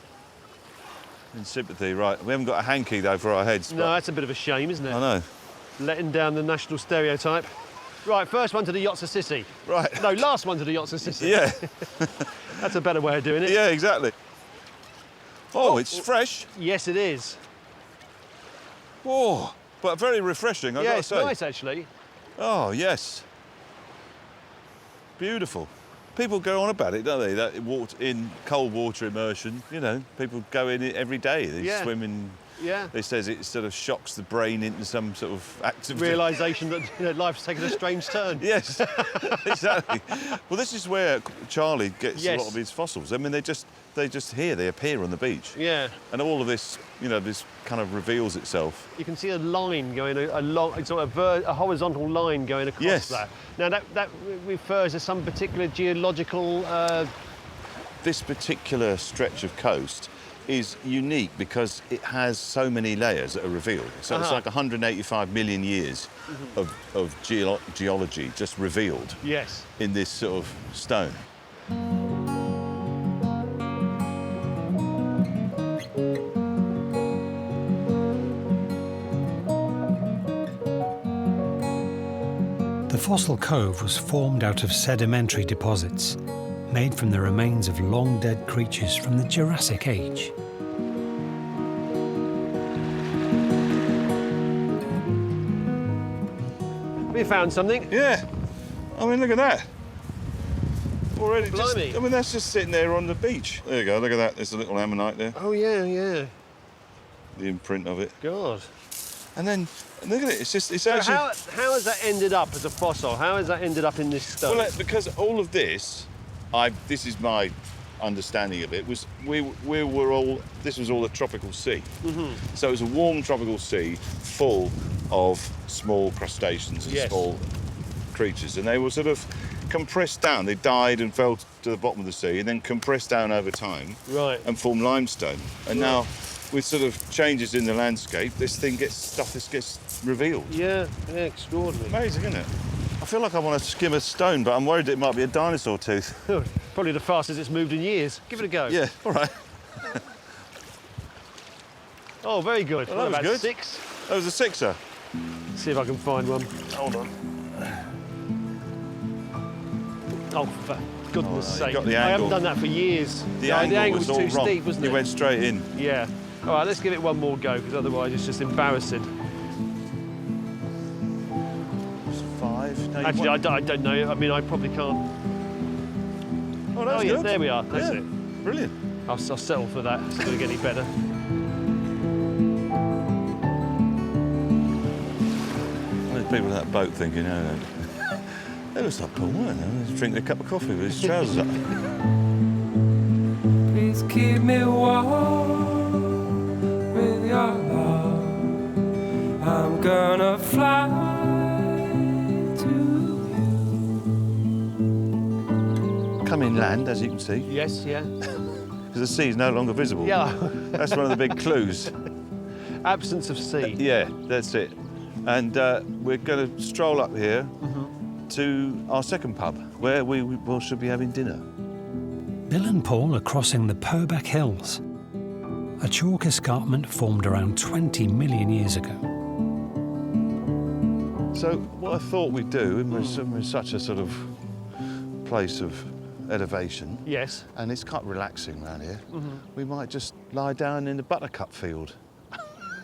H: in sympathy. Right, we haven't got a hanky, though, for our heads.
L: No, that's a bit of a shame, isn't it?
H: I know.
L: Letting down the national stereotype. Right, first one to the Yachts of Sissy.
H: Right.
L: No, last one to the Yachts of Sissy.
H: Yeah.
L: That's a better way of doing it.
H: Yeah, exactly. Oh, it's fresh.
L: Yes, it is.
H: Oh, but very refreshing, I've got to say.
L: Yeah, it's nice, actually.
H: Oh, yes. Beautiful. People go on about it, don't they? That walked in cold water immersion. You know, people go in it every day. They swim in.
L: Yeah.
H: They says it sort of shocks the brain into some sort of activity.
L: Realisation that life's taken a strange turn.
H: Yes, exactly. Well, this is where Charlie gets a lot of his fossils. I mean, they just here. They appear on the beach.
L: Yeah.
H: And all of this, you know, this kind of reveals itself.
L: You can see a line going along, sort of a horizontal line going across that. Now that refers to some particular geological.
H: This particular stretch of coast is unique because it has so many layers that are revealed. So it's like 185 million years of geology just revealed.
L: Yes.
H: In this sort of stone.
D: The fossil cove was formed out of sedimentary deposits, made from the remains of long-dead creatures from the Jurassic Age.
L: We found something.
H: Yeah. I mean, look at that. Already
L: Blimey.
H: I mean, that's just sitting there on the beach. There you go, look at that. There's a little ammonite there.
L: Oh, yeah, yeah.
H: The imprint of it.
L: God.
H: And then, look at it, it's
L: So
H: actually...
L: how has that ended up as a fossil? How has that ended up in this stone?
H: Well, because all of this, this is my understanding of it, was this was all a tropical sea. So it was a warm tropical sea full of small crustaceans and small creatures, and they were sort of compressed down. They died and fell to the bottom of the sea, and then compressed down over time, and formed limestone. And now, with sort of changes in the landscape, this gets revealed.
L: Yeah, extraordinary.
H: Amazing, isn't it? I feel like I want to skim a stone, but I'm worried it might be a dinosaur tooth.
L: Probably the fastest it's moved in years. Give it a go.
H: Yeah, all right.
L: Oh, very good.
H: Well, that was
L: about
H: good.
L: 6.
H: That was a 6er.
L: Let's see if I can find one.
H: Hold on.
L: Oh, for goodness sake.
H: Got the
L: I
H: angle.
L: haven't done that for years.
H: The angle
L: was
H: was all
L: too
H: wrong.
L: steep, wasn't it?
H: You went straight in.
L: Yeah. All right, let's give it one more go, because otherwise it's just embarrassing.
H: 5. No,
L: Actually, I don't know. I mean, I probably can't.
H: Oh, that's
L: yeah,
H: good.
L: there we are. That's it.
H: Brilliant.
L: I'll settle for that. It's not going to get any better.
H: There's people in that boat thinking, oh, they looks like Paul, weren't they? He's drinking a cup of coffee with his trousers up.
C: Please keep me warm with your love. I'm gonna fly to
H: Come inland, as you can see.
L: Yes, yeah.
H: Because the sea is no longer visible.
L: Yeah.
H: That's one of the big clues.
L: Absence of sea.
H: Yeah, that's it. And we're going to stroll up here to our second pub, where we should be having dinner.
D: Bill and Paul are crossing the Perbeck Hills, a chalk escarpment formed around 20 million years ago.
H: So what I thought we'd do, and we're such a sort of place of elevation.
L: Yes.
H: And it's quite relaxing around here. We might just lie down in the buttercup field.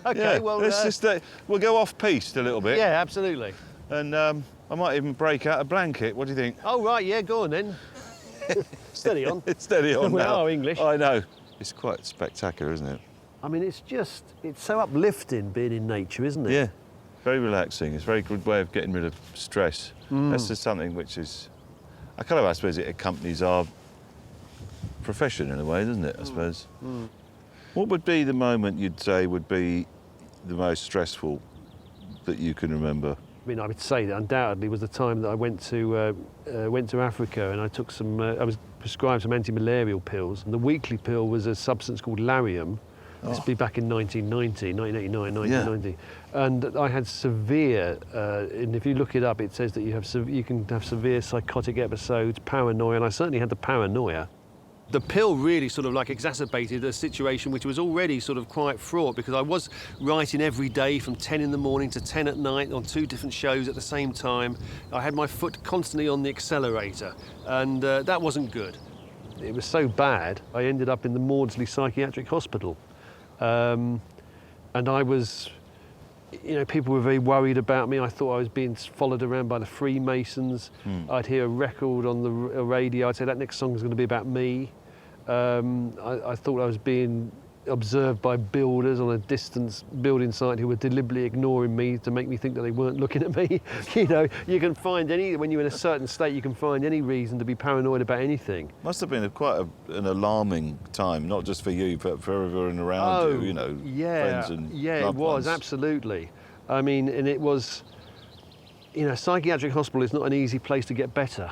L: Okay,
H: Yeah,
L: well...
H: let's just, we'll go off-piste a little bit.
L: Yeah, absolutely.
H: And I might even break out a blanket. What do you think?
L: Oh, right, yeah, go on then. Steady on.
H: It's steady on
L: We
H: now.
L: are English.
H: I know. It's quite spectacular, isn't it?
L: I mean, it's so uplifting being in nature, isn't it?
H: Yeah, very relaxing. It's a very good way of getting rid of stress. That's just something which is, I suppose it accompanies our profession in a way, doesn't it, I suppose? What would be the moment you'd say would be the most stressful that you can remember?
L: I mean, I would say that undoubtedly was the time that I went to Africa, and I took some. I was prescribed some anti-malarial pills, and the weekly pill was a substance called Lariam. This would be back in 1989, 1990, and I had severe. And if you look it up, it says that you can have severe psychotic episodes, paranoia, and I certainly had the paranoia. The pill really sort of like exacerbated a situation which was already sort of quite fraught, because I was writing every day from 10 in the morning to 10 at night on 2 different shows at the same time. I had my foot constantly on the accelerator, and that wasn't good. It was so bad, I ended up in the Maudsley Psychiatric Hospital. And I was, people were very worried about me. I thought I was being followed around by the Freemasons. I'd hear a record on the radio. I'd say, that next song is going to be about me. I thought I was being observed by builders on a distance building site who were deliberately ignoring me to make me think that they weren't looking at me. You can find when you're in a certain state, you can find any reason to be paranoid about anything.
H: Must have been quite an alarming time, not just for you, but for everyone around you, friends and loved
L: it was,
H: ones.
L: Absolutely. I mean, and it was, psychiatric hospital is not an easy place to get better.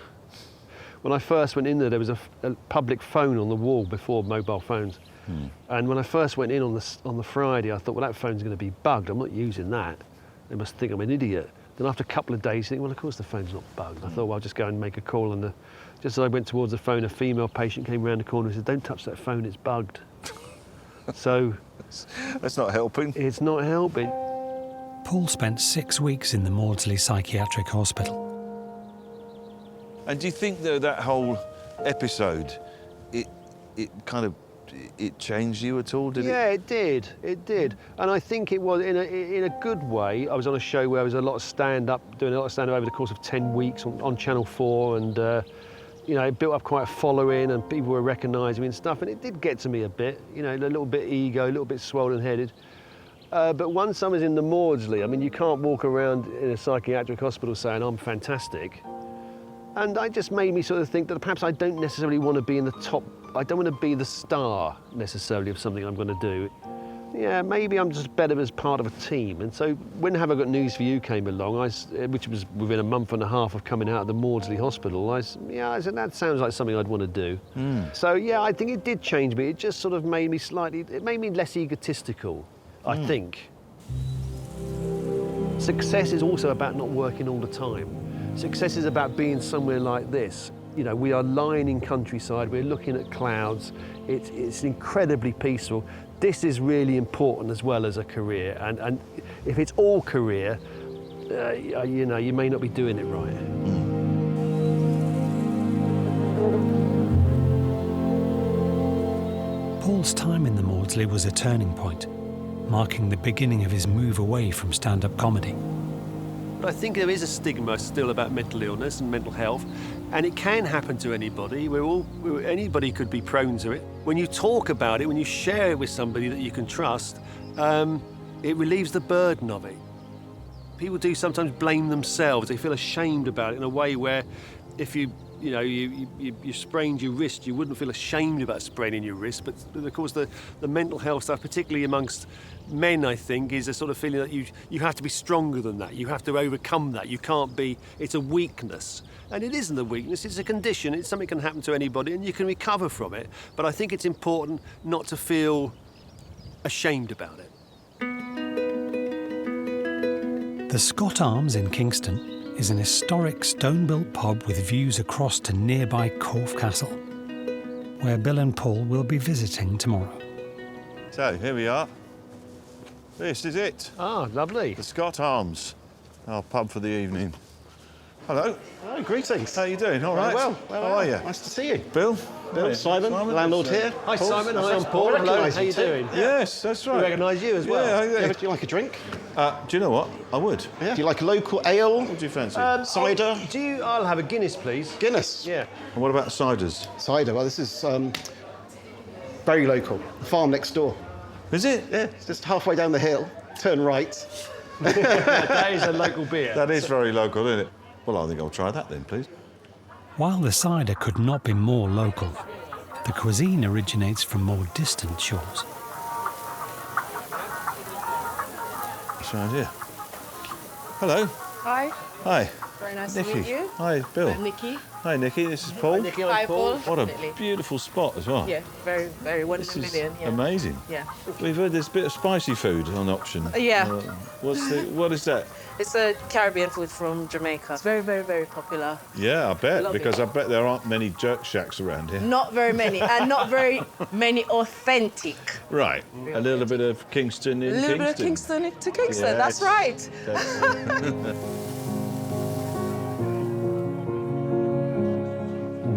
L: When I first went in there was a public phone on the wall before mobile phones. And when I first went in on the Friday, I thought, well, that phone's going to be bugged. I'm not using that. They must think I'm an idiot. Then after a couple of days, you think, well, of course the phone's not bugged. I thought, well, I'll just go and make a call. And just as I went towards the phone, a female patient came around the corner and said, don't touch that phone, it's bugged. So...
H: That's not helping.
L: It's not helping.
D: Paul spent 6 weeks in the Maudsley Psychiatric Hospital.
H: And do you think that whole episode, it changed you at all?
L: It did. It did. And I think it was in a good way. I was on a show where there was a lot of stand-up, doing a lot of stand-up over the course of 10 weeks on Channel 4, and it built up quite a following, and people were recognising me and stuff. And it did get to me a bit, a little bit ego, a little bit swollen-headed. But one summer's in the Maudsley. I mean, you can't walk around in a psychiatric hospital saying, I'm fantastic. And that just made me sort of think that perhaps I don't necessarily want to be in the top, I don't want to be the star necessarily of something I'm going to do. Yeah, maybe I'm just better as part of a team. And so when Have I Got News For You came along, which was within a month and a half of coming out of the Maudsley Hospital, I said, that sounds like something I'd want to do. So yeah, I think it did change me. It just sort of made me less egotistical, I think. Success is also about not working all the time. Success is about being somewhere like this. You know, we are lying in countryside, we're looking at clouds, it's incredibly peaceful. This is really important as well as a career, and if it's all career, you know, you may not be doing it right.
D: Paul's time in the Maudsley was a turning point, marking the beginning of his move away from stand-up comedy.
L: But I think there is a stigma still about mental illness and mental health, and it can happen to anybody. Anybody could be prone to it. When you talk about it, when you share it with somebody that you can trust, it relieves the burden of it. People do sometimes blame themselves. They feel ashamed about it in a way where if you sprained your wrist, you wouldn't feel ashamed about spraining your wrist. But of course, the mental health stuff, particularly amongst men, I think, is a sort of feeling that you have to be stronger than that. You have to overcome that. You can't be, it's a weakness. And it isn't a weakness, it's a condition. It's something that can happen to anybody and you can recover from it. But I think it's important not to feel ashamed about it.
D: The Scott Arms in Kingston is an historic stone-built pub with views across to nearby Corfe Castle, where Bill and Paul will be visiting tomorrow.
H: So, here we are. This is it.
L: Ah, lovely.
H: The Scott Arms, our pub for the evening. Hello.
R: Oh, greetings.
H: How are you doing? All right?
R: Well,
H: How are you?
R: Nice to see you.
H: Bill?
R: Bill, Simon, landlord here.
L: Hi,
R: Paul.
L: Simon. Hi, I'm Paul. Hello. How you doing?
H: Yes, that's right.
L: We recognise you as well.
H: Yeah.
R: Do you like a drink?
H: Do you know what? I would.
R: Yeah. Do you like a local ale?
H: What do you fancy?
R: Cider?
L: I'll have a Guinness, please.
R: Guinness?
L: Yeah.
H: And what about ciders?
R: Cider, well, this is very local. The farm next door.
H: Is it?
R: Yeah, it's just halfway down the hill. Turn right.
L: That is a local beer.
H: That is very local, isn't it? Well, I think I'll try that then, please.
D: While the cider could not be more local, the cuisine originates from more distant shores.
H: It's right here. Hello.
S: Hi.
H: Hi.
S: Very nice
H: Nikki.
S: to meet you.
H: Hi, Bill.
S: I'm Nikki.
H: Hi, Nikki. This is Paul.
L: Hi, Nikki.
S: Hi, Paul.
H: What a beautiful spot as well.
S: Yeah, very, very wonderful.
H: This is
S: Lillian. Yeah.
H: amazing.
S: Yeah.
H: We've heard there's a bit of spicy food on option.
S: Yeah.
H: What is that?
S: It's a Caribbean food from Jamaica. It's very, very, very popular.
H: Yeah, I bet,
S: Love
H: because
S: it.
H: I bet there aren't many jerk shacks around here.
S: Not very many, and not very many authentic.
H: Right. A little bit of Kingston in
S: A little
H: Kingston.
S: bit of Kingston to Kingston.
H: Yeah,
S: That's right.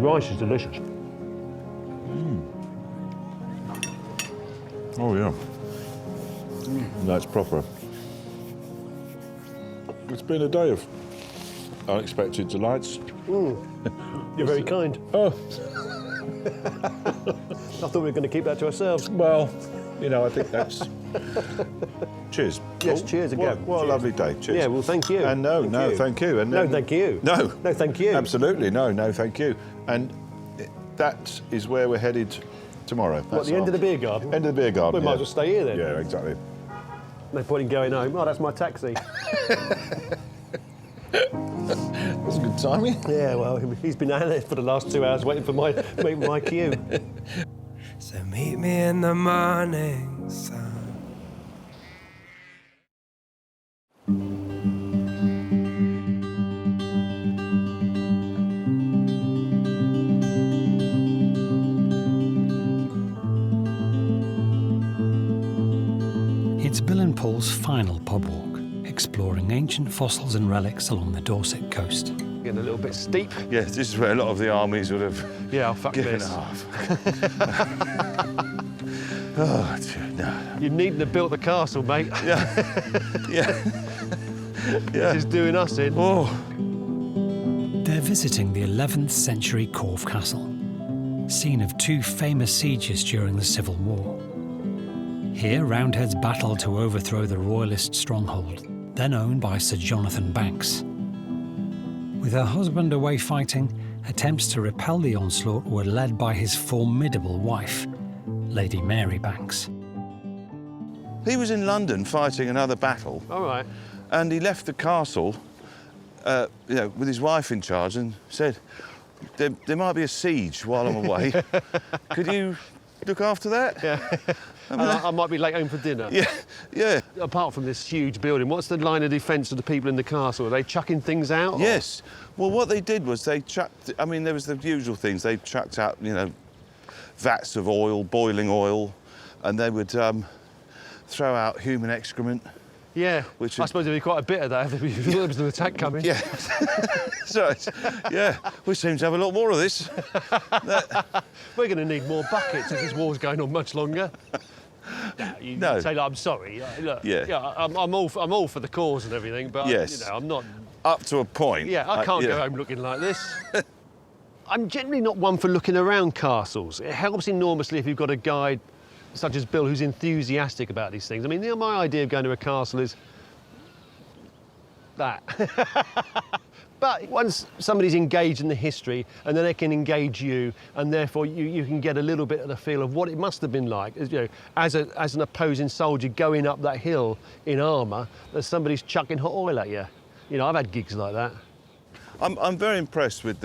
L: Rice is delicious.
H: Oh, yeah. That's proper. It's been a day of unexpected delights.
L: You're very kind.
H: Oh.
L: I thought we were going to keep that to ourselves.
H: Well, you know, I think that's... Cheers.
L: Yes,
H: Paul.
L: cheers again.
H: What a lovely day. Cheers.
L: Yeah, well, thank you.
H: And thank you. And
L: no, thank you.
H: No.
L: No, thank you.
H: Absolutely, no, thank you. And that is where we're headed tomorrow.
L: What, the end of the beer garden?
H: End of the beer garden,
L: We might as well stay here then.
H: Yeah, exactly.
L: No point in going home. Oh, that's my taxi.
H: That's good timing.
L: Yeah, well, he's been out there for the last 2 hours waiting for my cue.
C: So meet me in the morning sun.
D: It's Bill and Paul's final pub walk, exploring ancient fossils and relics along the Dorset coast.
L: Getting a little bit steep.
H: Yes, this is where a lot of the armies would have
L: fuck
H: given
L: this.
H: off. Oh, no.
L: You needn't have built the castle, mate.
H: Yeah.
L: This is doing us in.
H: Oh.
D: They're visiting the 11th century Corfe Castle, scene of 2 famous sieges during the Civil War. Here, Roundheads battled to overthrow the royalist stronghold, then owned by Sir Jonathan Banks. With her husband away fighting, attempts to repel the onslaught were led by his formidable wife, Lady Mary Banks.
A: He was in London fighting another battle.
L: All right.
A: And he left the castle, with his wife in charge, and said, there might be a siege while I'm away. Could you look after that?
L: Yeah. I might be late home for dinner.
A: Yeah, yeah.
L: Apart from this huge building, what's the line of defence of the people in the castle? Are they chucking things out?
A: Yes. Well, what they did was they chucked... I mean, there was the usual things. They chucked out, vats of oil, boiling oil, and they would throw out human excrement.
L: Yeah, I suppose there'd be quite a bit of that if there was an attack coming.
A: Yeah. We seem to have a lot more of this.
L: We're going to need more buckets if this war's going on much longer. You say, I'm sorry. Look, I'm all for the cause and everything, but
A: yes.
L: I'm not.
A: Up to a point.
L: Yeah, I can't go home looking like this. I'm generally not one for looking around castles. It helps enormously if you've got a guide such as Bill who's enthusiastic about these things. I mean, my idea of going to a castle is that. But once somebody's engaged in the history, and then they can engage you, and therefore you can get a little bit of the feel of what it must have been like, as an opposing soldier going up that hill in armour, as somebody's chucking hot oil at you. I've had gigs like that.
A: I'm very impressed with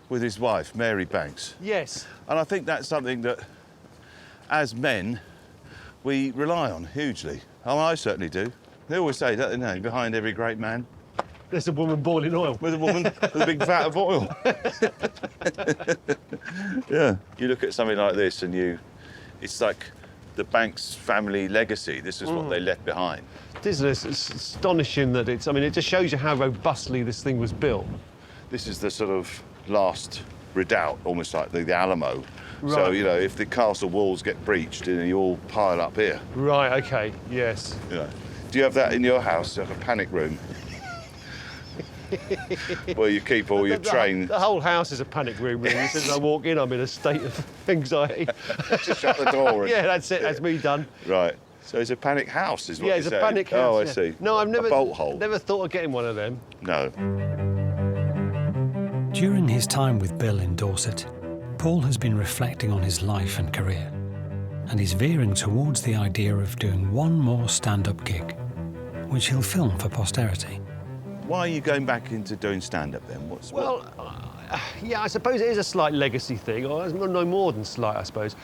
A: his wife, Mary Banks.
L: Yes.
A: And I think that's something that, as men, we rely on hugely. I certainly do. They always say that, behind every great man,
L: there's a woman boiling oil.
A: With a woman with a big vat of oil. Yeah. You look at something like this and it's like the Banks family legacy. This is what they left behind.
L: It's astonishing that it just shows you how robustly this thing was built.
A: This is the sort of last redoubt, almost like the Alamo.
L: Right.
A: So, if the castle walls get breached, you all pile up here.
L: Right, OK, yes.
A: Do you have that in your house, like a panic room? Where you keep all your train...
L: The whole house is a panic room, really. As soon as I walk in, I'm in a state of anxiety.
A: Just shut the door.
L: Yeah, that's it. That's me done.
A: Right. So it's a panic house, is what
L: you're saying? Yeah, it's a panic house.
A: Oh, I see.
L: No, I've never...
A: A bolt hole.
L: Never thought of getting one of them.
A: No.
D: During his time with Bill in Dorset, Paul has been reflecting on his life and career, and he's veering towards the idea of doing one more stand-up gig, which he'll film for posterity.
A: Why are you going back into doing stand-up then?
L: I suppose it is a slight legacy thing, or no more than slight, I suppose.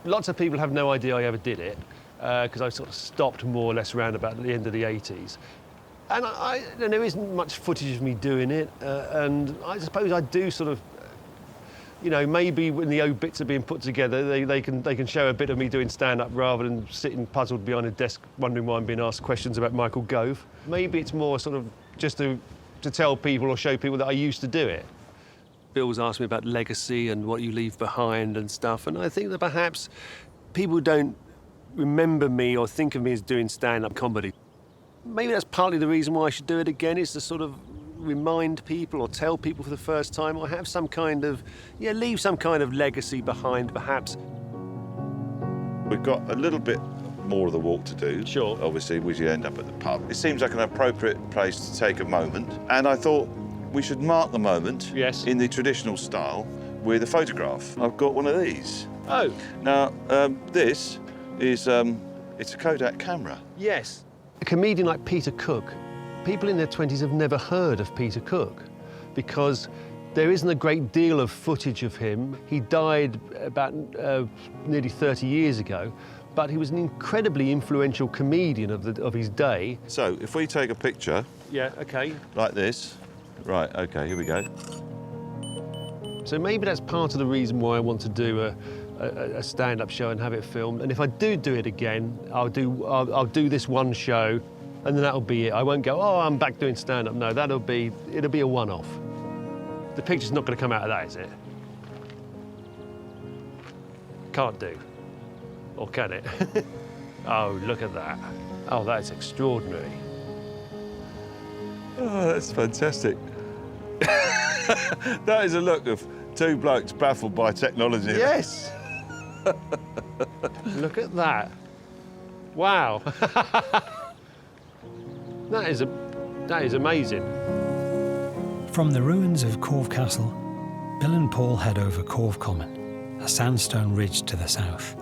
L: Lots of people have no idea I ever did it, because I sort of stopped more or less around about the end of the 80s. And there isn't much footage of me doing it, and I suppose I do sort of, maybe when the obits are being put together, they can show a bit of me doing stand-up rather than sitting puzzled behind a desk wondering why I'm being asked questions about Michael Gove. Maybe it's more sort of just to tell people or show people that I used to do it. Bill's asked me about legacy and what you leave behind and stuff, and I think that perhaps people don't remember me or think of me as doing stand-up comedy. Maybe that's partly the reason why I should do it again, is to sort of remind people or tell people for the first time, or have some kind of, leave some kind of legacy behind, perhaps.
A: We've got a little bit more of the walk to do.
L: Sure.
A: Obviously, we should end up at the pub. It seems like an appropriate place to take a moment, and I thought we should mark the moment in the traditional style with a photograph. I've got one of these.
L: Oh.
A: Now, this is, it's a Kodak camera.
L: Yes. A comedian like Peter Cook, people in their 20s have never heard of Peter Cook because there isn't a great deal of footage of him. He died about nearly 30 years ago, but he was an incredibly influential comedian of his day.
A: So, if we take a picture...
L: Yeah, OK.
A: Like this. Right, OK, here we go.
L: So maybe that's part of the reason why I want to do a stand-up show and have it filmed. And if I do it again, I'll do this one show, and then that'll be it. I won't go, oh, I'm back doing stand-up. No, it'll be a one-off. The picture's not going to come out of that, is it? Can't do. Or can it? Oh, look at that. Oh, that's extraordinary.
A: Oh, that's fantastic. That is a look of two blokes baffled by technology.
L: Yes. Look at that. Wow. That is amazing.
D: From the ruins of Corfe Castle, Bill and Paul head over Corfe Common, a sandstone ridge to the south,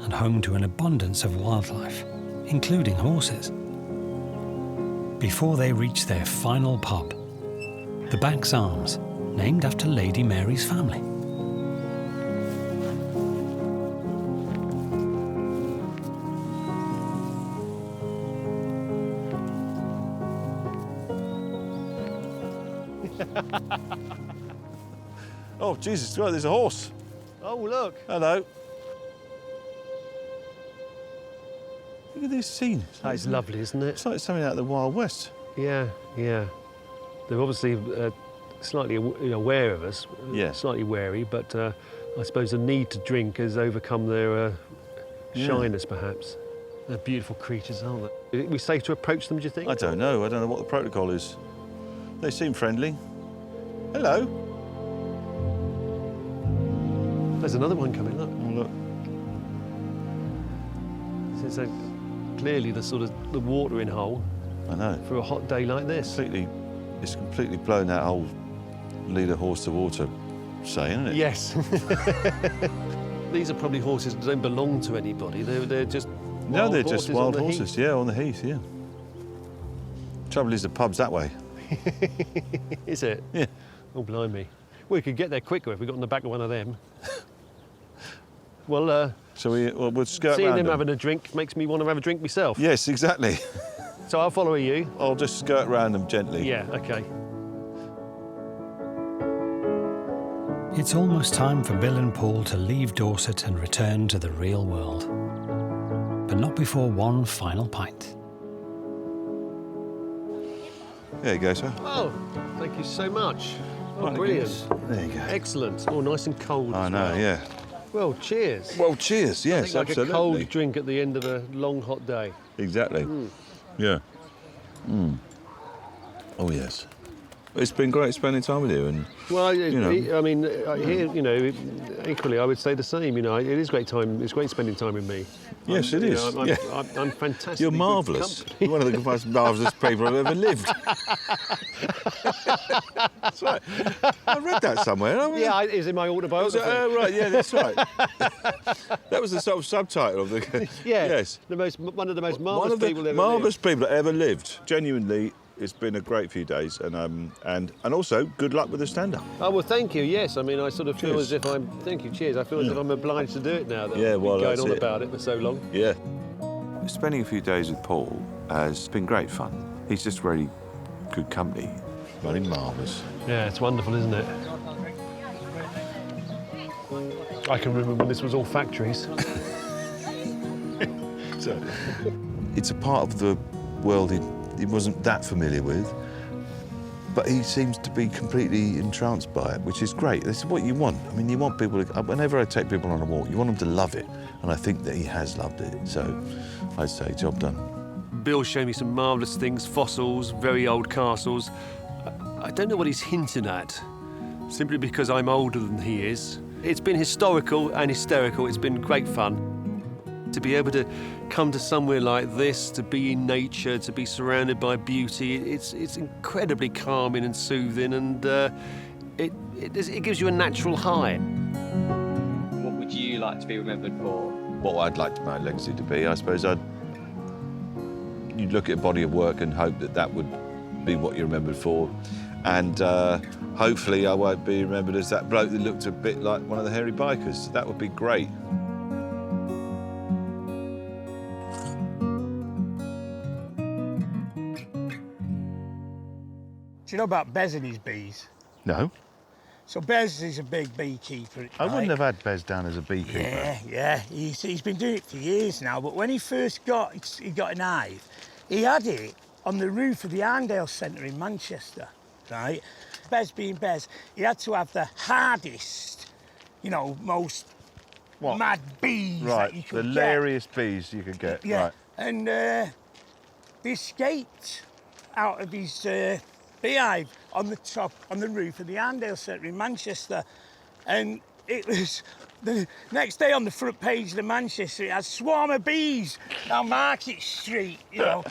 D: and home to an abundance of wildlife, including horses. Before they reach their final pub, the Bank's Arms, named after Lady Mary's family.
H: Oh, Jesus, right, there's a horse.
L: Oh, look.
H: Hello. Look at this scene.
L: That is lovely, isn't it?
H: It's like something out of the Wild West.
L: Yeah, yeah. They're obviously slightly aware of us, slightly wary, but I suppose the need to drink has overcome their shyness, perhaps. They're beautiful creatures, aren't they? Are we safe to approach them, do you think?
H: I don't know. I don't know what the protocol is. They seem friendly. Hello.
L: There's another one coming, look.
H: Oh, look.
L: So clearly the sort of the watering hole.
H: I know.
L: For a hot day like this.
H: It's completely blown that whole lead a horse to water saying, isn't it?
L: Yes. These are probably horses that don't belong to anybody. They're just
H: No, they're just wild horses, yeah, on the heath, yeah. Trouble is the pub's that way.
L: Is it?
H: Yeah.
L: Oh, blimey. We could get there quicker if we got on the back of one of them. Well,
H: so we'll skirt
L: seeing
H: around
L: them having a drink makes me want to have a drink myself.
H: Yes, exactly.
L: So I'll follow you.
H: I'll just skirt around them gently.
L: Yeah, OK.
D: It's almost time for Bill and Paul to leave Dorset and return to the real world. But not before one final pint.
H: There you go, sir.
L: Oh, thank you so much. Oh,
H: Right,
L: brilliant.
H: There you go.
L: Excellent. Oh, nice and cold.
H: I know, yeah.
L: Well, cheers.
H: Well, cheers, yes,
L: I think like
H: absolutely.
L: a cold drink at the end of a long, hot day.
H: Exactly. Yeah. Oh, yes. It's been great spending time with you, and
L: well,
H: you know.
L: I mean, here, you know, equally, I would say the same. You know, it is great time. It's great spending time with me.
H: Yes, it is.
L: I'm fantastic.
H: You're marvellous. You're one of the most marvellous people I've ever lived. That's right. I read that somewhere.
L: Yeah, it's in my autobiography.
H: Oh, right, yeah, that's right. That was the sort of subtitle of the...
L: Yeah,
H: yes.
L: One of the most marvellous people ever
H: marvellous people that ever lived. Genuinely, it's been a great few days, and also good luck with the stand-up.
L: Oh, well, thank you. Yes, I mean, I sort of feel
H: Cheers.
L: as if I'm. Thank you. Cheers. I feel as if I'm obliged to do it now. That
H: Yeah, well,
L: I've been
H: that's
L: going on
H: it.
L: about it for so long.
H: Yeah. Spending a few days with Paul has been great fun. He's just really good company. Bloody marvellous.
L: Yeah, it's wonderful, isn't it? I can remember when this was all factories.
H: So, it's a part of the world he wasn't that familiar with, but he seems to be completely entranced by it, which is great. This is what you want. I mean, you want people to, whenever I take people on a walk, you want them to love it, and I think that he has loved it. So I'd say job done.
L: Bill showed me some marvellous things, fossils, very old castles. I don't know what he's hinting at, simply because I'm older than he is. It's been historical and hysterical. It's been great fun. To be able to come to somewhere like this, to be in nature, to be surrounded by beauty, it's incredibly calming and soothing, and it gives you a natural high.
O: What would you like to be remembered for?
H: What I'd like my legacy to be, I suppose you'd look at a body of work and hope that that would be what you're remembered for, and hopefully I won't be remembered as that bloke that looked a bit like one of the hairy bikers. That would be great.
E: Do you know about Bez and his bees?
A: No.
E: So Bez is a big beekeeper.
A: I wouldn't have had Bez down as a beekeeper.
E: Yeah. He's been doing it for years now. But when he first got an hive, he had it on the roof of the Arndale Centre in Manchester, right? Bez being Bez, he had to have the hardest, you know, most mad bees that you could
A: the
E: get.
A: lairiest bees you could get.
E: Yeah,
A: Right.
E: and they escaped out of his beehive on the roof of the Arndale Centre in Manchester, and it was The next day on the front page of the Manchester, it has swarm of bees down Market Street, you know,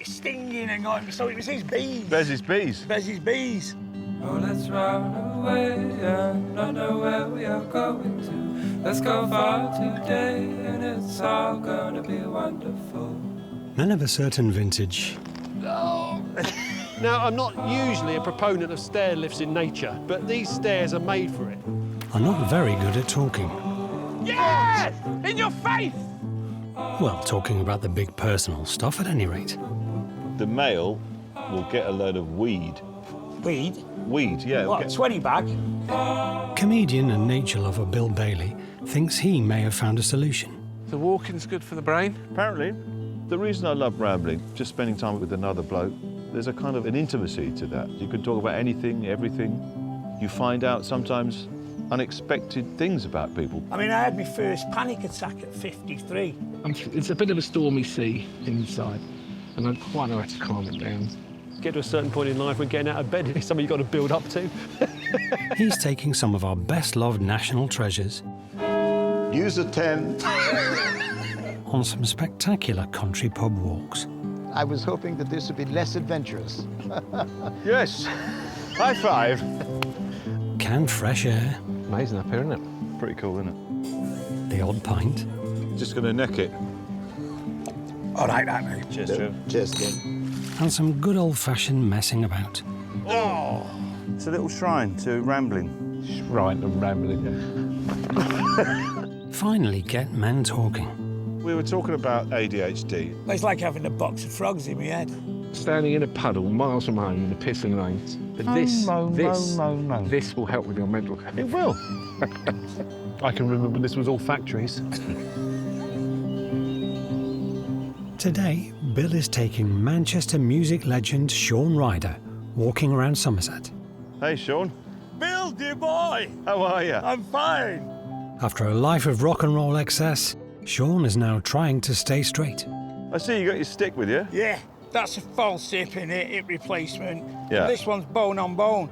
E: stinging and going. So it was his bees.
A: Bez's bees.
E: Bez's bees.
C: Oh, let's run away and not know where we are going to. Let's go far today and it's all gonna be wonderful.
D: Men of a certain vintage.
L: No! Now, I'm not usually a proponent of stair lifts in nature, but these stairs are made for it.
D: Are not very good at talking.
J: Yes! In your face!
D: Well, talking about the big personal stuff at any rate.
H: The male will get a load of weed.
E: Weed?
H: Weed, yeah.
E: What, 20 bag?
D: Comedian and nature lover Bill Bailey thinks he may have found a solution.
B: The walking's good for the brain?
A: Apparently. The reason I love rambling, just spending time with another bloke, there's a kind of an intimacy to that. You can talk about anything, everything. You find out sometimes unexpected things about people.
E: I mean, I had my first panic attack at 53.
B: It's a bit of a stormy sea inside, and I quite know how to calm it down.
L: Get to a certain point in life when getting out of bed is something you've got to build up to.
D: He's taking some of our best-loved national treasures.
N: Use a 10.
D: On some spectacular country pub walks.
G: I was hoping that this would be less adventurous.
A: Yes. High five.
D: Can fresh air.
B: Amazing up here, isn't it?
A: Pretty cool, isn't it?
D: The odd pint.
A: Just going to neck it.
E: All right, mate.
A: Cheers, Trev.
G: Cheers, Ken.
D: And some good old-fashioned messing about.
A: Oh! It's a little shrine to rambling.
B: Shrine to rambling.
D: Finally get men talking.
A: We were talking about ADHD.
E: It's like having a box of frogs in my head.
B: Standing in a puddle miles from home in the pissing rain. But this will help with your mental health.
A: It will.
L: I can remember when this was all factories.
D: Today, Bill is taking Manchester music legend Shaun Ryder walking around Somerset.
A: Hey, Shaun.
E: Bill, dear boy.
A: How are you?
E: I'm fine.
D: After a life of rock and roll excess, Shaun is now trying to stay straight.
A: I see you got your stick with you.
E: Yeah, that's a false hip, innit? Hip replacement.
A: Yeah.
E: This one's bone on bone.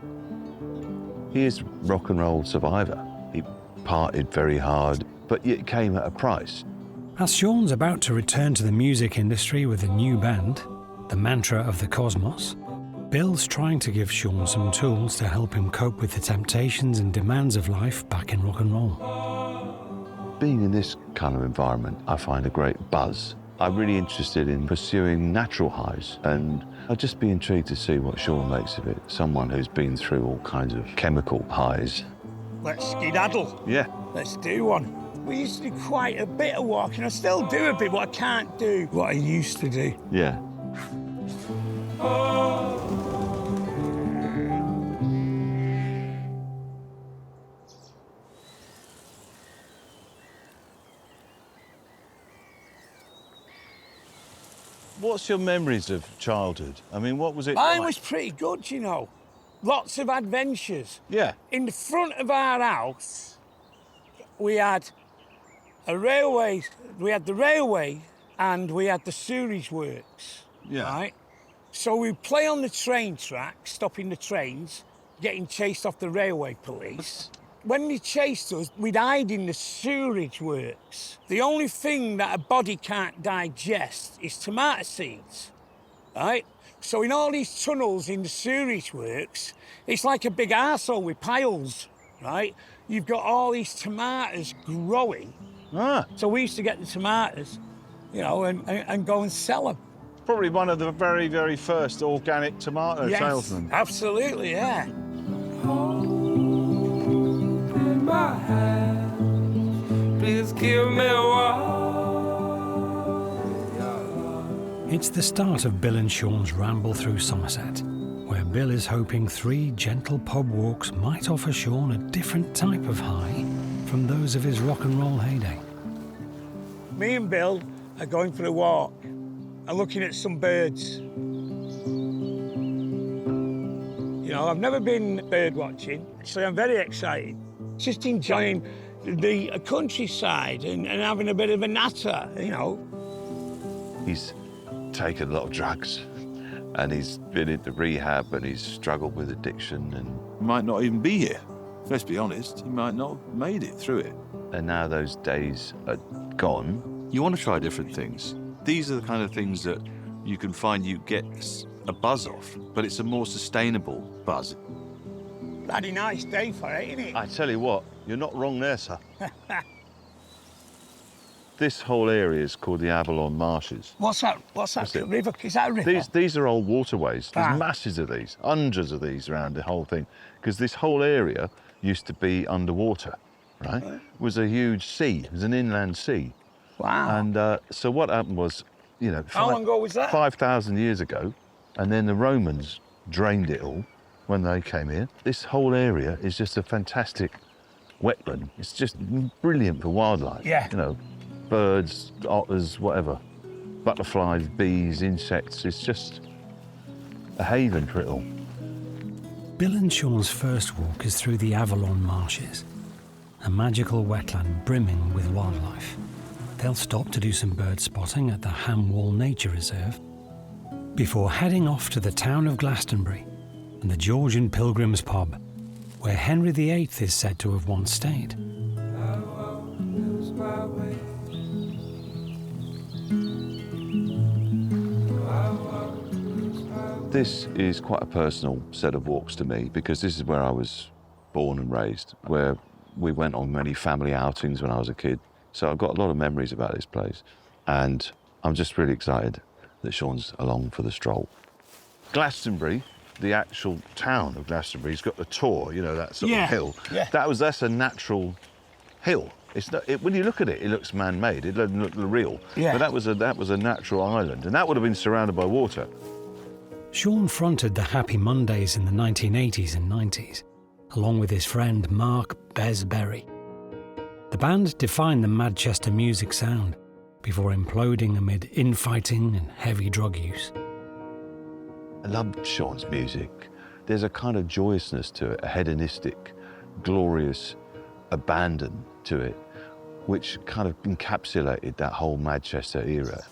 H: He is rock and roll survivor. He partied very hard, but it came at a price.
D: As Shaun's about to return to the music industry with a new band, the Mantra of the Cosmos, Bill's trying to give Shaun some tools to help him cope with the temptations and demands of life back in rock and roll.
H: Being in this kind of environment, I find a great buzz. I'm really interested in pursuing natural highs, and I'd just be intrigued to see what Shaun makes of it, someone who's been through all kinds of chemical highs.
E: Let's skedaddle.
H: Yeah.
E: Let's do one. We used to do quite a bit of walking. I still do a bit, but I can't do what I used to do.
H: Yeah.
A: What's your memories of childhood? I mean, what was it
E: Mine
A: like?
E: was pretty good, you know. Lots of adventures.
A: Yeah.
E: In the front of our house, we had a railway. We had the railway and we had the sewerage works.
A: Yeah.
E: Right? So we'd play on the train track, stopping the trains, getting chased off the railway police. When they chased us, we'd hide in the sewerage works. The only thing that a body can't digest is tomato seeds, right? So in all these tunnels in the sewerage works, it's like a big arsehole with piles, right? You've got all these tomatoes growing. So we used to get the tomatoes, you know, and go and sell them.
A: Probably one of the very, very first organic tomato salesmen.
E: Absolutely, yeah.
C: In my hand, please give me one.
D: It's the start of Bill and Shaun's ramble through Somerset, where Bill is hoping 3 gentle pub walks might offer Shaun a different type of high from those of his rock and roll heyday.
E: Me and Bill are going for a walk and looking at some birds. You know, I've never been bird watching, so I'm very excited. Just enjoying the countryside and having a bit of a natter, you know.
H: He's taken a lot of drugs, and he's been into rehab, and he's struggled with addiction, and
A: might not even be here.
H: let's be honest, he might not have made it through it. And now those days are gone. You want to try different things. These are the kind of things that you can find you get a buzz off, but it's a more sustainable buzz.
E: Bloody nice day for it, isn't it?
A: I tell you what, you're not wrong there, sir. This whole area is called the Avalon Marshes.
E: What's that river? Is that a river?
A: These are old waterways. There's
E: Ah.
A: masses of these, hundreds of these around the whole thing, because this whole area used to be underwater, right? It was a huge sea. It was an inland sea.
E: Wow.
A: And so what happened was, you know,
E: How long ago was that?
A: 5,000 years ago, and then the Romans drained it all when they came here. This whole area is just a fantastic wetland. It's just brilliant for wildlife.
E: Yeah.
A: You know, birds, otters, whatever. Butterflies, bees, insects. It's just a haven for it all.
D: Bill and Shaun's first walk is through the Avalon Marshes, a magical wetland brimming with wildlife. They'll stop to do some bird spotting at the Ham Wall Nature Reserve before heading off to the town of Glastonbury and the Georgian Pilgrims Pub, where Henry VIII is said to have once stayed.
H: This is quite a personal set of walks to me because this is where I was born and raised, where we went on many family outings when I was a kid. So I've got a lot of memories about this place. And I'm just really excited that Shaun's along for the stroll.
A: Glastonbury, the actual town of Glastonbury, has got the Tor, you know, that sort
E: Yeah,
A: of hill.
E: yeah.
A: That's a natural hill. It's not, when you look at it, it looks man-made. It doesn't look real.
E: Yeah.
A: But that was a natural island, and that would have been surrounded by water.
D: Shaun fronted the Happy Mondays in the 1980s and 90s, along with his friend Mark Bez Berry. The band defined the Manchester music sound before imploding amid infighting and heavy drug use.
H: I loved Shaun's music. There's a kind of joyousness to it, a hedonistic, glorious abandon to it, which kind of encapsulated that whole Manchester era.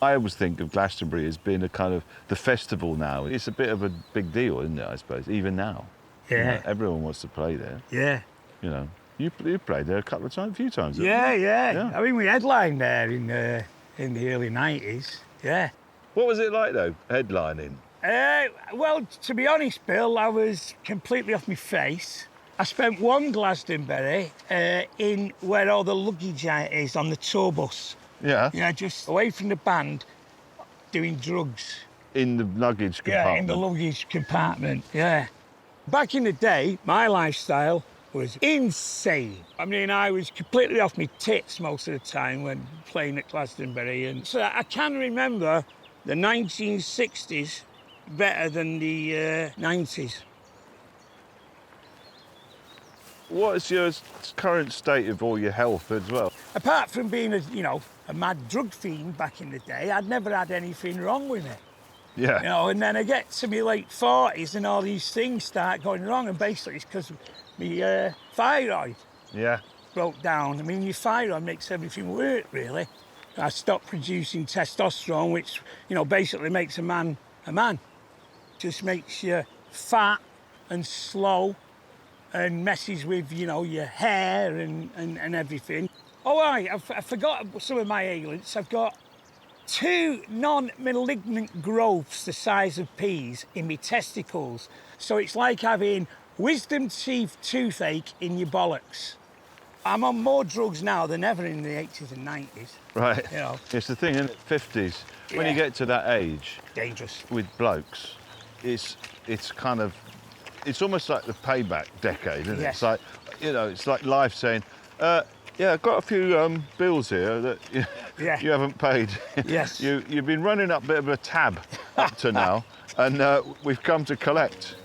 H: I always think of Glastonbury as being a kind of the festival now. It's a bit of a big deal, isn't it, I suppose, even now.
E: Yeah.
H: You know, everyone wants to play there.
E: Yeah.
H: You know,
A: you played there a couple of times, a few times.
E: Yeah. I mean, we headlined there in the early 90s. Yeah.
A: What was it like, though, headlining?
E: Well, to be honest, Bill, I was completely off my face. I spent one Glastonbury in where all the luggage is on the tour bus.
A: Yeah.
E: Yeah, just away from the band, doing drugs.
A: In the luggage compartment?
E: Yeah, in the luggage compartment, yeah. Back in the day, my lifestyle was insane. I mean, I was completely off my tits most of the time when playing at Glastonbury. And so I can remember the 1960s better than the 90s.
A: What's your current state of all your health as well?
E: Apart from being a mad drug fiend back in the day, I'd never had anything wrong with me.
A: Yeah.
E: You know, and then I get to my late 40s and all these things start going wrong, and basically it's because my thyroid broke down. I mean, your thyroid makes everything work, really. I stopped producing testosterone, which, basically makes a man a man. Just makes you fat and slow and messes with, your hair and everything. Oh, I forgot some of my ailments. I've got 2 non-malignant growths the size of peas in my testicles. So it's like having wisdom teeth toothache in your bollocks. I'm on more drugs now than ever in the 80s and 90s.
A: Right.
E: You know.
A: It's the thing, isn't it? 50s. When you get to that age...
E: Dangerous.
A: With blokes, it's kind of... It's almost like the payback decade, isn't it?
E: Yes.
A: It's like, it's like life saying, yeah, I've got a few bills here that you haven't paid.
E: Yes.
A: You've been running up a bit of a tab up to now, and we've come to collect,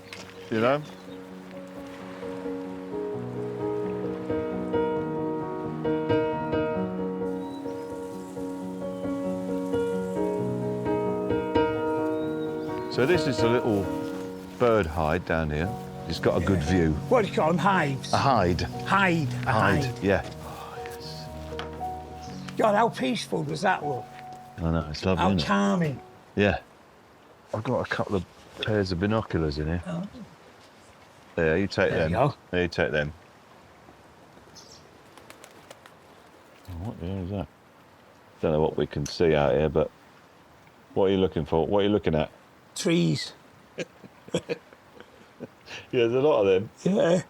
A: So this is a little bird hide down here. It's got a good view.
E: What do you call them? Hives?
A: A hide.
E: Hide. A hide.
A: Yeah.
E: God, how peaceful does that look?
A: I know, it's lovely,
E: How
A: isn't it?
E: calming.
A: Yeah. I've got a couple of pairs of binoculars in here.
E: Oh.
H: There, you take them.
E: you go.
H: There, you take them. Oh, what the hell is that? Don't know what we can see out here, but what are you looking for? What are you looking at?
E: Trees.
H: Yeah, there's a lot of them.
E: Yeah.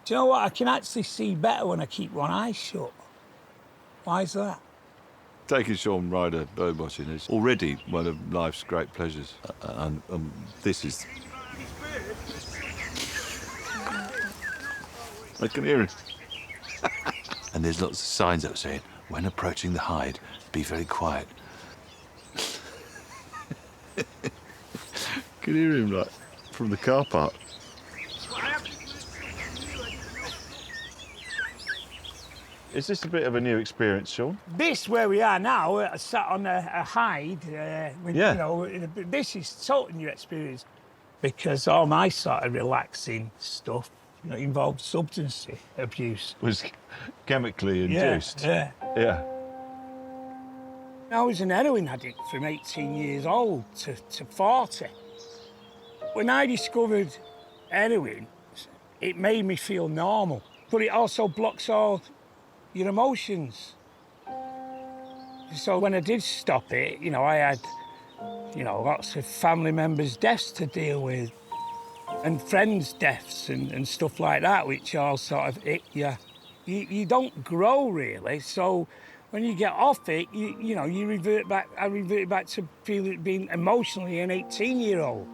E: Do you know what? I can actually see better when I keep one eye shut. Why is that?
H: Taking Shaun Ryder bird watching is already one of life's great pleasures. And this is... I can hear it. And there's lots of signs up saying, when approaching the hide, be very quiet. Can hear him, like, from the car park. Is this a bit of a new experience, Shaun?
E: This, where we are now, sat on a hide, with,
H: Yeah.
E: you know, this is totally new experience because all my sort of relaxing stuff, you know, involved substance abuse.
H: Was chemically induced.
E: Yeah.
H: Yeah.
E: I was an heroin addict from 18 years old to 40. When I discovered heroin, it made me feel normal, but it also blocks all your emotions. So when I did stop it, you know, I had, you know, lots of family members' deaths to deal with and friends' deaths and stuff like that, which all sort of hit you. You don't grow, really, so when you get off it, you know, you revert back, I revert back to being emotionally an 18-year-old.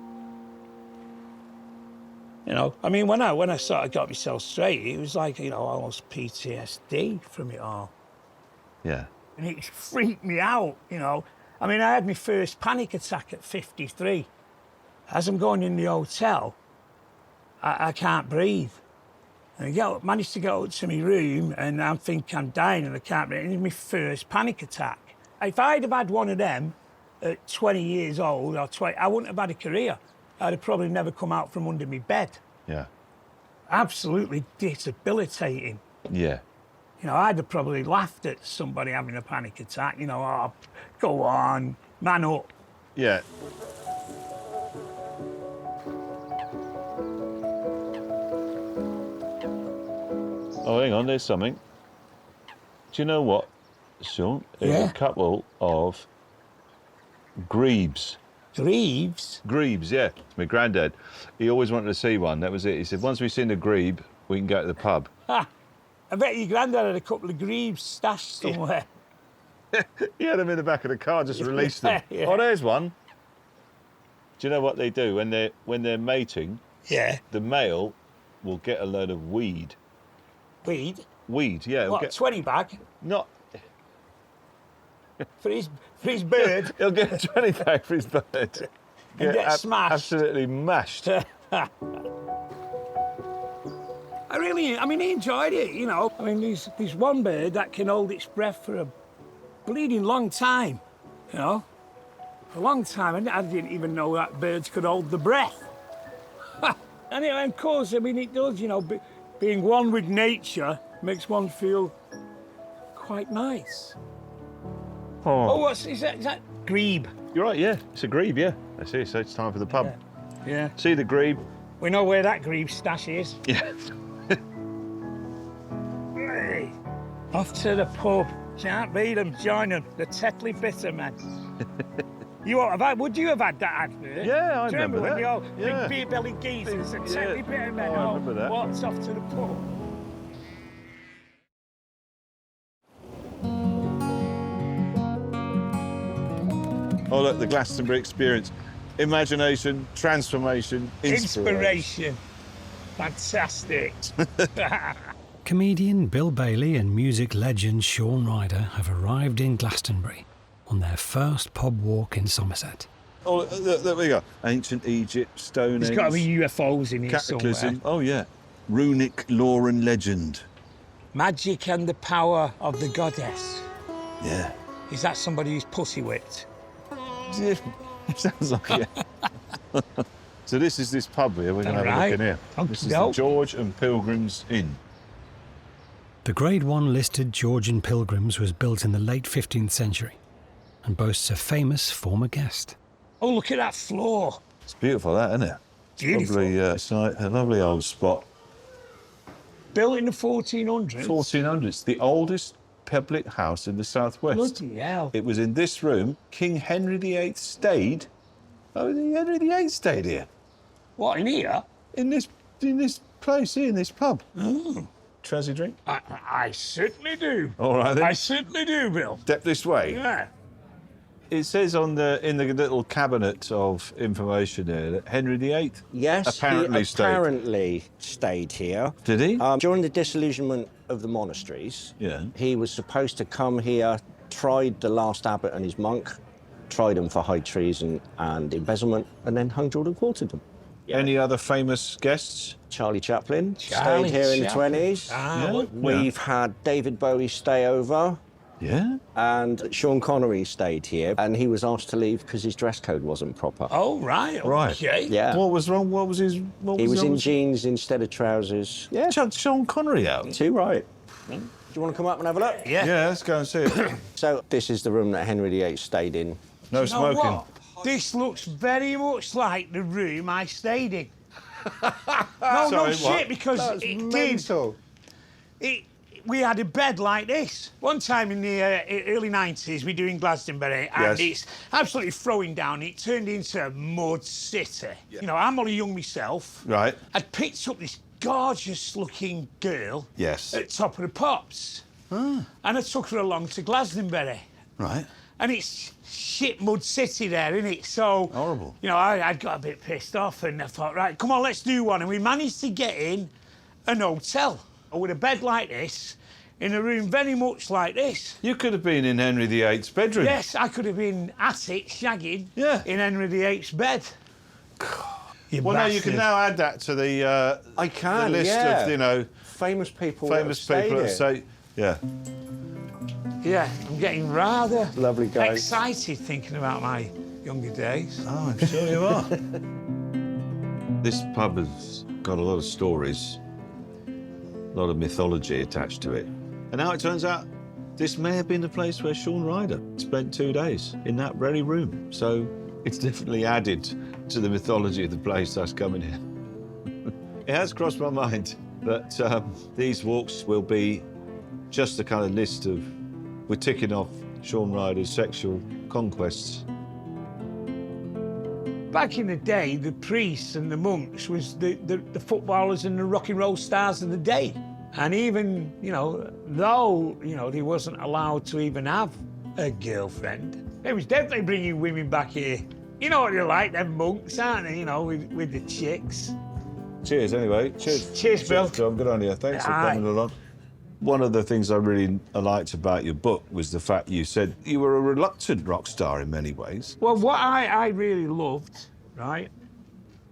E: You know, I mean, when I sort of got myself straight, it was like, you know, almost PTSD from it all.
H: Yeah.
E: And it freaked me out, you know. I mean, I had my first panic attack at 53. As I'm going in the hotel, I can't breathe. And I managed to get up to my room and I think I'm dying and I can't breathe. It was my first panic attack. If I'd have had one of them at 20 years old or 20, I wouldn't have had a career. I'd have probably never come out from under my bed.
H: Yeah.
E: Absolutely debilitating.
H: Yeah.
E: You know, I'd have probably laughed at somebody having a panic attack, you know, oh, go on, man up.
H: Yeah. Oh, hang on, there's something. Do you know what, Shaun? There's
E: Yeah.
H: a couple of grebes.
E: Grebes?
H: Grebes, yeah. It's my granddad. He always wanted to see one. That was it. He said, once we've seen a grebe, we can go to the pub.
E: Ha! I bet your granddad had a couple of grebes stashed somewhere.
H: He had them in the back of the car, just released them.
E: Yeah.
H: Oh, there's one. Do you know what they do when they're mating?
E: Yeah.
H: The male will get a load of weed.
E: Weed?
H: Weed, yeah.
E: What, 20 bag?
H: Not...
E: For his bird?
H: He'll get a 20 bag for his bird.
E: And get smashed.
H: Absolutely mashed.
E: I mean, he enjoyed it, you know. I mean, there's one bird that can hold its breath for a bleeding long time, you know. For a long time, I didn't even know that birds could hold the breath. And of course, I mean, it does, you know, being one with nature makes one feel quite nice. Oh, is that grebe?
H: You're right, yeah. It's a grebe, yeah. That's it, so it's time for the pub.
E: Yeah.
H: See the grebe?
E: We know where that grebe stash is.
H: Yeah.
E: Hey, off to the pub. Can't beat them, join them. The Tetley Bitter men. Would you have had that advert?
H: Yeah, I
E: Do you remember
H: remember
E: when
H: that.
E: the old big beer-belly geezers and Tetley Bitter men
H: I remember that.
E: walked off to the pub?
H: Oh, look, the Glastonbury experience. Imagination, transformation, inspiration.
E: Fantastic.
D: Comedian Bill Bailey and music legend Shaun Ryder have arrived in Glastonbury on their first pub walk in Somerset.
H: Oh, look, there we go. Ancient Egypt, Stone Age.
E: There's got to be UFOs in here somewhere.
H: Cataclysm. Oh, yeah. Runic lore and legend.
E: Magic and the power of the goddess.
H: Yeah.
E: Is that somebody who's pussy whipped?
H: Yeah, sounds like it. So this is this pub here. We're going to have a look in here. This is the George and Pilgrims Inn.
D: The Grade 1 listed George and Pilgrims was built in the late 15th century and boasts a famous former guest.
E: Oh, look at that floor.
H: It's beautiful, that, isn't it?
E: Beautiful.
H: Probably it's a lovely old spot.
E: Built in the 1400s?
H: 1400s. The oldest public house in the southwest.
E: Bloody hell.
H: It was in this room. King Henry VIII stayed. Oh, Henry VIII stayed here.
E: What, in here?
H: In this place here, in this pub.
E: Oh.
H: Trezzy drink?
E: I certainly do.
H: All right then.
E: I certainly do, Bill.
H: Step this way.
E: Yeah.
H: It says in the little cabinet of information here that Henry VIII
T: apparently
H: stayed.
T: stayed here.
H: Did he?
T: During the disillusionment of the monasteries,
H: Yeah.
T: he was supposed to come here, tried the last abbot and his monk, tried them for high treason and embezzlement, and then hung, jawed and quartered them.
H: Any other famous guests?
T: Charlie Chaplin
E: Charlie
T: stayed here in the
E: Chaplin.
T: 20s.
E: Ah,
T: We've had David Bowie stay over.
H: Yeah.
T: And Sean Connery stayed here, and he was asked to leave because his dress code wasn't proper.
E: Oh, right.
H: Right.
E: Okay.
T: Yeah.
H: What was wrong? What was his...
T: He was in jeans instead of trousers. Yeah.
H: Chucked Sean Connery out.
T: Too right. Do you want to come up and have a look?
E: Yeah.
H: Yeah, let's go and see it.
T: So this is the room that Henry VIII stayed in.
H: No
E: You know
H: smoking.
E: what? This looks very much like the room I stayed in. No,
H: Sorry,
E: shit,
H: what?
E: because
G: That's
E: it
G: mental.
E: did. We had a bed like this. One time in the early 90s, we do in Glastonbury, and
H: Yes.
E: it's absolutely throwing down. It turned into a mud city.
H: Yeah.
E: You know, I'm only young myself.
H: Right.
E: I'd picked up this gorgeous-looking girl
H: Yes.
E: at Top of the Pops, and I took her along to Glastonbury.
H: Right.
E: And it's shit mud city there, isn't it? So...
H: Horrible.
E: You know, I got a bit pissed off and I thought, right, come on, let's do one. And we managed to get in an hotel with a bed like this, in a room very much like this.
H: You could have been in Henry VIII's bedroom.
E: Yes, I could have been at it, shagging,
H: Yeah.
E: in Henry VIII's bed. You
H: Well, no, you can
E: bastard.
H: now add that to the
T: I can,
H: the list
T: yeah.
H: of, you know,
T: Famous people.
H: famous people that say, yeah.
E: Yeah, I'm getting rather
T: Lovely guys.
E: excited thinking about my younger days.
H: Oh, I'm sure you are. This pub has got a lot of stories, a lot of mythology attached to it. And now it turns out this may have been the place where Shaun Ryder spent 2 days, in that very room. So it's definitely added to the mythology of the place that's coming here. It has crossed my mind that these walks will be just the kind of list of, we're ticking off Shaun Ryder's sexual conquests.
E: Back in the day, the priests and the monks was the footballers and the rock and roll stars of the day. And even, you know, though, you know, he wasn't allowed to even have a girlfriend, he was definitely bringing women back here. You know what they're like, them monks, aren't they, you know, with the chicks.
H: Cheers, anyway. Cheers.
E: Cheers, Bill.
H: John. Good on you. Thanks for
E: Aye.
H: coming along. One of the things I really liked about your book was the fact you said you were a reluctant rock star in many ways.
E: Well, what I really loved, right,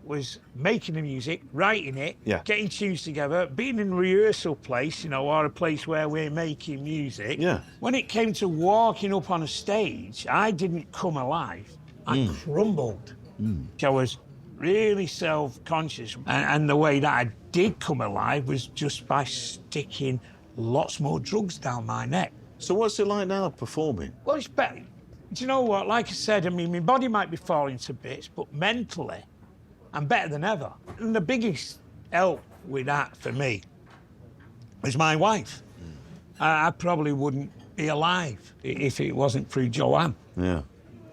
E: was making the music, writing it,
H: Yeah.
E: getting tunes together, being in a rehearsal place, you know, or a place where we're making music.
H: Yeah.
E: When it came to walking up on a stage, I didn't come alive. I crumbled. I was really self-conscious. And the way that I did come alive was just by sticking lots more drugs down my neck.
H: So what's it like now performing?
E: Well, it's better. Do you know what? Like I said, I mean, my body might be falling to bits, but mentally, I'm better than ever. And the biggest help with that for me was my wife. I probably wouldn't be alive if it wasn't through Joanne.
H: Yeah.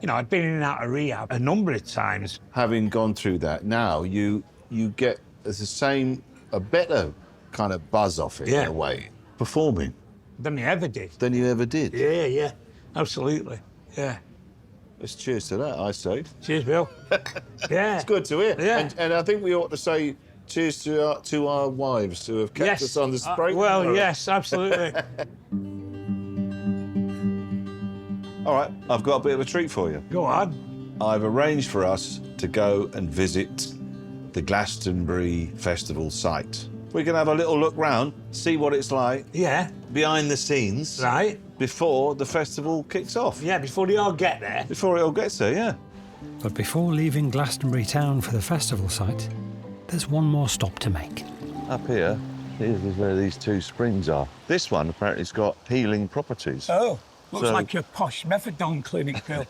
E: You know, I'd been in and out of rehab a number of times.
H: Having gone through that, now you get a better kind of buzz off it in a way, performing.
E: Than you ever did.
H: Than you ever did.
E: Yeah, absolutely. Yeah.
H: Let's cheers to that, I say.
E: Cheers, Bill. Yeah.
H: It's good to hear.
E: Yeah.
H: And I think we ought to say cheers to our wives who have kept us on the straight.
E: Well, yes, absolutely.
H: All right, I've got a bit of a treat for you.
E: Go on.
H: I've arranged for us to go and visit the Glastonbury Festival site. We can have a little look round, see what it's like.
E: Yeah.
H: Behind the scenes.
E: Right.
H: Before the festival kicks off.
E: Yeah, before they all get there.
H: Before it all gets there, yeah.
D: But before leaving Glastonbury town for the festival site, there's one more stop to make.
H: Up here, here's where these two springs are. This one apparently has got healing properties.
E: Oh, looks
H: So-
E: like a posh methadone clinic, Bill.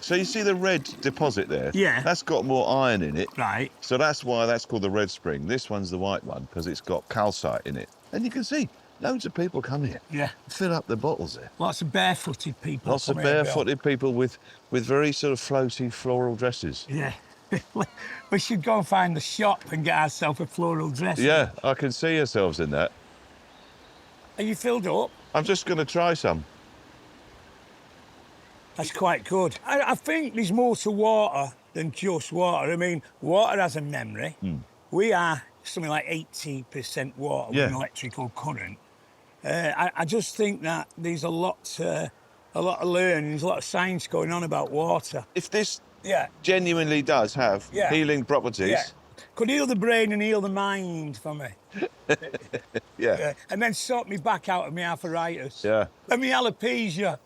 H: So you see the red deposit there?
E: Yeah.
H: That's got more iron in it.
E: Right.
H: So that's why that's called the red spring. This one's the white one because it's got calcite in it. And you can see loads of people come here.
E: Yeah.
H: Fill up the bottles there.
E: Lots of barefooted people.
H: Lots of
E: come here, Bill.
H: barefooted people with very sort of floaty floral dresses.
E: Yeah. We should go and find the shop and get ourselves a floral dress.
H: Yeah, I can see yourselves in that.
E: Are you filled up?
H: I'm just going to try some.
E: That's quite good. I think there's more to water than just water. I mean, water has a memory. We are something like 80% water with an electrical current. I just think that there's a lot of learning, there's a lot of science going on about water.
H: If this genuinely does have healing properties...
E: Could heal the brain and heal the mind for me. And then sort me back out of my arthritis.
H: Yeah.
E: And my alopecia.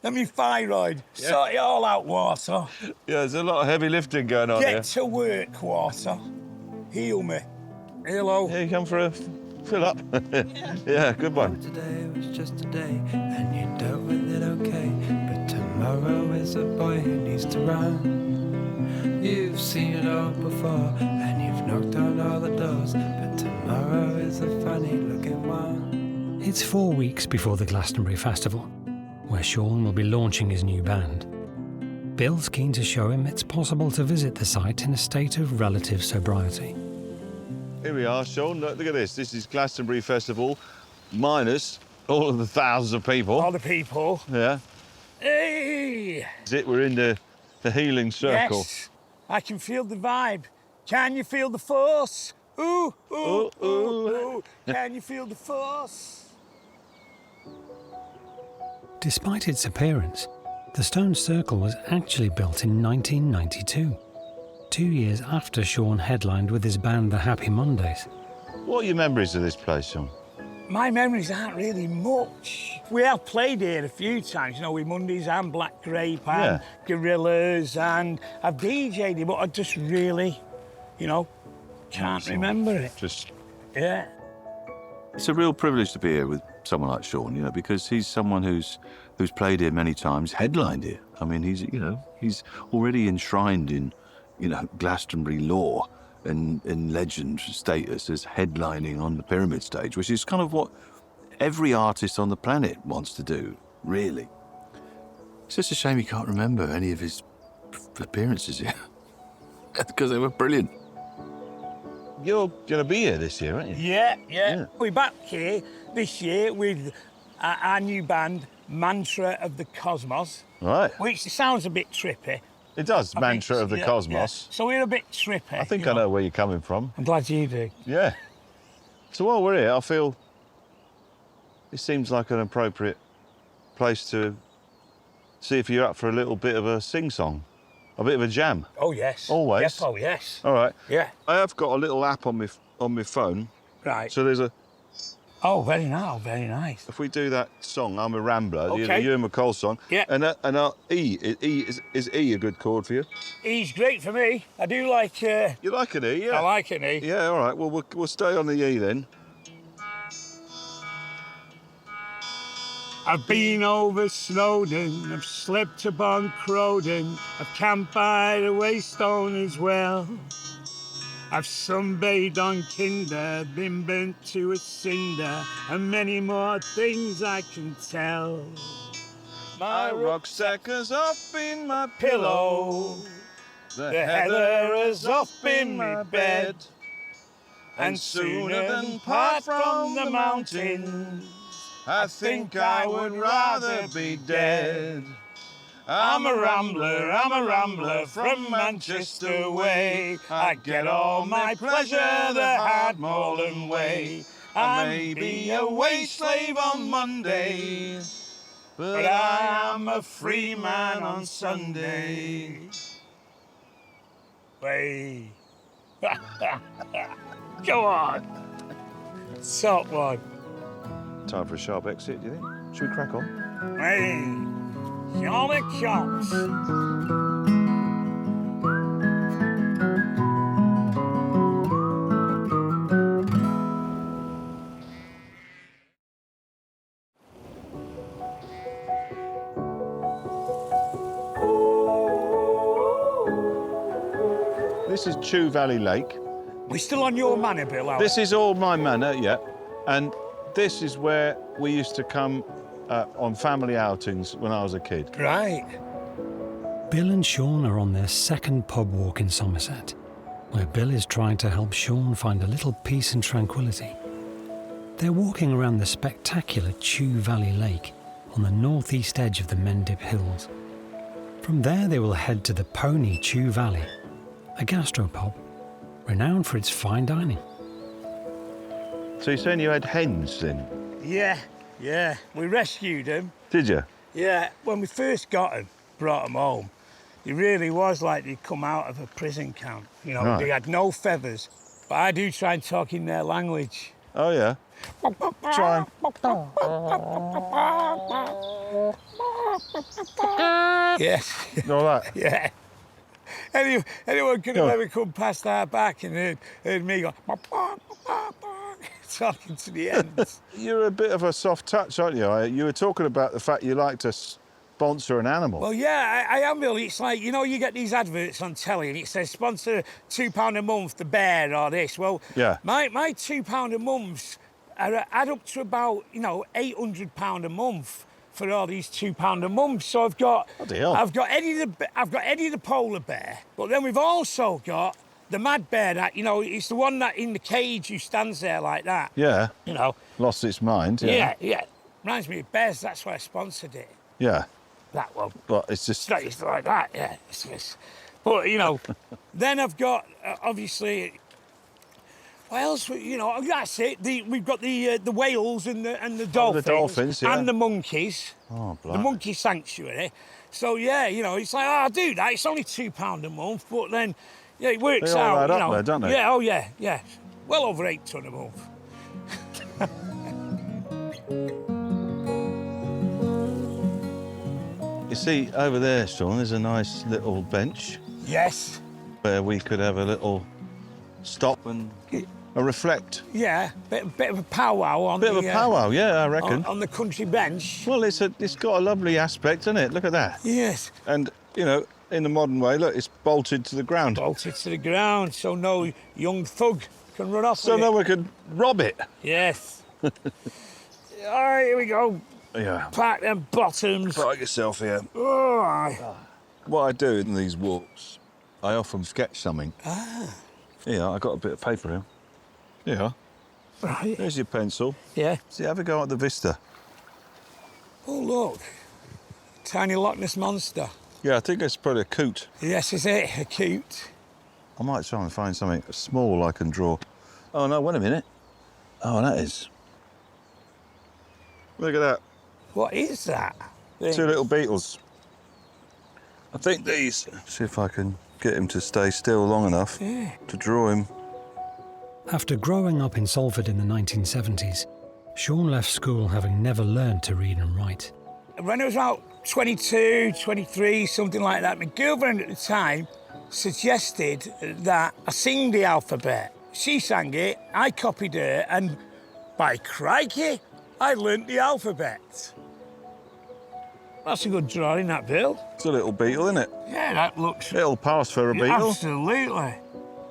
E: And my thyroid. Sort it all out, water.
H: Yeah, there's a lot of heavy lifting going on here.
E: Get to work, water. Heal me. Hello.
H: Here you come for a fill up. Yeah, good one.
C: Today was just a day, and you dealt with it okay. But tomorrow is a boy who needs to run. You've seen it all before, and you've knocked on all the doors. But tomorrow is a funny looking one.
D: It's 4 weeks before the Glastonbury Festival, where Shaun will be launching his new band. Bill's keen to show him it's possible to visit the site in a state of relative sobriety.
H: Here we are, Shaun. Look at this. This is Glastonbury Festival, minus all of the thousands of people.
E: All the people.
H: Yeah.
E: Hey!
H: That's it. We're in the healing circle.
E: Yes. I can feel the vibe. Can you feel the force? Ooh, ooh, ooh, ooh. Can you feel the force?
D: Despite its appearance, the stone circle was actually built in 1992, 2 years after Shaun headlined with his band The Happy Mondays.
H: What are your memories of this place, Shaun?
E: My memories aren't really much. We have played here a few times, you know, with Mondays and Black Grape and Gorillas, and I've DJ'd here, but I just really, you know, can't remember it. Yeah.
H: It's a real privilege to be here with someone like Shaun, you know, because he's someone who's played here many times, headlined here. I mean, he's already enshrined in, you know, Glastonbury lore and legend status as headlining on the pyramid stage, which is kind of what every artist on the planet wants to do, really. It's just a shame he can't remember any of his appearances here, because they were brilliant. You're going to be here this year, aren't you?
E: Yeah. We're back here this year with our new band, Mantra of the Cosmos.
H: Right.
E: Which sounds a bit trippy.
H: It does, Mantra of the Cosmos.
E: So we're a bit trippy.
H: I think I know where you're coming from.
E: I'm glad you do.
H: Yeah. So while we're here, I feel it seems like an appropriate place to see if you're up for a little bit of a sing-song, a bit of a jam.
E: Oh, yes.
H: Always.
E: Yes, oh, yes.
H: All right.
E: Yeah.
H: I have got a little app on my phone.
E: Right.
H: So there's a...
E: Oh, very nice.
H: If we do that song, I'm a Rambler, the Ewan McCall song.
E: Yeah.
H: And is E a good chord for you?
E: E's great for me. I do like...
H: You like an E, yeah?
E: I like an E.
H: Yeah, all right. Well, we'll stay on the E then.
E: I've been over Snowdon, I've slept upon Crowdon, I've camped by the Waystone as well. I've sunbathed on Kinder, been burnt to a cinder, and many more things I can tell.
H: My rucksack is up in my pillow,
E: the heather is up in my bed, and sooner than part from the mountains,
H: I think I would rather be dead.
E: I'm a rambler from Manchester way. I get all my pleasure the Hardmollen way. I may be a wage slave on Monday, but I am a free man on Sunday. Way. Go on. Top one.
H: Time for a sharp exit, do you think? Should we crack on?
E: Hey. Jolly chops.
A: This is Chew Valley Lake.
E: We're still on your manor, Bill, aren't we?
A: This is all my manor, yeah. And this is where we used to come on family outings when I was a kid.
E: Right.
D: Bill and Shaun are on their second pub walk in Somerset, where Bill is trying to help Shaun find a little peace and tranquility. They're walking around the spectacular Chew Valley Lake on the northeast edge of the Mendip Hills. From there they will head to the Pony Chew Valley, a gastropub renowned for its fine dining.
A: So you're saying you had hens then?
E: Yeah. We rescued them.
A: Did you?
E: Yeah, when we first got them, brought them home, it really was like they'd come out of a prison camp. You know,
A: Right.
E: They had no feathers, but I do try and talk in their language.
A: Oh, yeah? Try.
E: Yes.
A: All right?
E: Yeah. Anyone could have ever come past our back and heard me go talking to the ends.
A: You're a bit of a soft touch, aren't you? You were talking about the fact you like to sponsor an animal.
E: Well, yeah, I am, Bill. It's like, you know, you get these adverts on telly and it says sponsor £2 a month, the bear or this. Well,
A: yeah.
E: my £2 a month add up to about, you know, £800 a month for all these £2 a month. So I've got Eddie the polar bear, but then we've also got the mad bear that, you know, it's the one that in the cage who stands there like that.
A: Yeah.
E: You know.
A: Lost its mind.
E: Yeah. Reminds me of bears, that's why I sponsored it.
A: Yeah.
E: That one.
A: But it's just...
E: It's like that, yeah. But, you know, then I've got, obviously... What else? You know, that's it. We've got the whales and the dolphins.
A: The dolphins, yeah.
E: And the monkeys.
A: Oh,
E: the monkey sanctuary. So, yeah, you know, it's like, I'll do that. It's only £2 a month, but then, yeah, it works
A: They all
E: out,
A: add
E: you
A: up
E: know.
A: there, don't they?
E: Yeah, oh, yeah. Well over 8 ton a month.
A: You see, over there, Shaun, there's a nice little bench.
E: Yes.
A: Where we could have a little stop and reflect.
E: Yeah, bit of a powwow on
A: Bit of a powwow, yeah, I reckon.
E: On the country bench.
A: Well, it's got a lovely aspect, isn't it? Look at that.
E: Yes.
A: And, you know, in the modern way, look, it's bolted to the ground.
E: Bolted to the ground, so no young thug can run off
A: So
E: with
A: no
E: it.
A: one could rob it.
E: Yes. All right, here we go.
A: Yeah.
E: Park them bottoms.
A: Park yourself here.
E: All right.
A: What I do in these walks, I often sketch something.
E: Ah.
A: Yeah, I got a bit of paper here. Yeah.
E: Right.
A: There's your pencil.
E: Yeah.
A: See, have a go at the vista.
E: Oh, look. Tiny Loch Ness monster.
A: Yeah, I think it's probably a coot.
E: Yes, is it? A coot.
A: I might try and find something small I can draw. Oh, no, wait a minute. Oh, that is. Look at that.
E: What is that?
A: Two little beetles. I think these. See if I can get him to stay still long enough to draw him.
D: After growing up in Salford in the 1970s, Shaun left school having never learned to read and write.
E: When I was about 22, 23, something like that, my girlfriend at the time suggested that I sing the alphabet. She sang it, I copied her, and by crikey, I learnt the alphabet. That's a good drawing, that, Bill.
A: It's a little beetle, isn't it?
E: Yeah, that looks...
A: It'll pass for a beetle.
E: Absolutely.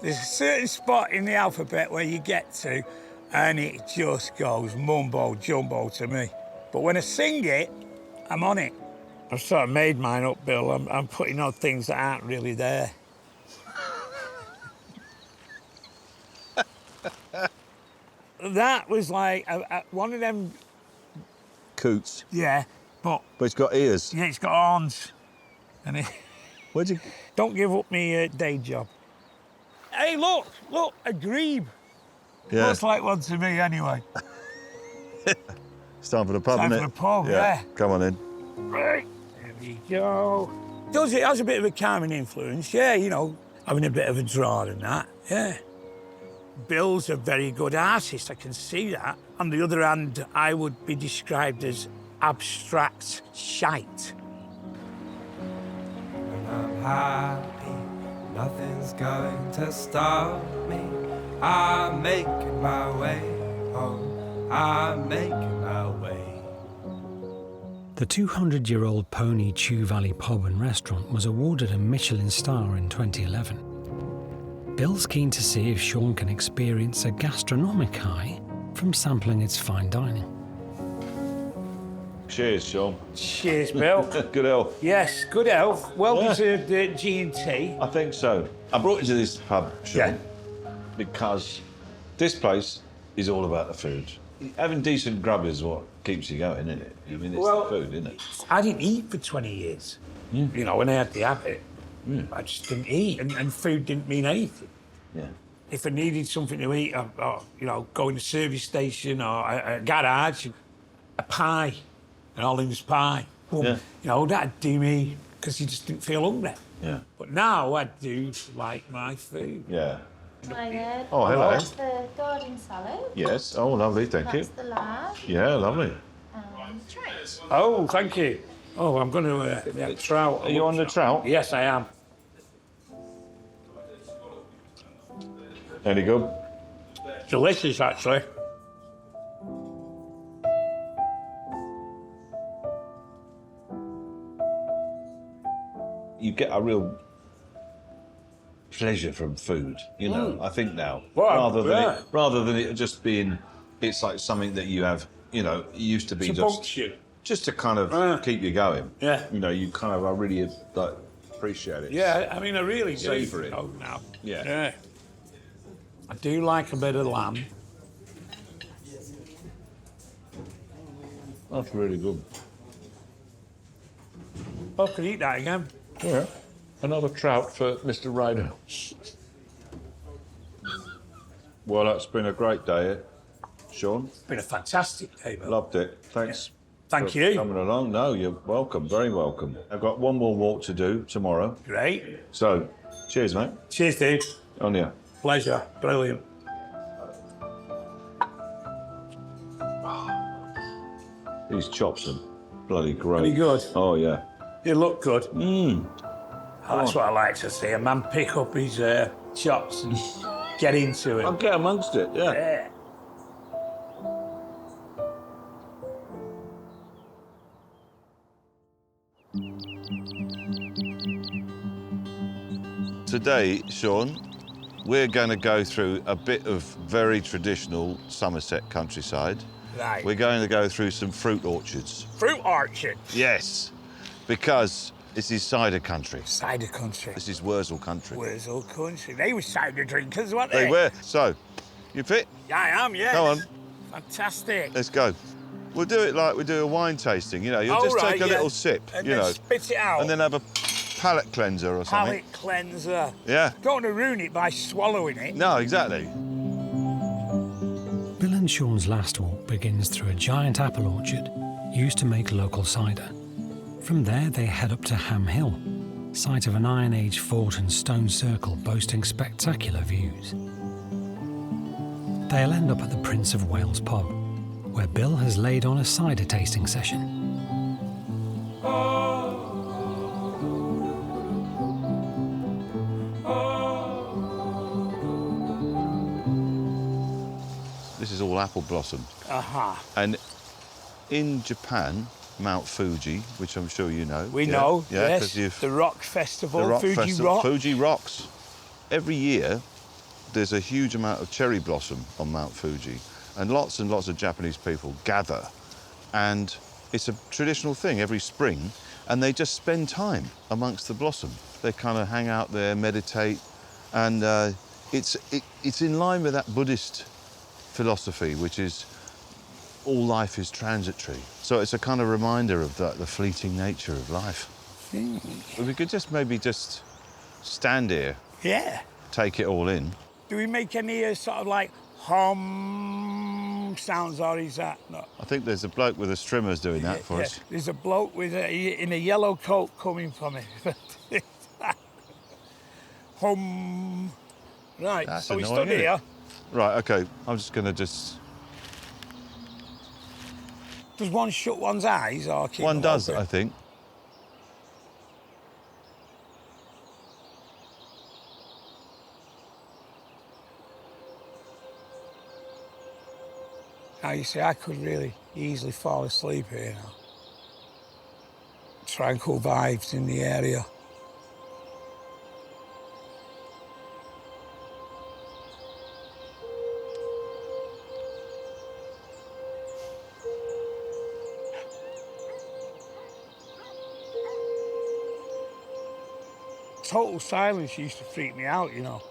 E: There's a certain spot in the alphabet where you get to, and it just goes mumbo-jumbo to me. But when I sing it, I'm on it. I've sort of made mine up, Bill. I'm putting on things that aren't really there. That was like one of them...
A: Coots.
E: Yeah, but
A: it's got ears.
E: Yeah, it's got horns. And it...
A: Where'd you...
E: Don't give up me day job. Hey, look, a grebe.
A: Yeah.
E: Looks like one to me anyway.
A: It's time for the pub,
E: Time
A: isn't
E: for
A: it?
E: the pub, yeah.
A: Come on in.
E: Right, there we go. It has a bit of a calming influence, yeah, you know, having a bit of a draw and that, yeah. Bill's a very good artist, I can see that. On the other hand, I would be described as abstract shite.
C: When I'm happy, nothing's going to stop me. I'm making my way home. I'm making my way.
D: The 200-year-old Pony Chew Valley pub and restaurant was awarded a Michelin star in 2011. Bill's keen to see if Shaun can experience a gastronomic high from sampling its fine dining.
H: Cheers, Shaun.
E: Cheers, Bill.
H: Good health.
E: Yes, good health. Well-deserved G&T.
H: I think so. I brought you to this pub, Shaun, because this place is all about the food. Having decent grub is what keeps you going, isn't it? I mean, it's the food, isn't it?
E: I didn't eat for 20 years.
H: Yeah.
E: You know, when I had the habit, I just didn't eat, and food didn't mean anything.
H: Yeah.
E: If I needed something to eat, or you know, go in a service station or a garage, a pie, an Hollands pie. Boom.
H: Yeah.
E: You know, that'd do me, because you just didn't feel hungry.
H: Yeah.
E: But now I do like my food.
H: Yeah.
U: Hi,
H: Oh, hello.
U: That's the garden salad.
H: Yes. Oh, lovely, thank you.
U: That's the lamb.
H: Yeah, lovely.
U: Trout.
E: Oh, thank you. Oh, I'm going to get trout.
H: Are you on the trout?
E: Yes, I am.
H: Any good?
E: Delicious, actually.
H: You get a real pleasure from food, you know, I think now.
E: Well,
H: rather than it just being, it's like something that you have, you know, it used to be just to kind of keep you going.
E: Yeah.
H: You know, you kind of, I really like appreciate it.
E: Yeah, I mean, I really do.
H: Savour it.
E: Oh, now.
H: Yeah.
E: Yeah. I do like a bit of lamb.
H: That's really good.
E: I could eat that again.
H: Yeah. Another trout for Mr. Ryder. Well, that's been a great day, Shaun.
E: It's been a fantastic day, Bill.
H: Loved it. Thanks.
E: Thank
H: for
E: you.
H: coming along. No, you're welcome. Very welcome. I've got one more walk to do tomorrow.
E: Great.
H: So, cheers, mate.
E: Cheers, dude.
H: On you.
E: Pleasure. Brilliant.
H: These chops are bloody great.
E: Pretty good.
H: Oh, yeah.
E: You look good.
H: Mmm.
E: Oh, that's what I like to see. A man pick up his chops and get into it.
H: I'll get amongst it,
E: Yeah.
A: Today, Shaun, we're going to go through a bit of very traditional Somerset countryside.
E: Right.
A: We're going to go through some fruit orchards.
E: Fruit orchard.
A: Yes, because this is cider country.
E: Cider country.
A: This is Wurzel country.
E: Wurzel country. They were cider drinkers, weren't they?
A: They were. So, you fit?
E: Yeah, I am, yeah.
A: Come on.
E: Fantastic.
A: Let's go. We'll do it like we do a wine tasting, you know. You'll just take a little sip,
E: and
A: you
E: then
A: know.
E: spit it out.
A: And then have a palate cleanser or something.
E: Palate cleanser.
A: Yeah.
E: Don't want to ruin it by swallowing it.
A: No, exactly.
D: Bill and Shaun's last walk begins through a giant apple orchard used to make local cider. From there, they head up to Ham Hill, site of an Iron Age fort and stone circle boasting spectacular views. They'll end up at the Prince of Wales pub, where Bill has laid on a cider tasting session.
A: This is all apple blossom.
E: Aha.
A: And in Japan, Mount Fuji, which I'm sure you know.
E: We know,
A: yeah,
E: yes.
A: 'cause
E: The Rock Festival,
A: the Rock
E: Fuji
A: Festival,
E: Rock.
A: Fuji Rocks. Every year, there's a huge amount of cherry blossom on Mount Fuji, and lots of Japanese people gather, and it's a traditional thing every spring, and they just spend time amongst the blossom. They kind of hang out there, meditate, and it's in line with that Buddhist philosophy, which is all life is transitory. So it's a kind of reminder of the fleeting nature of life. If we could just maybe just stand here,
E: Yeah.
A: take it all in.
E: Do we make any sort of like hum sounds, or is that not?
A: I think there's a bloke with a strimmer's doing that for us.
E: There's a bloke with in a yellow coat coming for me. Hum. Right,
A: That's
E: so we
A: annoying,
E: stood
A: isn't it?
E: here.
A: Right, okay, I'm just gonna just...
E: Does one shut one's eyes or keep
A: One
E: them
A: does,
E: open?
A: I think.
E: Now, you see, I could really easily fall asleep here now. Tranquil vibes in the area. total silence used to freak me out, you know.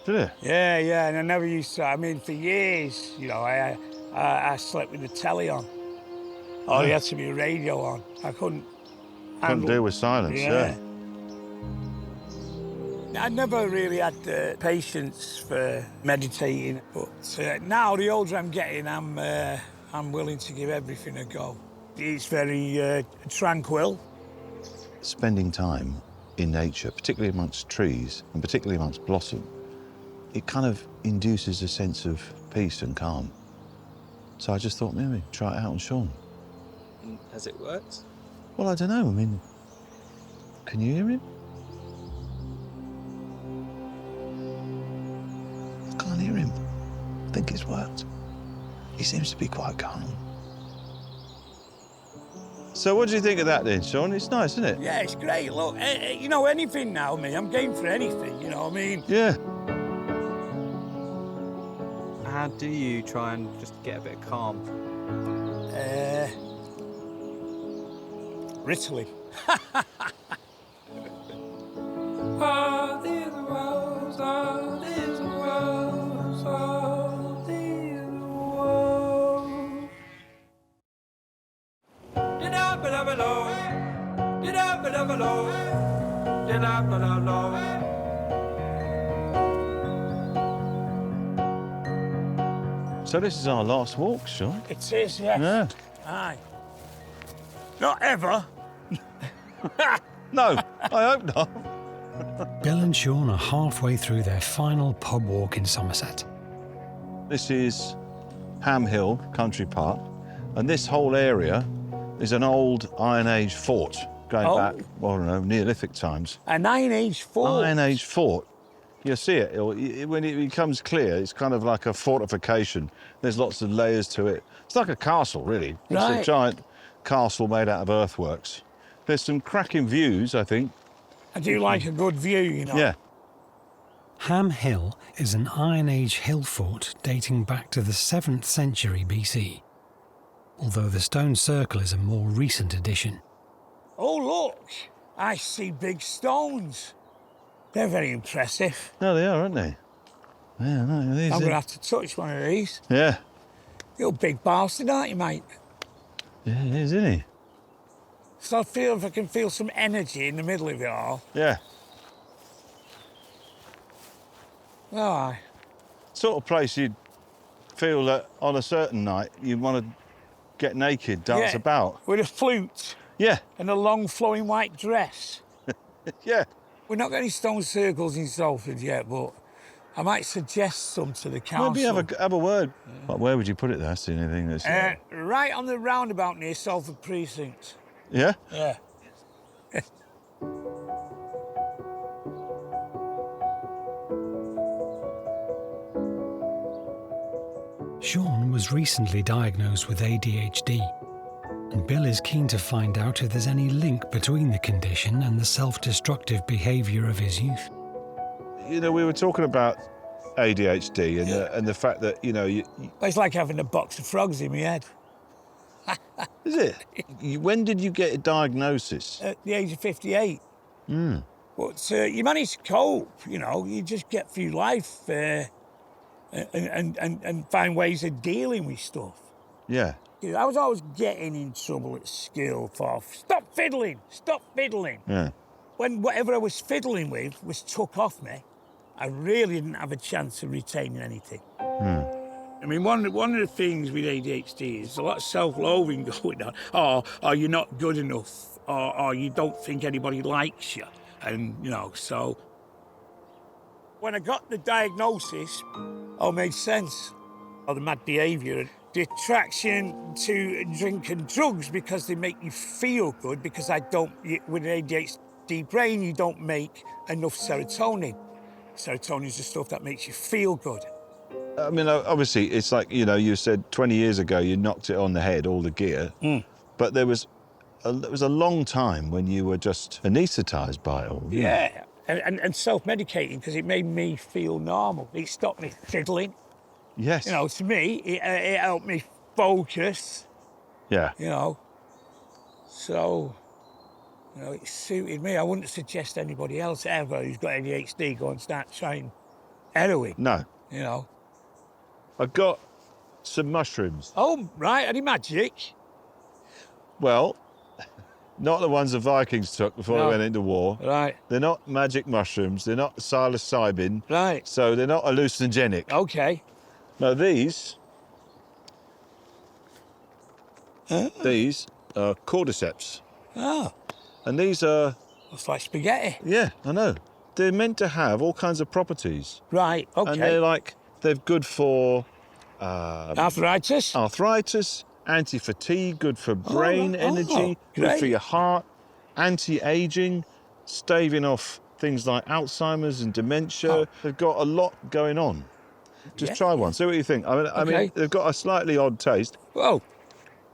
A: Did it?
E: Yeah, yeah, and I never used to. I mean, for years, you know, I slept with the telly on, or there had to be a radio on. I couldn't
A: deal with silence. Yeah.
E: I never really had the patience for meditating, but now the older I'm getting, I'm willing to give everything a go. It's very tranquil.
A: Spending time in nature, particularly amongst trees and particularly amongst blossom, it kind of induces a sense of peace and calm. So I just thought, maybe try it out on Shaun.
O: And has it worked?
A: Well, I don't know. I mean, can you hear him? I can't hear him. I think it's worked. He seems to be quite calm. So what do you think of that then, Shaun? It's nice, isn't it?
E: Yeah, it's great. Look, you know, anything now, me, I'm game for anything, you know what I mean?
A: Yeah.
O: How do you try and just get a bit calm?
E: Ritalin.
C: All these walls, all these walls, all these walls. Did I below? Did I below? Did I below?
A: So this is our last walk, Shaun?
E: It is, yes.
A: Yeah.
E: Aye. Not ever.
A: No, I hope not.
D: Bill and Shaun are halfway through their final pub walk in Somerset.
A: This is Ham Hill Country Park, and this whole area is an old Iron Age fort going back, well, I don't know, Neolithic times.
E: An Iron Age fort?
A: Iron Age fort. You'll see it. When it becomes clear, it's kind of like a fortification. There's lots of layers to it. It's like a castle, really.
E: Right.
A: It's a giant castle made out of earthworks. There's some cracking views, I think.
E: I do like a good view, you know.
A: Yeah.
D: Ham Hill is an Iron Age hill fort dating back to the 7th century BC, although the stone circle is a more recent addition.
E: Oh, look, I see big stones. They're very impressive.
A: No, they are, aren't they? Yeah, no, these
E: I'm going to have to touch one of these.
A: Yeah.
E: You're a big bastard, aren't you, mate?
A: Yeah, he is, isn't he?
E: So I feel if I can feel some energy in the middle of it all.
A: Yeah.
E: Oh, aye.
A: Sort of place you'd feel that on a certain night you'd want to get naked, dance about.
E: With a flute.
A: Yeah.
E: And a long flowing white dress.
A: Yeah.
E: We've not got any stone circles in Salford yet, but I might suggest some to the council.
A: Maybe have a word. But where would you put it? That's the only thing that's...
E: right on the roundabout near Salford Precinct.
A: Yeah?
E: Yeah.
D: Shaun was recently diagnosed with ADHD, and Bill is keen to find out if there's any link between the condition and the self-destructive behaviour of his youth.
A: You know, we were talking about ADHD and the fact that, you know...
E: It's like having a box of frogs in my head.
A: Is it? When did you get a diagnosis?
E: At the age of 58.
A: Hmm.
E: But you manage to cope, you know, you just get through life and find ways of dealing with stuff.
A: Yeah.
E: I was always getting in trouble at school for stop fiddling.
A: Yeah.
E: When whatever I was fiddling with was took off me, I really didn't have a chance of retaining anything. I mean, one of the things with ADHD is a lot of self-loathing going on. Or you're not good enough, or you don't think anybody likes you. And, you know, so... When I got the diagnosis, all made sense. All the mad behaviour, the attraction to drink and drugs because they make you feel good, because with an ADHD brain, you don't make enough serotonin. Serotonin is the stuff that makes you feel good.
A: I mean, obviously, it's like, you know, you said 20 years ago you knocked it on the head, all the gear. But there was a long time when you were just anaesthetised by it all.
E: Yeah, and self-medicating because it made me feel normal. It stopped me fiddling.
A: Yes.
E: You know, to me, it helped me focus.
A: Yeah.
E: You know, so You know, it suited me. I wouldn't suggest anybody else ever who's got ADHD go and start trying heroin.
A: No.
E: You know.
A: I got some mushrooms.
E: Oh, right, any magic?
A: Well, not the ones the Vikings took before
E: No.
A: they went into war.
E: Right.
A: They're not magic mushrooms. They're not psilocybin.
E: Right.
A: So they're not hallucinogenic.
E: Okay.
A: No, these are cordyceps.
E: Oh.
A: And these are...
E: It's like spaghetti.
A: Yeah, I know. They're meant to have all kinds of properties.
E: Right, okay.
A: And they're good for...
E: arthritis?
A: Arthritis, anti-fatigue, good for brain energy, good
E: great.
A: for your heart, anti-aging, staving off things like Alzheimer's and dementia. They've got a lot going on. Just try one, see what you think. I mean, they've got a slightly odd taste.
E: Whoa.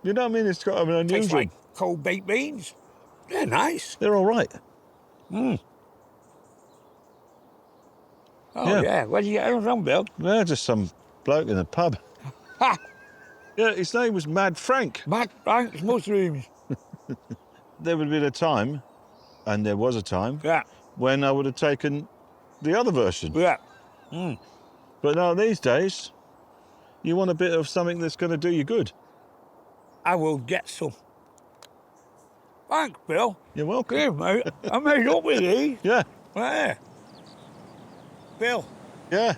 A: You know what I mean? It's got an unusual...
E: Tastes like cold baked beans. They're nice.
A: They're all right.
E: Oh, yeah. Where'd you get them from, Bill?
A: Yeah, just some bloke in the pub.
E: Ha!
A: Yeah, his name was Mad Frank.
E: Mad Frank's mushrooms.
A: There would have been a time, and there was a time, when I would have taken the other version.
E: Yeah.
A: But now these days, you want a bit of something that's going to do you good.
E: I will get some. Thanks, Bill.
A: You're welcome.
E: Yeah, mate. I made up with these.
A: Yeah.
E: Yeah. Bill.
A: Yeah.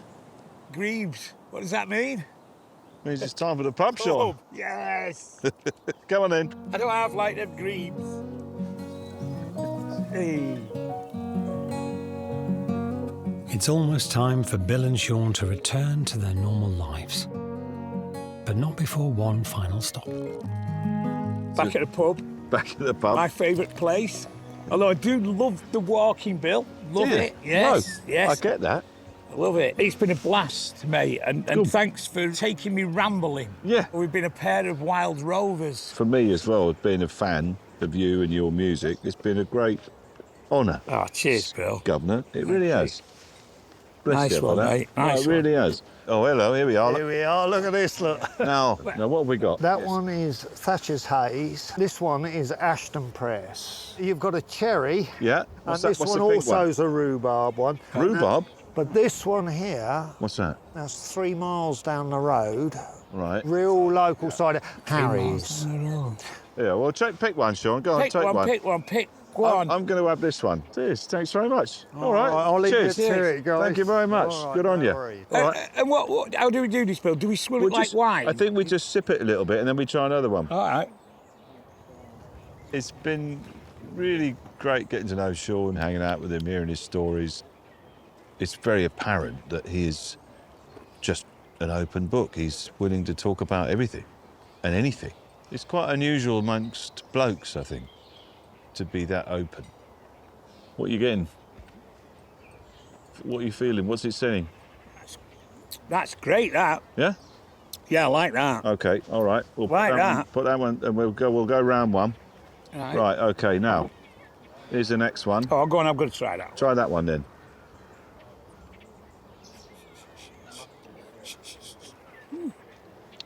E: Greaves. What does that mean?
A: Means it's time for the pub, Shaun.
E: Oh, yes.
A: Come on then.
E: I don't have like them greaves. Hey.
D: It's almost time for Bill and Shaun to return to their normal lives. But not before one final stop.
E: Back at the pub.
A: Back at the pub.
E: My favourite place. Although I do love the walking, Bill. Love
A: Do you?
E: it. Yes.
A: No,
E: Yes.
A: I get that.
E: I love it. It's been a blast, mate. And thanks for taking me rambling.
A: Yeah.
E: We've been a pair of wild rovers.
A: For me as well, being a fan of you and your music, it's been a great honour.
E: Oh, cheers, Bill.
A: Governor, it really has. Bless
E: Nice
A: you for
E: one,
A: that.
E: mate. Nice
A: it really has. Oh, hello, here we are.
K: Here we are, look at this, look.
A: Now, what have we got?
K: That one is Thatcher's Haze. This one is Ashton Press. You've got a cherry.
A: Yeah.
K: And this one also is a rhubarb one.
A: Rhubarb?
K: But this one here,
A: What's that?
K: that's 3 miles down the road.
A: Right.
K: Real local cider. Harry's.
A: Yeah, well, pick one, Shaun. Go on, take one.
E: Pick one. Go on.
A: I'm going to have this one. Cheers. Thanks very much. All right.
K: I'll leave
A: Cheers.
K: it to it, guys.
A: Thank you very much.
K: All right,
A: Good on
K: no
A: you.
K: worries.
A: All right.
E: And what? How do we do this, Bill? Do we swill it like wine?
A: I think we just sip it a little bit and then we try another one.
E: All right.
A: It's been really great getting to know Shaun, hanging out with him, hearing his stories. It's very apparent that he is just an open book. He's willing to talk about everything and anything. It's quite unusual amongst blokes, I think, to be that open. What are you getting? What are you feeling? What's it saying?
E: That's great, that.
A: Yeah?
E: Yeah, I like that.
A: Okay, all right. We'll
E: Like that.
A: Put that one, and we'll go round one.
E: Right.
A: Right, okay, now, here's the next one.
E: Oh, go on, I'm going to try that.
A: Try that one then.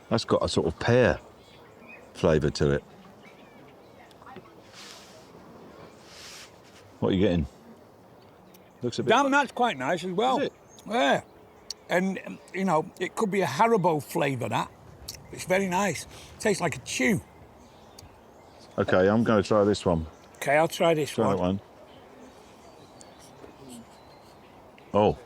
A: That's got a sort of pear flavour to it. What are you getting? Looks a bit...
E: Damn, that's quite nice as well.
A: Is it?
E: Yeah. And, you know, it could be a Haribo flavour, that. It's very nice. Tastes like a chew.
A: Okay, I'm going to try this one.
E: Okay, I'll try this
A: Try that one. Oh.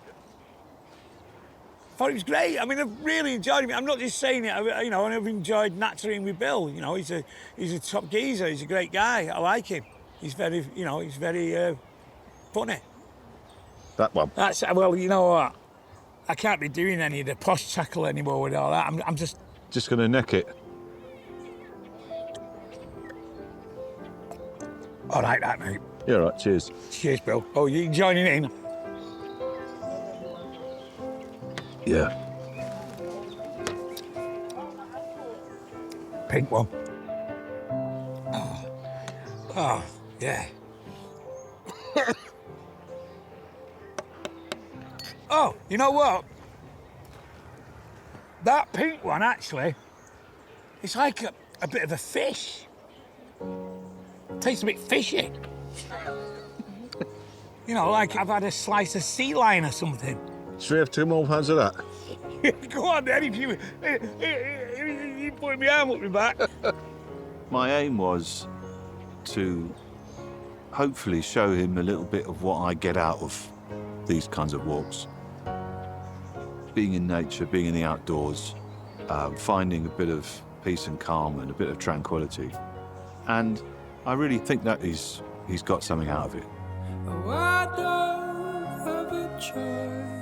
E: I thought it was great. I mean, I've really enjoyed it. I'm not just saying it. You know, I've enjoyed nattering with Bill. You know, he's a top geezer. He's a great guy. I like him. He's very, you know, he's very funny.
A: That one.
E: That's well, you know what? I can't be doing any of the posh tackle anymore with all that. I'm just
A: going to neck it.
E: All right, that mate.
A: Yeah, all right. Cheers.
E: Cheers, Bill. Oh, you joining in?
A: Yeah.
E: Pink one. Oh, yeah. Oh, you know what? That pink one, actually, it's like a bit of a fish. Tastes a bit fishy. You know, like I've had a slice of sea lion or something.
F: Should we have 2 more pounds of that?
E: Go on, then, if you put my arm up my back.
H: My aim was to hopefully show him a little bit of what I get out of these kinds of walks. Being in nature, being in the outdoors, finding a bit of peace and calm and a bit of tranquility. And I really think that he's got something out of it.
C: Oh, I don't have a choice.